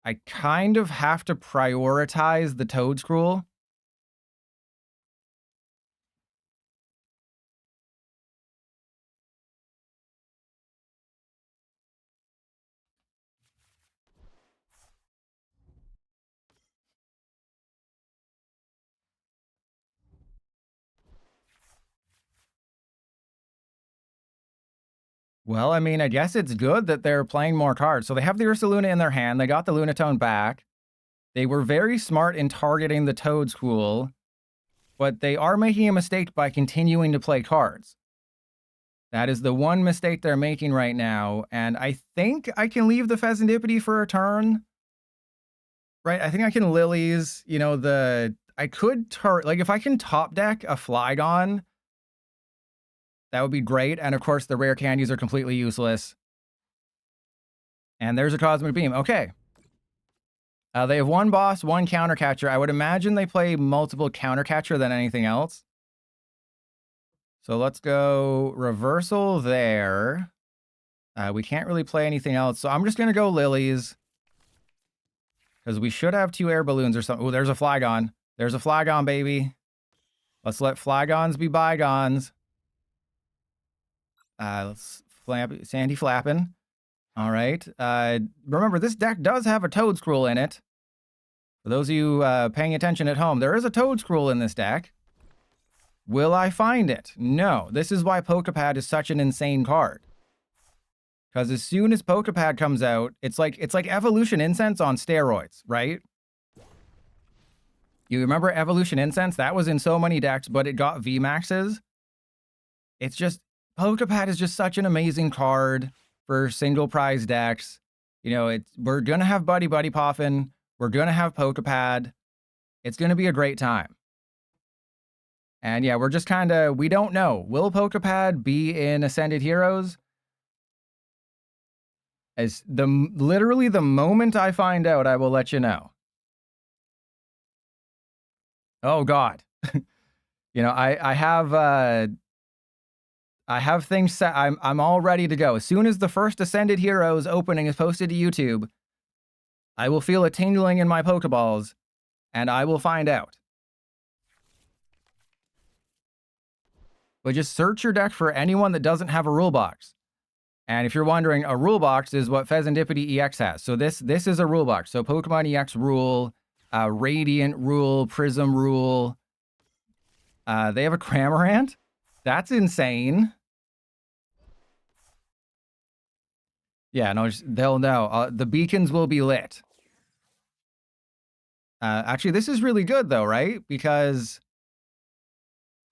I kind of have to prioritize the Toad Scroll. Well, I mean, I guess it's good that they're playing more cards. So they have the Ursaluna in their hand. They got the Lunatone back. They were very smart in targeting the Toad School, but they are making a mistake by continuing to play cards. That is the one mistake they're making right now. And I think I can leave the Pheasantipity for a turn. Right? I think I can Lilies, you know, I could like if I can top deck a Flygon, that would be great. And of course, the rare candies are completely useless. And there's a Cosmic Beam. Okay. They have one boss, one counter catcher. I would imagine they play multiple counter catcher than anything else. So let's go reversal there. We can't really play anything else. So I'm just going to go Lilies. Because we should have 2 air balloons or something. Oh, there's a Flygon. There's a Flygon, baby. Let's let Flygons be bygones. Let's Sandy flapping. All right. Remember, this deck does have a Toad Scroll in it. For those of you paying attention at home, there is a Toad Scroll in this deck. Will I find it? No. This is why Pokepad is such an insane card. Because as soon as Pokepad comes out, it's like Evolution Incense on steroids, right? You remember Evolution Incense? That was in so many decks, but it got VMAXs. It's just, Pokepad is just such an amazing card for single prize decks. You know, we're going to have Buddy Buddy Poffin. We're going to have Pokepad. It's going to be a great time. And yeah, we're just kind of, we don't know. Will Pokepad be in Ascended Heroes? Literally the moment I find out, I will let you know. Oh God. You know, I have things set. I'm all ready to go. As soon as the first Ascended Heroes opening is posted to YouTube, I will feel a tingling in my Pokeballs, and I will find out. But just search your deck for anyone that doesn't have a rule box. And if you're wondering, a rule box is what Pheasantipity EX has. So this is a rule box. So Pokemon EX rule, Radiant rule, Prism rule. They have a Cramorant? That's insane. Yeah, no, they'll know. The beacons will be lit. Actually, this is really good, though, right? Because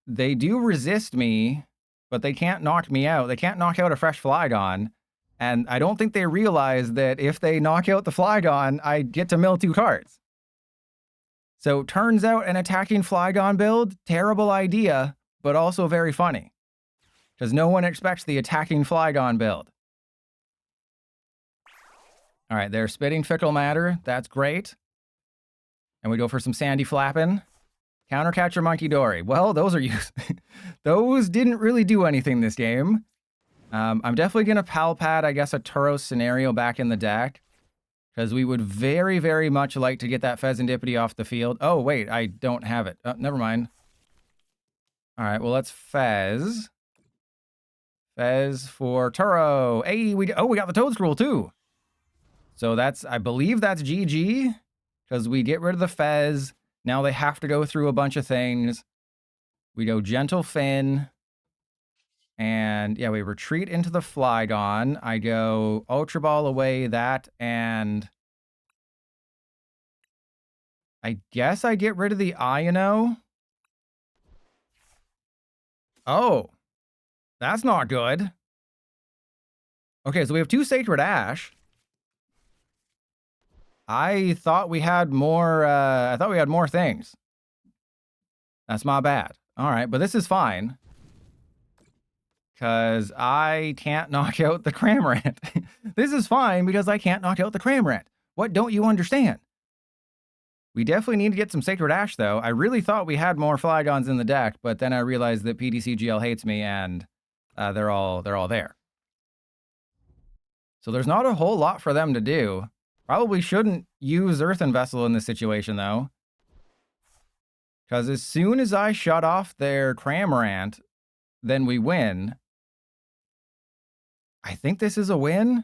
they do resist me, but they can't knock me out. They can't knock out a fresh Flygon. And I don't think they realize that if they knock out the Flygon, I get to mill 2 cards. So turns out an attacking Flygon build, terrible idea, but also very funny. Because no one expects the attacking Flygon build. All right, they're spitting Fickle Matter. That's great. And we go for some Sandy Flappin'. Countercatcher Monkey Dory. Well, those are used. Those didn't really do anything this game. I'm definitely going to Palpad, I guess, a Tauros scenario back in the deck. Because we would very, very much like to get that Pheasantipity off the field. Oh, wait, I don't have it. Oh, never mind. All right, well, let's Fez. Fez for Turo. Hey, we got the Toad Scroll, too. So I believe that's GG. Because we get rid of the Fez. Now they have to go through a bunch of things. We go Gentle Fin. And yeah, we retreat into the Flygon. I go Ultra Ball away that, and I guess I get rid of the Iono. Oh, that's not good. Okay, so we have 2 Sacred Ash. I thought we had more, things. That's my bad. All right, but this is fine. Because I can't knock out the Cramorant. This is fine because I can't knock out the Cramorant. What don't you understand? We definitely need to get some Sacred Ash, though. I really thought we had more Flygons in the deck, but then I realized that PDCGL hates me, and they're all there. So there's not a whole lot for them to do. Probably shouldn't use Earthen Vessel in this situation, though. Because as soon as I shut off their Cramorant, then we win. I think this is a win.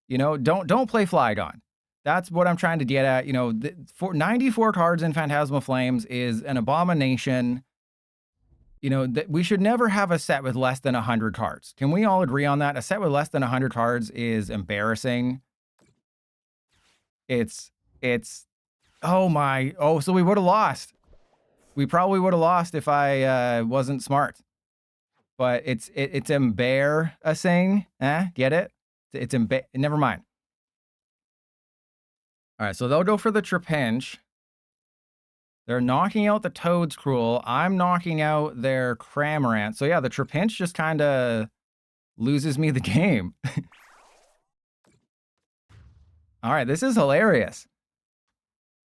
You know, don't play Flygon. That's what I'm trying to get at. You know, for 94 cards in Phantasmal Flames is an abomination. You know, we should never have a set with less than 100 cards. Can we all agree on that? A set with less than 100 cards is embarrassing. It's, oh my, so we would have lost. We probably would have lost if I wasn't smart. But it's embarrassing. Get it? It's never mind. All right, so they'll go for the Trapinch. They're knocking out the Toad's Cruel. I'm knocking out their Cramorant. So yeah, the Trapinch just kind of loses me the game. All right, this is hilarious.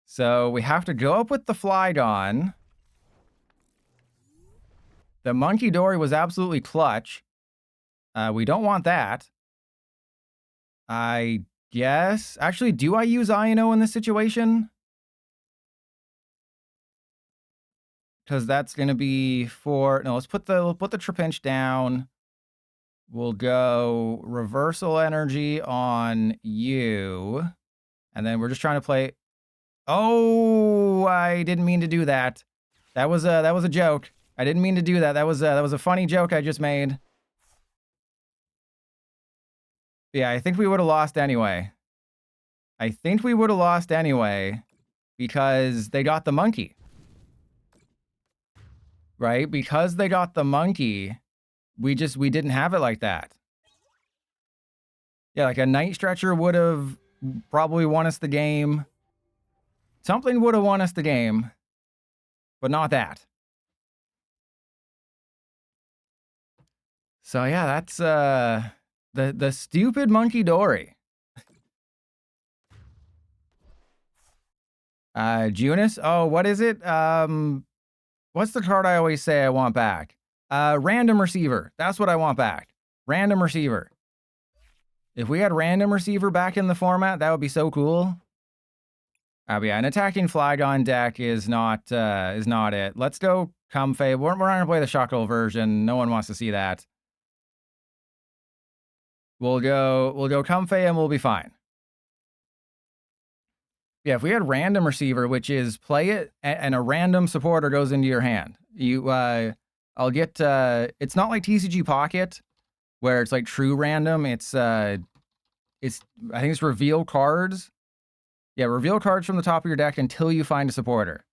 So we have to go up with the Flygon. The Monkey Dory was absolutely clutch. We don't want that. I guess. Actually, do I use Ino in this situation? Because that's going to be for... No, let's put the Trapinch down. We'll go Reversal Energy on you. And then we're just trying to play... Oh, I didn't mean to do that. That was a joke. I didn't mean to do that. That was a funny joke I just made. Yeah, I think we would have lost anyway. Because they got the monkey. Right? Because they got the monkey, we didn't have it like that. Yeah, like a Night Stretcher would have probably won us the game. Something would have won us the game, but not that. So yeah, that's the stupid Monkey Dory. Junis? Oh, what is it? What's the card I always say I want back? Random Receiver. That's what I want back. Random Receiver. If we had Random Receiver back in the format, that would be so cool. But yeah, an attacking Flygon deck is not it. Let's go Comfey. We're not gonna play the Shuckle version. No one wants to see that. We'll go Comfey and we'll be fine. Yeah, if we had Random Receiver, which is play it and a random supporter goes into your hand. I'll get it's not like TCG Pocket where it's like true random. It's I think it's reveal cards. Yeah, reveal cards from the top of your deck until you find a supporter.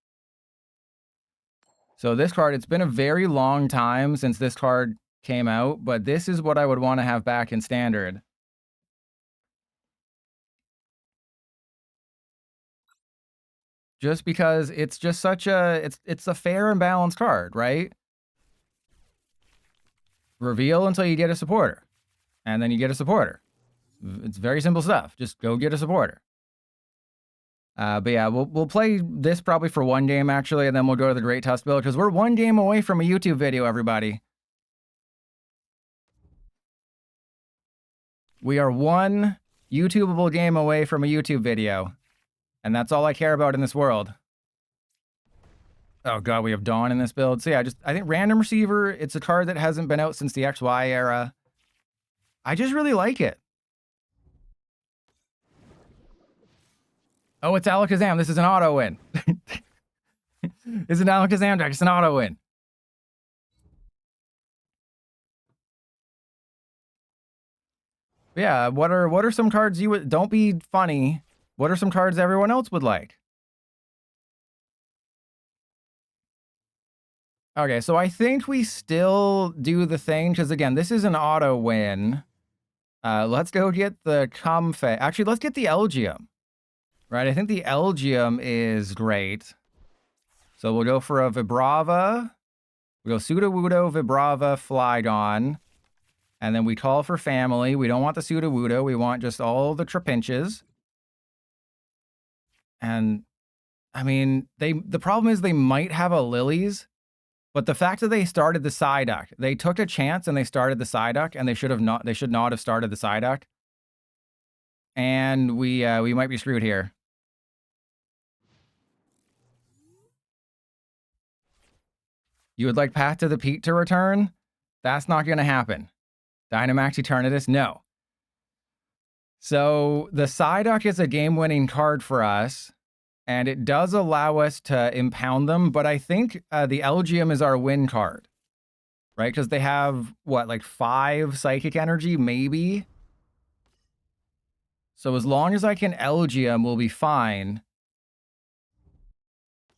So this card, it's been a very long time since this card came out, but this is what I would want to have back in Standard. Just because it's just such a, it's a fair and balanced card, right? Reveal until you get a supporter. And then you get a supporter. It's very simple stuff. Just go get a supporter. But yeah, we'll play this probably for one game, actually, and then we'll go to the Great Tusk build, because we're one game away from a YouTube video, everybody. We are one YouTubeable game away from a YouTube video. And that's all I care about in this world. Oh god, we have Dawn in this build. So yeah, I think Random Receiver, it's a card that hasn't been out since the XY era. I just really like it. Oh, it's Alakazam. This is an auto win. It's an Alakazam deck. It's an auto win. Yeah, what are some cards you would... Don't be funny. What are some cards everyone else would like? Okay, so I think we still do the thing, because again, this is an auto win. Let's go get the Comfey. Actually, let's get the Elgium. Right, I think the Elgium is great. So we'll go for a Vibrava. We go Sudowoodo, Vibrava, Flygon. And then we call for family. We don't want the Sudowoodo. We want just all the Trapinches. And, I mean, the problem is they might have a Lilies. But the fact that they started the Psyduck, they took a chance and they started the Psyduck, and they should not have started the Psyduck. and we might be screwed here. You would like Path to the Peak to return? That's not going to happen. Dynamax Eternatus? No. So the Psyduck is a game-winning card for us, and it does allow us to impound them, but I think the Elgium is our win card, right? Because they have, what, like 5 Psychic Energy, maybe? So as long as I can Elgium, we'll be fine.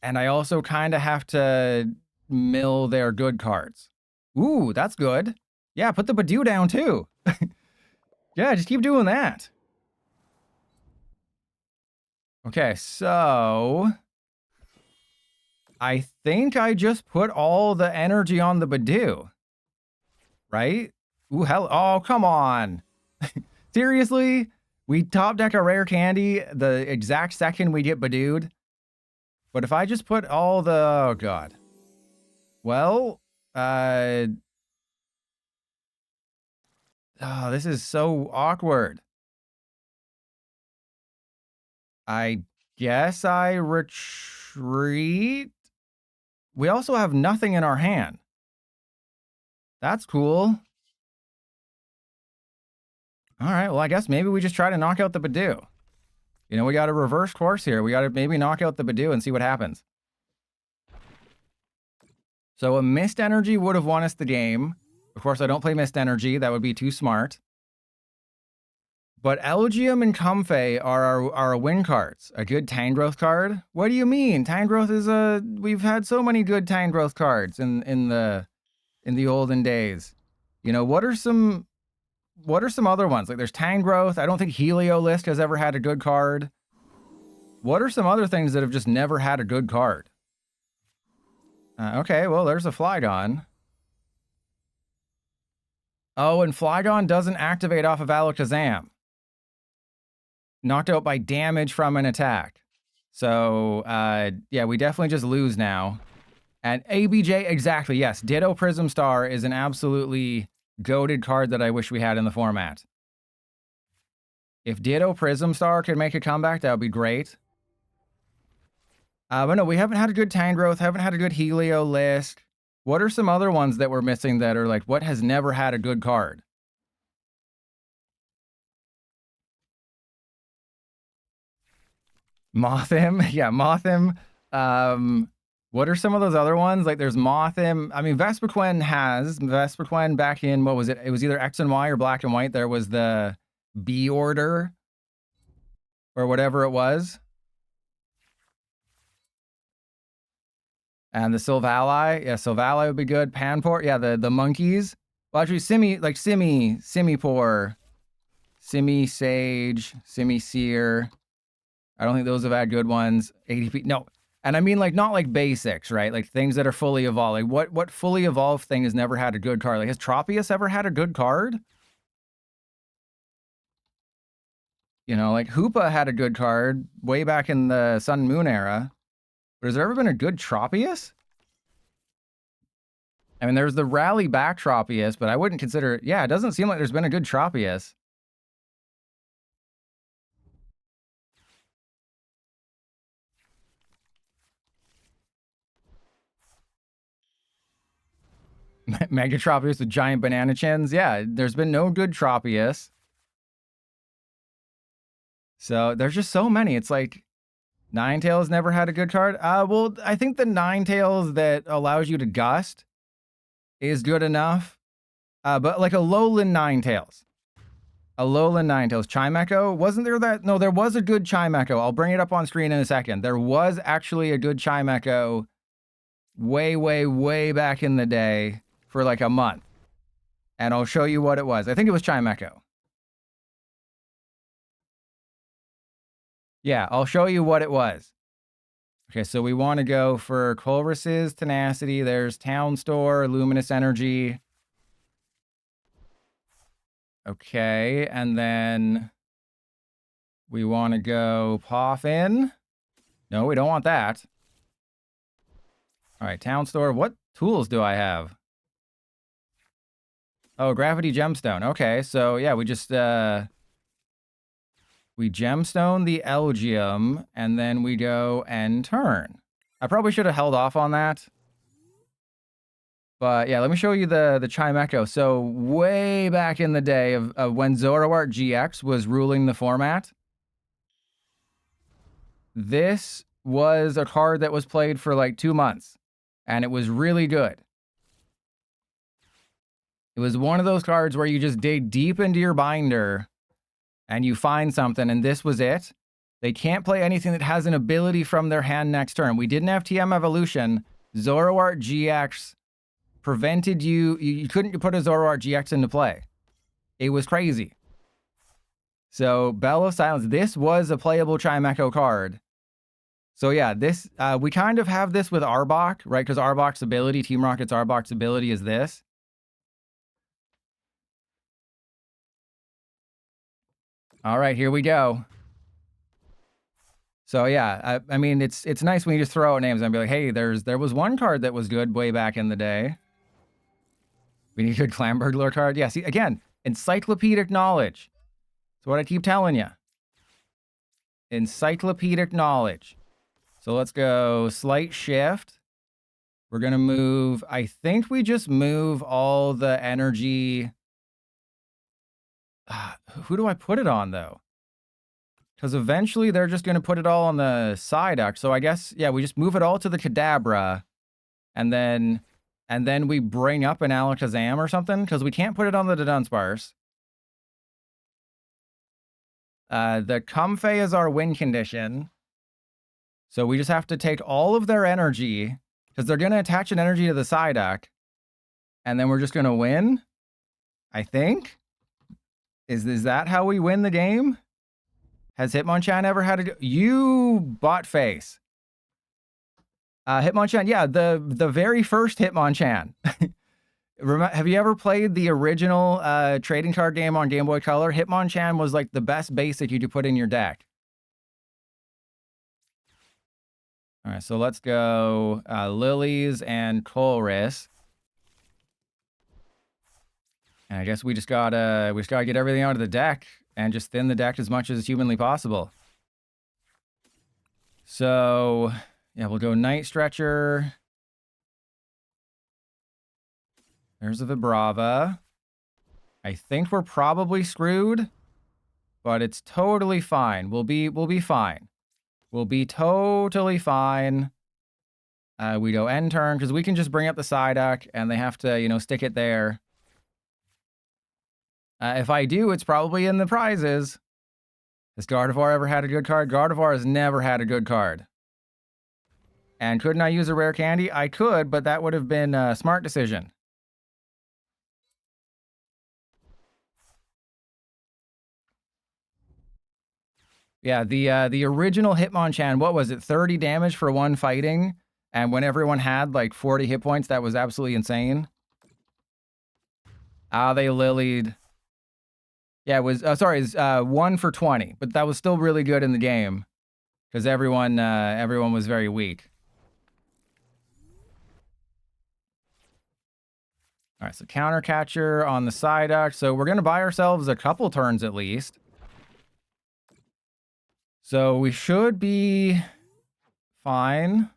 And I also kind of have to mill their good cards. Ooh, that's good. Yeah, put the Badoo down too. Yeah, just keep doing that. Okay, so I think I just put all the energy on the Badoo. Right? Ooh, hell. Oh, come on. Seriously? We top deck a rare candy the exact second we get Badooed? But if I just put all the... Oh, God. Well, oh, this is so awkward. I guess I retreat. We also have nothing in our hand. That's cool. All right, well, I guess maybe we just try to knock out the Badoo. You know, we got a reverse course here. We got to maybe knock out the Badoo and see what happens. So a Mist Energy would have won us the game. Of course, I don't play Mist Energy. That would be too smart. But Elgium and Comfey are our win cards. A good Tangrowth card? What do you mean? Tangrowth is a... We've had so many good Tangrowth cards in the olden days. You know, what are some other ones? Like, there's Tangrowth. I don't think Heliolisk has ever had a good card. What are some other things that have just never had a good card? Okay, well, there's a Flygon. Oh, and Flygon doesn't activate off of Alakazam. Knocked out by damage from an attack. So, yeah, we definitely just lose now. And ABJ, exactly, yes. Ditto Prism Star is an absolutely goated card that I wish we had in the format. If Ditto Prism Star could make a comeback, that would be great. But no, we haven't had a good Tangrowth, haven't had a good Heliolisk. What are some other ones that we're missing that are like, what has never had a good card? Mothim? Yeah, Mothim. What are some of those other ones? Like, there's Mothim. I mean, Vespiquen back in, what was it? It was either X and Y or Black and White. There was the B order or whatever it was. And the Sylvali. Yeah, Sylvali would be good. Panpour. Yeah, the monkeys. Well, actually, Simipour, Sage, Seer. I don't think those have had good ones. ADP. No. And I mean, like, not like basics, right? Like things that are fully evolved. Like what fully evolved thing has never had a good card? Like, has Tropius ever had a good card? You know, like Hoopa had a good card way back in the Sun and Moon era. But has there ever been a good Tropius? I mean, there's the Rally Back Tropius, but I wouldn't consider... Yeah, it doesn't seem like there's been a good Tropius. Mega Tropius with giant banana chins. Yeah, there's been no good Tropius. So there's just so many. It's like Ninetales never had a good card. Well, I think the Ninetales that allows you to gust is good enough. But like a Lowland Ninetales. A Lowland Ninetales. Chimecho? Wasn't there that? No, there was a good Chimecho. I'll bring it up on screen in a second. There was actually a good Chimecho way, way, way back in the day for like a month. And I'll show you what it was. I think it was Chimecho. Yeah, I'll show you what it was. Okay, so we want to go for Colress's Tenacity. There's Town Store, Luminous Energy. Okay, and then we want to go Poffin. No, we don't want that. All right, Town Store. What tools do I have? Oh, Gravity Gemstone. Okay, so yeah, we just... We gemstone the Elgium, and then we go end turn. I probably should have held off on that. But yeah, let me show you the Chimecho. So way back in the day of when Zoroark GX was ruling the format, this was a card that was played for like 2 months, and it was really good. It was one of those cards where you just dig deep into your binder and you find something, and this was it. They can't play anything that has an ability from their hand next turn. We didn't have TM Evolution. Zoroark GX prevented you couldn't put a Zoroark GX into play. It was crazy. So Bell of Silence, this was a playable Chimecho card. So yeah, this we kind of have this with Arbok, right? Because Arbok's ability, Team Rocket's Arbok's ability is this. All right, here we go. So yeah, I mean, it's nice when you just throw out names and be like, hey, there was one card that was good way back in the day. We need a good Clan Burglar card. Yeah, see, again, encyclopedic knowledge. That's what I keep telling you. Encyclopedic knowledge. So let's go slight shift. We're going to move, I think we just move all the energy. Who do I put it on, though? Because eventually they're just going to put it all on the Psyduck. So I guess, yeah, we just move it all to the Kadabra. And then we bring up an Alakazam or something. Because we can't put it on the Dunsparce. The Comfey is our win condition. So we just have to take all of their energy. Because they're going to attach an energy to the Psyduck. And then we're just going to win. I think. Is that how we win the game? Has Hitmonchan ever had a... You bot face. Hitmonchan, yeah, the very first Hitmonchan. Have you ever played the original trading card game on Game Boy Color? Hitmonchan was like the best basic you could put in your deck. All right, so let's go Lilies and Colress. And I guess we just gotta get everything out of the deck and just thin the deck as much as humanly possible. So yeah, we'll go Night Stretcher. There's a Vibrava. I think we're probably screwed, but it's totally fine. We'll be fine. We'll be totally fine. We go end turn because we can just bring up the Psyduck and they have to, you know, stick it there. If I do, it's probably in the prizes. Has Gardevoir ever had a good card? Gardevoir has never had a good card. And couldn't I use a rare candy? I could, but that would have been a smart decision. Yeah, the original Hitmonchan, what was it? 30 damage for one fighting? And when everyone had like 40 hit points, that was absolutely insane. They lilied. Yeah, it was, it's 1 for 20, but that was still really good in the game because everyone was very weak. All right, so counter catcher on the Psyduck. So we're going to buy ourselves a couple turns at least. So we should be fine.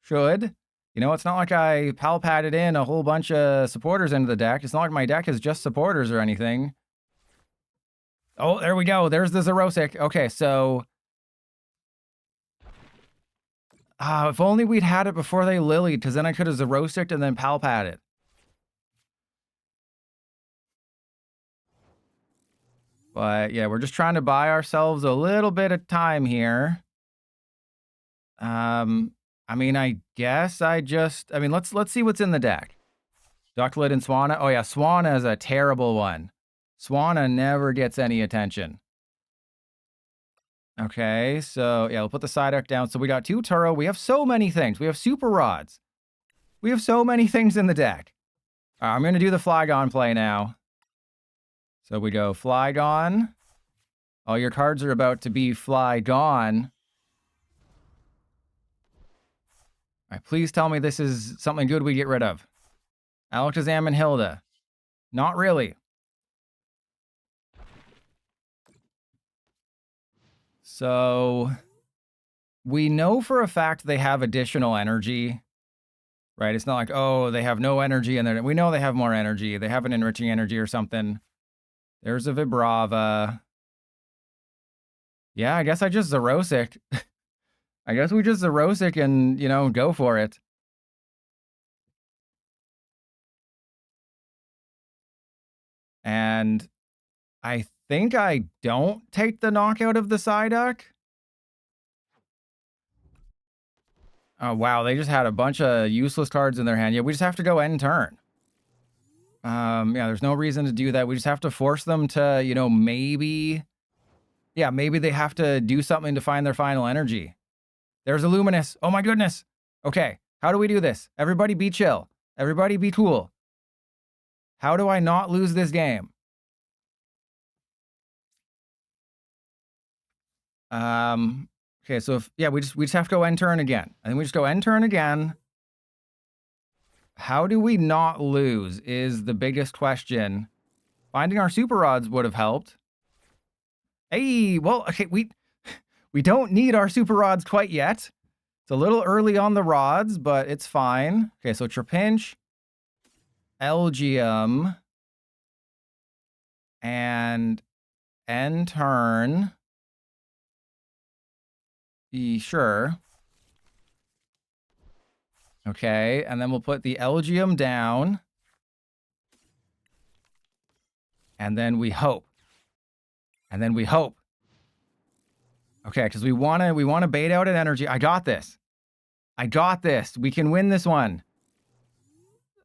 Should. You know, it's not like I pal-padded in a whole bunch of supporters into the deck. It's not like my deck is just supporters or anything. Oh, there we go. There's the Zerosic. Okay, so... if only we'd had it before they lilied, because then I could have Zerosic and then pal-padded. But, yeah, we're just trying to buy ourselves a little bit of time here. I mean, I guess let's see what's in the deck. Ducklet and Swanna. Oh, yeah, Swanna is a terrible one. Swanna never gets any attention. Okay, so yeah, we'll put the Psyduck down. So we got 2 Turo. We have so many things. We have Super Rods. We have so many things in the deck. I'm going to do the Flygon play now. So we go Flygon. All your cards are about to be Flygon. All right, please tell me this is something good we get rid of. Alakazam and Hilda. Not really. So we know for a fact they have additional energy, right? It's not like, oh, they have no energy and then we know they have more energy. They have an enriching energy or something. There's a Vibrava. Yeah, I guess I just Zerosic. I guess we just Zerosic and, go for it. And I think I don't take the knockout of the Psyduck. Oh, wow. They just had a bunch of useless cards in their hand. Yeah, we just have to go end turn. Yeah, there's no reason to do that. We just have to force them to, maybe... Yeah, maybe they have to do something to find their final energy. There's a Luminous. Oh my goodness. Okay, how do we do this? Everybody be chill. Everybody be cool. How do I not lose this game? Okay, so we just have to go end turn again. I think we just go end turn again. How do we not lose is the biggest question. Finding our super rods would have helped. Hey, well, okay, we don't need our super rods quite yet. It's a little early on the rods, but it's fine. Okay, so Trapinch, Elgium, and end turn. Sure. Okay, and then we'll put the Elgium down. And then we hope. And then we hope. Okay, because we wanna bait out an energy. I got this. I got this. We can win this one.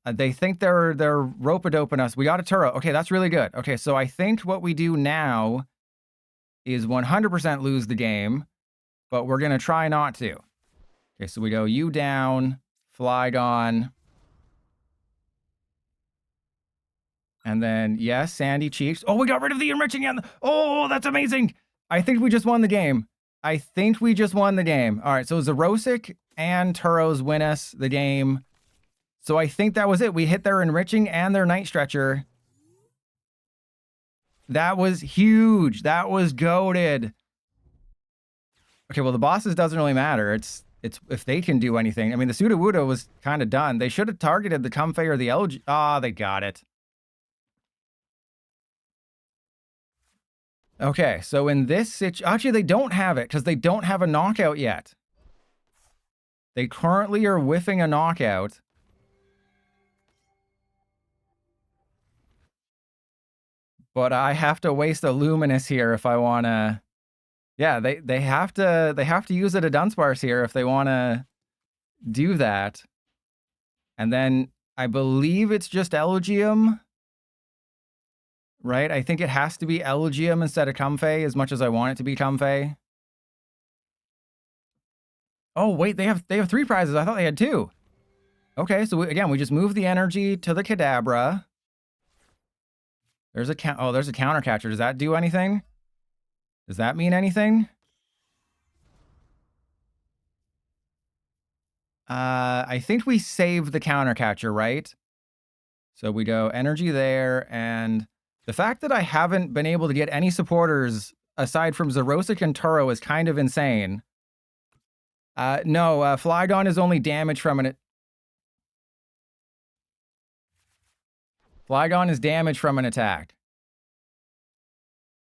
They think they're rope-a-doping us. We got a Turo. Okay, that's really good. Okay, so I think what we do now is 100% lose the game, but we're gonna try not to. Okay, so we go you down, Flygon. And then, yes, Sandy Cheeks. Oh, we got rid of the enriching end. Oh, that's amazing. I think we just won the game. All right, so Zerosic and Turos win us the game. So I think that was it. We hit their enriching and their night stretcher. That was huge. That was goated. Okay, well, the bosses doesn't really matter. It's if they can do anything. I mean, the Sudowoodo was kind of done. They should have targeted the Comfey or the LG. Ah, they got it. Okay, so in this situation, actually, they don't have it because they don't have a knockout yet. They currently are whiffing a knockout. But I have to waste a Luminous here if I want to. Yeah, they have to use it a Dunsparce here if they want to do that. And then I believe it's just Elegium. Right? I think it has to be Elegium instead of Comfey, as much as I want it to be Comfey. Oh, wait, they have 3 prizes. I thought they had 2. Okay, so we just move the energy to the Kadabra. There's a counter catcher. Does that do anything? Does that mean anything? I think we save the counter catcher, right? So we go energy there, and the fact that I haven't been able to get any supporters aside from Zerosic and Turo is kind of insane. No, Flygon is only damage from an... Flygon is damage from an attack.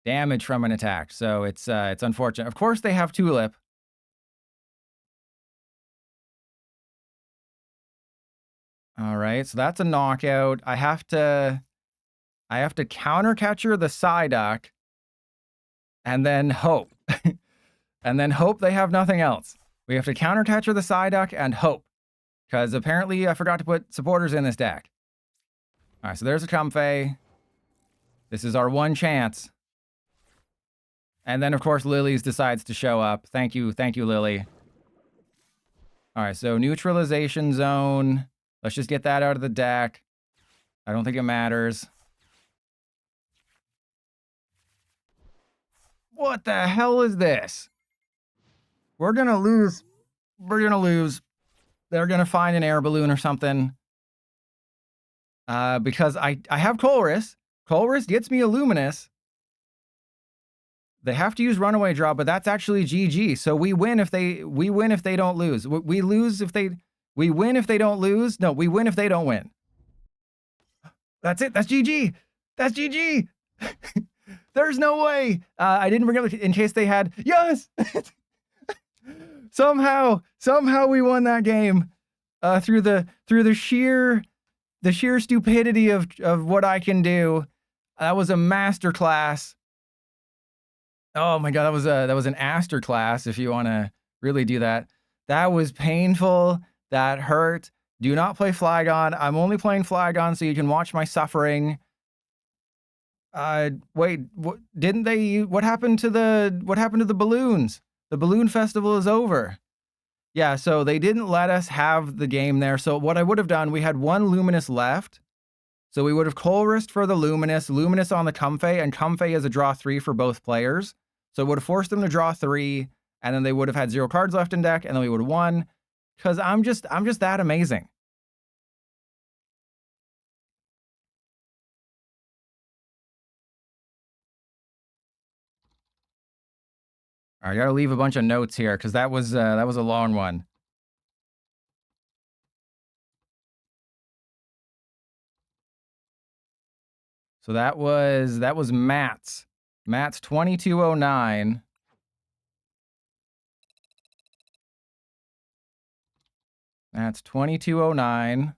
Damage from an attack, so it's unfortunate. Of course they have Tulip. All right, so that's a knockout. I have to counter catcher the Psyduck and then hope. And then hope they have nothing else. We have to counter catcher the Psyduck and hope. Because apparently I forgot to put supporters in this deck. All right, so there's a Comfey. This is our one chance. And then, of course, Lily's decides to show up. Thank you, Lily. All right, so neutralization zone. Let's just get that out of the deck. I don't think it matters. What the hell is this? We're gonna lose. We're gonna lose. They're gonna find an air balloon or something. Because I have Colress. Colress gets me a Luminous. They have to use runaway draw, but that's actually GG. So we win if they don't lose. We lose if they we win if they don't lose. No, we win if they don't win. That's it. That's GG. That's GG. There's no way. I didn't bring up in case they had. Yes. somehow we won that game through the sheer stupidity of what I can do. That was a masterclass. Oh my god, that was an Aster class if you want to really do that. That was painful. That hurt. Do not play Flygon. I'm only playing Flygon so you can watch my suffering. Wait, didn't they? What happened to the balloons? The balloon festival is over. Yeah, so they didn't let us have the game there. So what I would have done, we had one Luminous left. So we would have Colressed for the Luminous on the Comfey, and Comfey is a draw 3 for both players. So it would have forced them to draw 3, and then they would have had 0 cards left in deck, and then we would have won. Because I'm just that amazing. All right, I gotta leave a bunch of notes here because that was a long one. So that was Matt's 2209. That's 2209.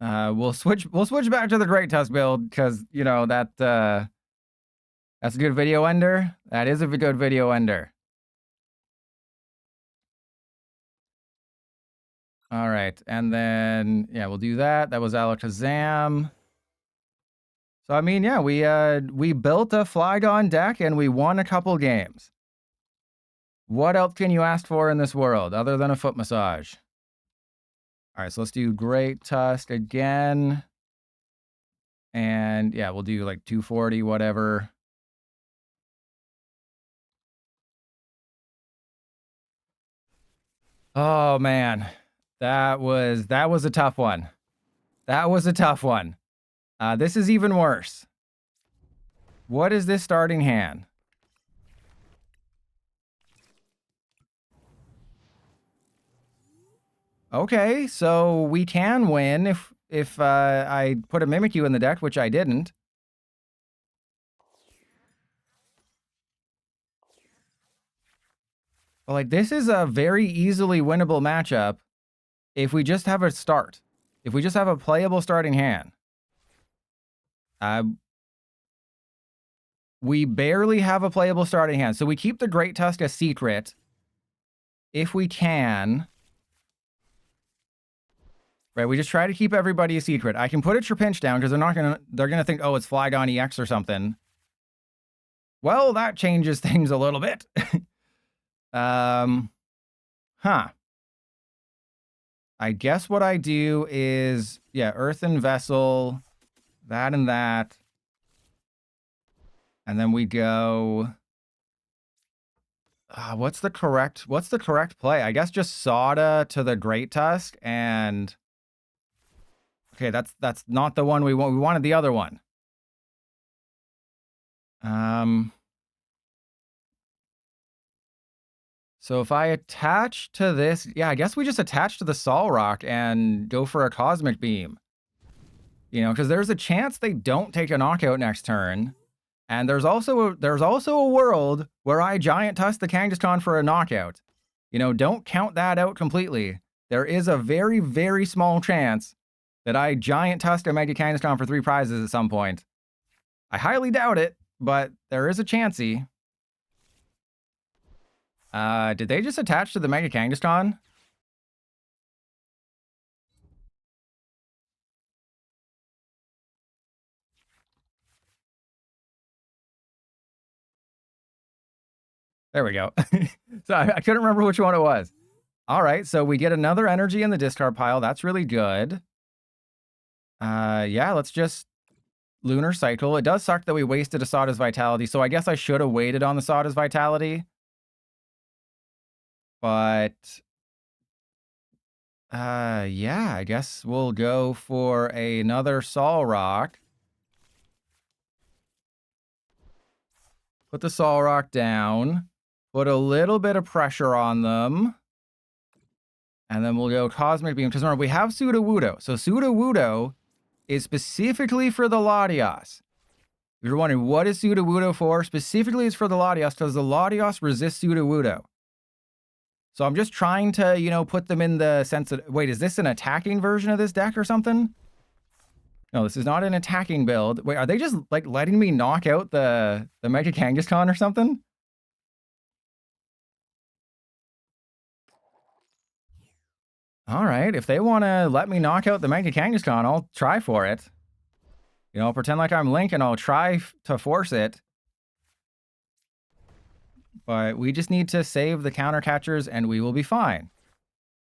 We'll switch back to the Great Tusk build because you know that's a good video ender. That is a good video ender. All right, and then yeah, we'll do that. That was Alakazam. So I mean, yeah, we built a Flygon deck and we won a couple games. What else can you ask for in this world other than a foot massage? All right, so let's do Great Tusk again. And yeah, we'll do like 240, whatever. Oh man, that was a tough one. That was a tough one. This is even worse. What is this starting hand? Okay, so we can win if I put a Mimikyu in the deck, which I didn't. But like this is a very easily winnable matchup if we just have a start. If we just have a playable starting hand. We barely have a playable starting hand. So we keep the Great Tusk a secret if we can. Right, we just try to keep everybody a secret. I can put a Trapinch down because they're gonna think, oh, it's Flygon EX or something. Well, that changes things a little bit. Huh. I guess what I do is, yeah, Earthen Vessel, that and that. And then we go. What's the correct play? I guess just Soda to the Great Tusk and. Okay, that's not the one we want. We wanted the other one. So if I attach to this, yeah, I guess we just attach to the Solrock and go for a Cosmic Beam. You know, because there's a chance they don't take a knockout next turn. And there's also a world where I Giant Tusk the Kangaskhan for a knockout. You know, don't count that out completely. There is a very, very small chance that I Giant Tusk a Mega Kangaskhan for 3 prizes at some point. I highly doubt it, but there is a chancey. Did they just attach to the Mega Kangaskhan? There we go. So I couldn't remember which one it was. All right, so we get another energy in the discard pile. That's really good. Yeah, let's just Lunar Cycle. It does suck that we wasted a Sada's Vitality, so I guess I should have waited on the Sada's Vitality. But yeah, I guess we'll go for another Solrock. Put the Sol Rock down. Put a little bit of pressure on them. And then we'll go Cosmic Beam. Because remember, we have Sudowoodo. So Sudowoodo is specifically for the Latios. If you're wondering, what is Sudowoodo for? Specifically, it's for the Latios because the Latios resist Sudowoodo. So I'm just trying to, you know, put them in the sense that, wait, is this an attacking version of this deck or something? No, this is not an attacking build. Wait, are they just, like, letting me knock out the Mega Kangaskhan or something? All right, if they want to let me knock out the Mega Kangaskhan, I'll try for it. You know, I'll pretend like I'm Link and I'll try to force it. But we just need to save the counter catchers and we will be fine.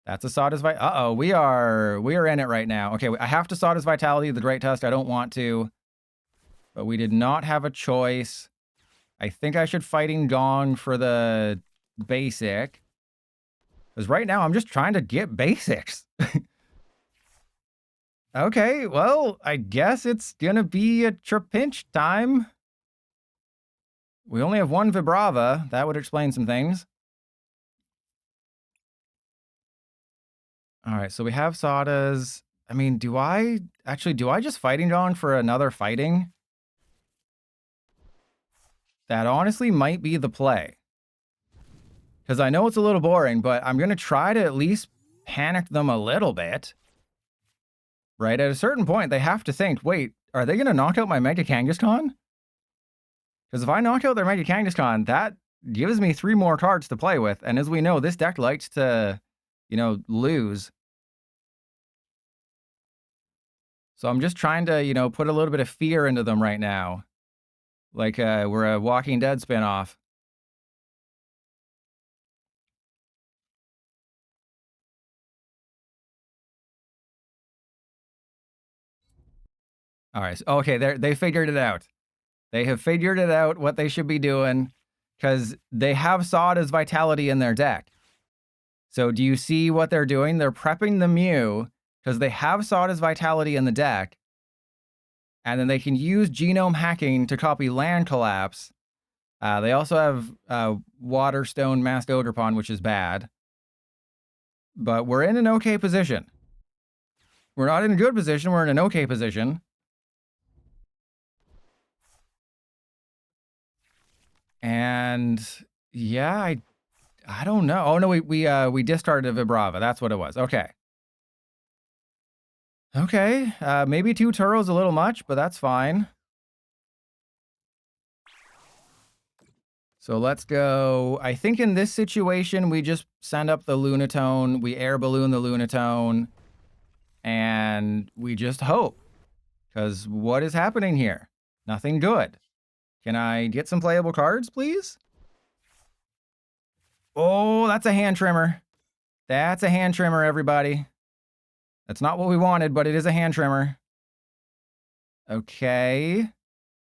That's a Sawdust Vitality. Uh-oh, we are in it right now. Okay, I have to Sawdust Vitality, the Great Tusk. I don't want to. But we did not have a choice. I think I should Fighting Gong for the basic. Because right now I'm just trying to get basics. Okay, well, I guess it's gonna be a Trapinch time. We only have one Vibrava. That would explain some things. All right, so we have Sawdas. I mean, do I just Fighting Gong for another fighting? That honestly might be the play. Because I know it's a little boring, but I'm going to try to at least panic them a little bit. Right? At a certain point, they have to think, wait, are they going to knock out my Mega Kangaskhan? Because if I knock out their Mega Kangaskhan, that gives me 3 more cards to play with. And as we know, this deck likes to, you know, lose. So I'm just trying to, you know, put a little bit of fear into them right now. Like we're a Walking Dead spinoff. All right. So, okay, they figured it out. They have figured it out what they should be doing because they have Sawda's Vitality in their deck. So do you see what they're doing? They're prepping the Mew because they have Sawda's Vitality in the deck. And then they can use Genome Hacking to copy Land Collapse. They also have Waterstone Masked Ogerpon, which is bad. But we're in an okay position. We're not in a good position. We're in an okay position. And yeah, I don't know. Oh no, we discarded a Vibrava. That's what it was. Okay. Okay. Maybe 2 Turo's a little much, but that's fine. So let's go. I think in this situation, we just send up the Lunatone. We air balloon the Lunatone. And we just hope. Because what is happening here? Nothing good. Can I get some playable cards, please? Oh, that's a hand trimmer. That's a hand trimmer, everybody. That's not what we wanted, but it is a hand trimmer. Okay.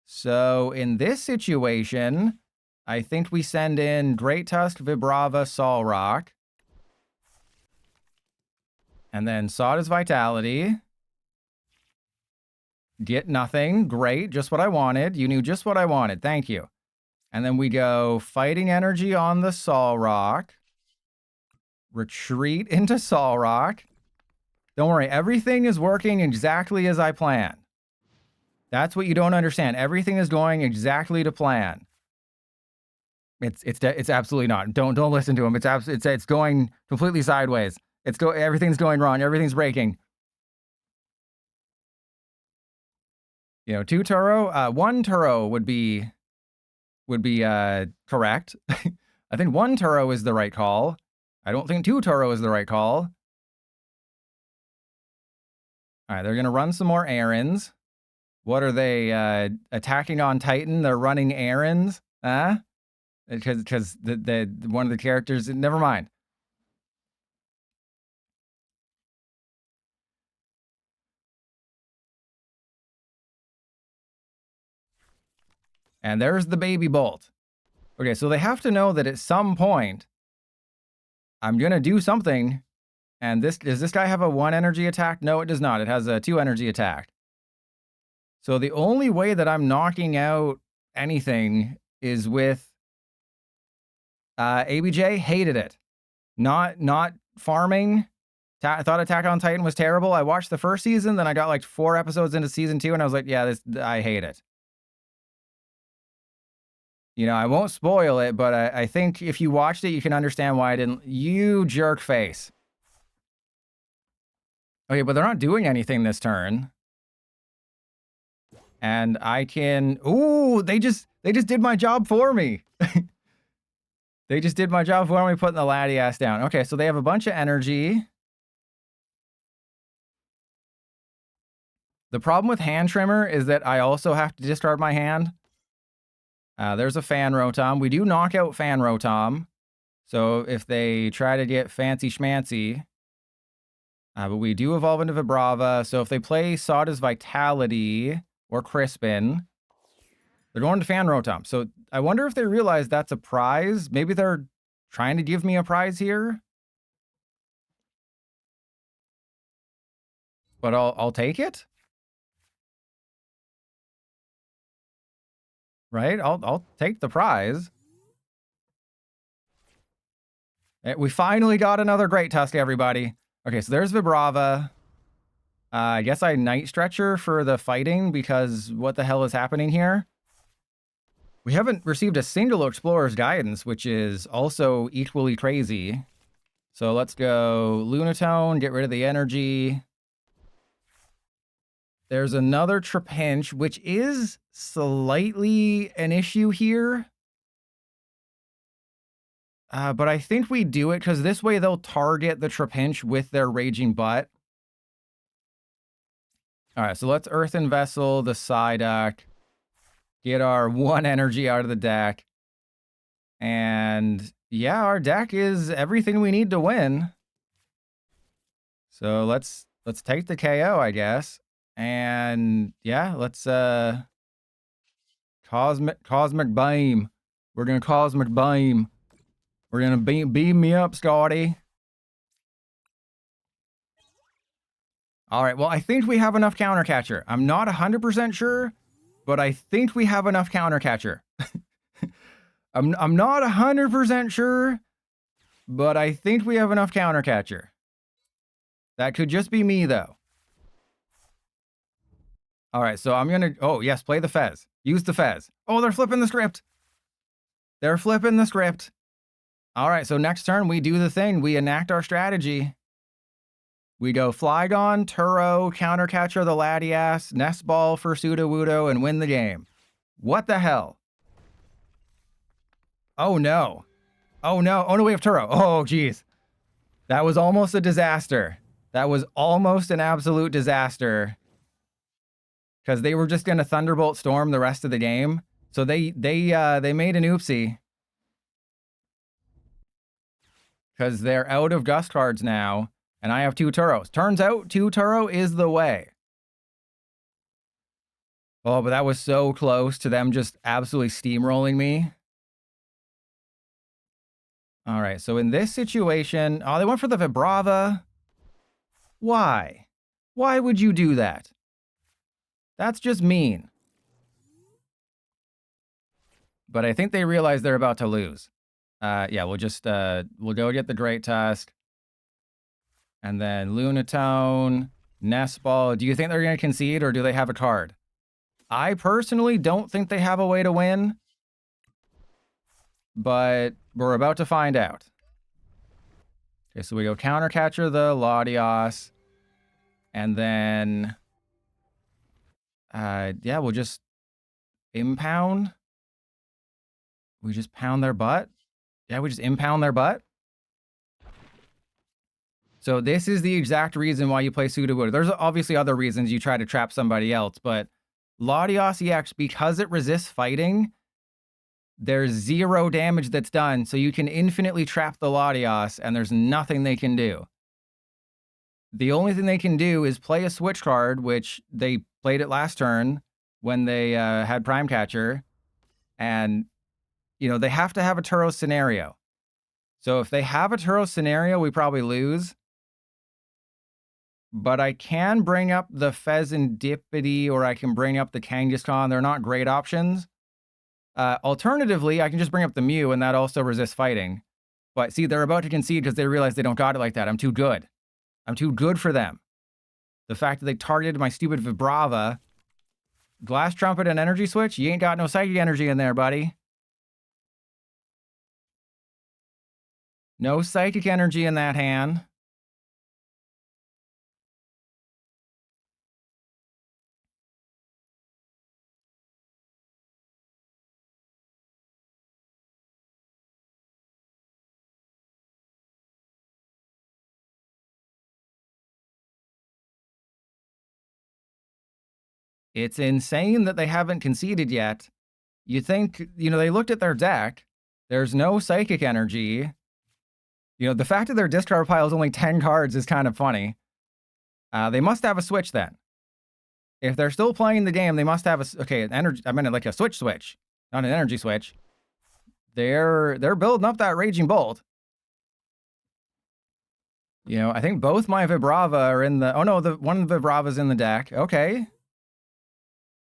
So in this situation, I think we send in Great Tusk, Vibrava, Solrock. And then Sawda's Vitality. Get nothing. Great. Just what I wanted. You knew just what I wanted. Thank you. And then we go Fighting Energy on the Solrock. Retreat into Solrock. Don't worry. Everything is working exactly as I planned. That's what you don't understand. Everything is going exactly to plan. It's absolutely not. Don't listen to him. It's going completely sideways. Everything's going wrong. Everything's breaking. You know, 2 Turo, 1 Turo would be correct. I think 1 Turo is the right call. I don't think 2 Turo is the right call. All right, they're gonna run some more errands. What are they attacking on Titan? They're running errands, huh? Because the one of the characters. Never mind. And there's the baby bolt. Okay, so they have to know that at some point, I'm going to do something. And does this guy have a 1 energy attack? No, it does not. It has a 2 energy attack. So the only way that I'm knocking out anything is with ABJ. Hated it. Not farming. I thought Attack on Titan was terrible. I watched the first season, then I got like 4 episodes into season 2, and I was like, yeah, I hate it. You know, I won't spoil it, but I think if you watched it, you can understand why I didn't. You jerk face. Okay, but they're not doing anything this turn. And I can... Ooh, they just did my job for me. They just did my job for me putting the laddie ass down. Okay, so they have a bunch of energy. The problem with Hand Trimmer is that I also have to discard my hand. There's a Fan Rotom. We do knock out Fan Rotom. So if they try to get fancy schmancy... but we do evolve into Vibrava. So if they play Sawda's Vitality or Crispin, they're going to Fan Rotom. So I wonder if they realize that's a prize. Maybe they're trying to give me a prize here. But I'll take it. Right? I'll take the prize. We finally got another Great Tusk, everybody. Okay, so there's Vibrava. I guess I Night Stretcher for the fighting because what the hell is happening here? We haven't received a single Explorer's Guidance, which is also equally crazy. So let's go Lunatone, get rid of the energy. There's another Trapinch, which is slightly an issue here. But I think we do it because this way they'll target the Trapinch with their Raging Butt. All right, so let's Earthen Vessel the Psyduck. Get our 1 energy out of the deck. And yeah, our deck is everything we need to win. So let's take the KO, I guess. And yeah, let's Cosmic Beam. We're gonna Cosmic Beam. We're gonna beam me up, Scotty. All right, well, I think we have enough Counter Catcher. I'm not 100% sure, but I think we have enough Counter Catcher. I'm not 100% sure, but I think we have enough Counter Catcher. That could just be me, though. All right, so I'm gonna... Oh, yes, play the Fez. Use the Fez. Oh, they're flipping the script. They're flipping the script. All right, so next turn, we do the thing. We enact our strategy. We go Flygon, Turo, Counter Catcher the Latias, Nest Ball for Sudowoodo, and win the game. What the hell? Oh, no. Oh, no. Oh, no, we have Turo. Oh, geez. That was almost a disaster. That was almost an absolute disaster. Because they were just going to Thunderbolt Storm the rest of the game. So they made an oopsie. Because they're out of Gust cards now. And I have 2 Turos. Turns out 2 Turo is the way. Oh, but that was so close to them just absolutely steamrolling me. All right, so in this situation... Oh, they went for the Vibrava. Why? Why would you do that? That's just mean. But I think they realize they're about to lose. Yeah, we'll just... we'll go get the Great Tusk. And then Lunatone, Nest Ball. Do you think they're going to concede or do they have a card? I personally don't think they have a way to win. But we're about to find out. Okay, so we go Counter Catcher the Latios. And then... yeah, we'll just impound. We just pound their butt. Yeah, we just impound their butt. So this is the exact reason why you play Sudowoodo. There's obviously other reasons you try to trap somebody else, but Latios EX, because it resists fighting, there's 0 damage that's done, so you can infinitely trap the Latios, and there's nothing they can do. The only thing they can do is play a switch card, which they played it last turn when they had Prime Catcher, and, you know, they have to have a Turo scenario. So if they have a Turo scenario, we probably lose. But I can bring up the Pheasantipity or I can bring up the Kangaskhan. They're not great options. Alternatively, I can just bring up the Mew, and that also resists fighting. But see, they're about to concede because they realize they don't got it like that. I'm too good. I'm too good for them. The fact that they targeted my stupid Vibrava. Glass Trumpet and Energy Switch? You ain't got no Psychic Energy in there, buddy. No Psychic Energy in that hand. It's insane that they haven't conceded yet. You think, they looked at their deck. There's no Psychic Energy. The fact that their discard pile is only 10 cards is kind of funny. They must have a switch then. If they're still playing the game, they must have an energy. I mean, like a switch, not an energy switch. They're building up that Raging Bolt. I think both my Vibrava are in the. Oh no, the one Vibrava's in the deck. Okay.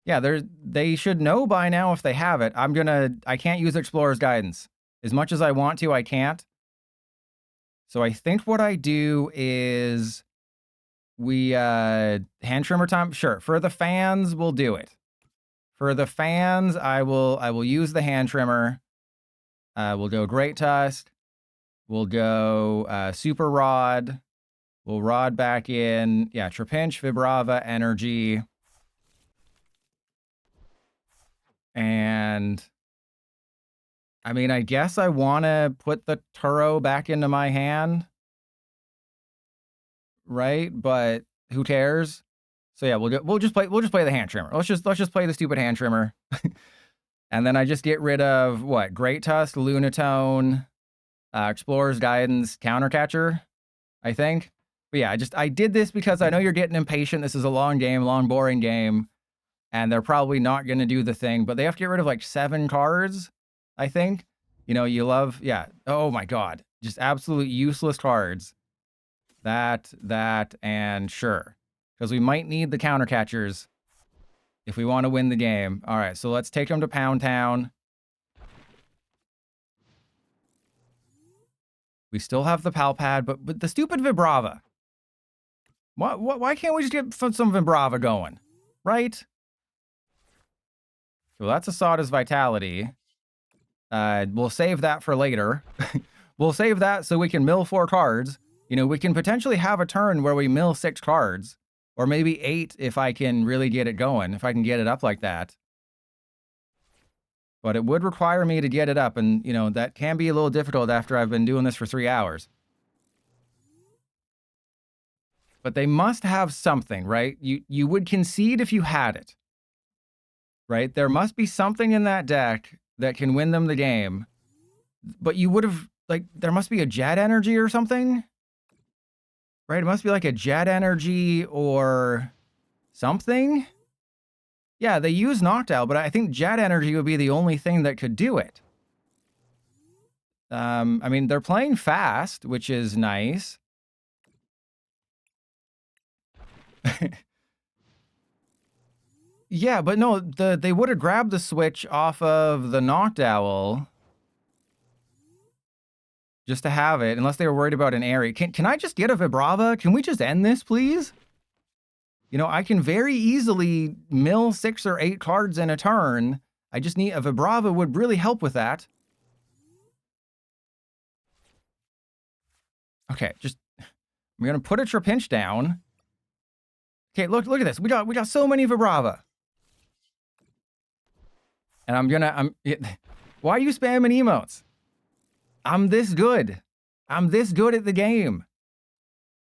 Yeah, they should know by now if they have it. I can't use Explorer's Guidance. As much as I want to, I can't. So I think what I do is we hand trimmer time. Sure, for the fans, we'll do it. For the fans, I will use the hand trimmer. We'll go Great Tusk. We'll go Super Rod. We'll Rod back in. Yeah, Trapinch, Vibrava, Energy. And I mean, I guess I want to put the Turo back into my hand. Right? But who cares? So yeah, we'll just play the hand trimmer. Let's just play the stupid hand trimmer. And then I just get rid of what? Great Tusk, Lunatone, Explorer's Guidance, Countercatcher, I think. But yeah, I did this because I know you're getting impatient. This is a long game, long, boring game. And they're probably not going to do the thing. But they have to get rid of like 7 cards, I think. You love, yeah. Oh my God. Just absolute useless cards. That, and sure. Because we might need the Countercatchers if we want to win the game. All right, so let's take them to Pound Town. We still have the Palpad, but the stupid Vibrava. Why can't we just get some Vibrava going? Right? Well, that's a Sawdust Vitality. We'll save that for later. We'll save that so we can mill 4 cards. We can potentially have a turn where we mill 6 cards. Or maybe 8 if I can really get it going. If I can get it up like that. But it would require me to get it up. And, that can be a little difficult after I've been doing this for 3 hours. But they must have something, right? You would concede if you had it. Right? There must be something in that deck that can win them the game. But you would have, there must be a Jet Energy or something. Right? It must be like a Jet Energy or something. Yeah, they use Noctowl, but I think Jet Energy would be the only thing that could do it. I mean, they're playing fast, which is nice. Yeah, but no, they would have grabbed the switch off of the Noctowl just to have it, unless they were worried about an Airy. Can I just get a Vibrava? Can we just end this, please? I can very easily mill 6 or 8 cards in a turn. I just need a Vibrava would really help with that. Okay, I'm gonna put a Trapinch down. Okay, look at this. We got so many Vibrava. And why are you spamming emotes? I'm this good. I'm this good at the game.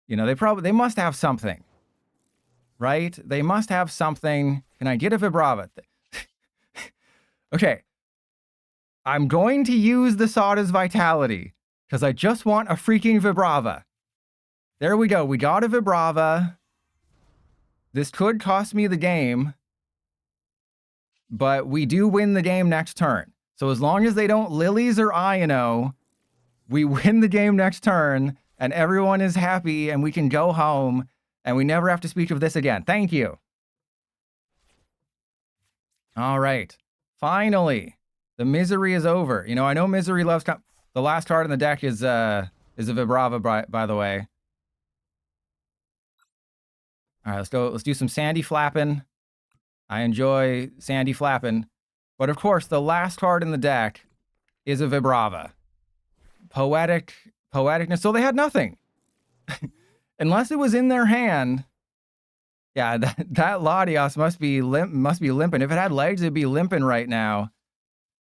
They must have something. Right? They must have something. Can I get a Vibrava? Okay. I'm going to use the Sawdust Vitality because I just want a freaking Vibrava. There we go. We got a Vibrava. This could cost me the game, but we do win the game next turn. So as long as they don't Lilies or Iono, we win the game next turn, and everyone is happy, and we can go home, and we never have to speak of this again. Thank you. All right. Finally. The misery is over. You know, I know misery loves. The last card in the deck is a Vibrava, by the way. All right, let's go. Let's do some Sandy flapping. I enjoy Sandy flapping, but of course, the last card in the deck is a Vibrava. Poeticness. So they had nothing, unless it was in their hand. Yeah, that Latios must be limping. If it had legs, it'd be limping right now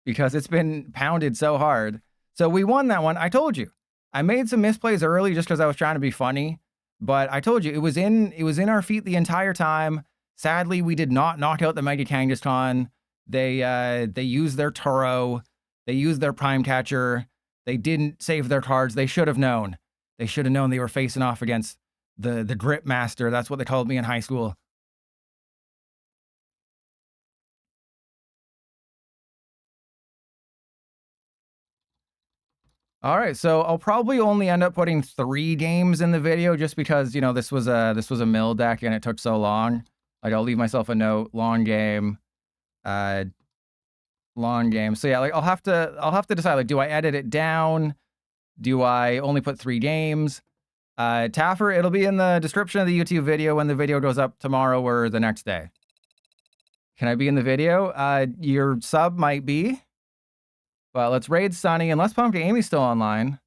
because it's been pounded so hard. So we won that one. I told you. I made some misplays early just because I was trying to be funny, but I told you it was in our feet the entire time. Sadly, we did not knock out the Mega Kangaskhan. They used their Turo. They used their Prime Catcher. They didn't save their cards. They should have known. They should have known they were facing off against the Grip Master. That's what they called me in high school. All right, so I'll probably only end up putting 3 games in the video just because, you know, this was a mill deck and it took so long. Like, I'll leave myself a note, long game. So yeah, like I'll have to decide, like, do I edit it down? Do I only put 3 games? Taffer, it'll be in the description of the YouTube video when the video goes up tomorrow or the next day. Can I be in the video? Your sub might be. But let's raid Sunny, unless Pumpkin Amy's still online.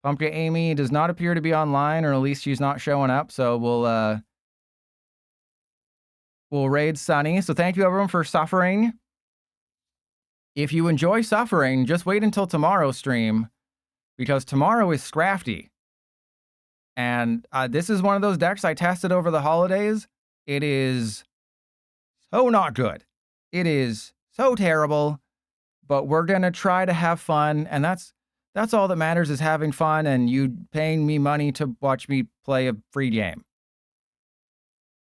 Pumpkin Amy does not appear to be online, or at least she's not showing up, so we'll raid Sunny. So thank you everyone for suffering. If you enjoy suffering, just wait until tomorrow's stream, because tomorrow is Scrafty. And this is one of those decks I tested over the holidays. It is so not good. It is so terrible. But we're going to try to have fun, and that's all that matters, is having fun and you paying me money to watch me play a free game.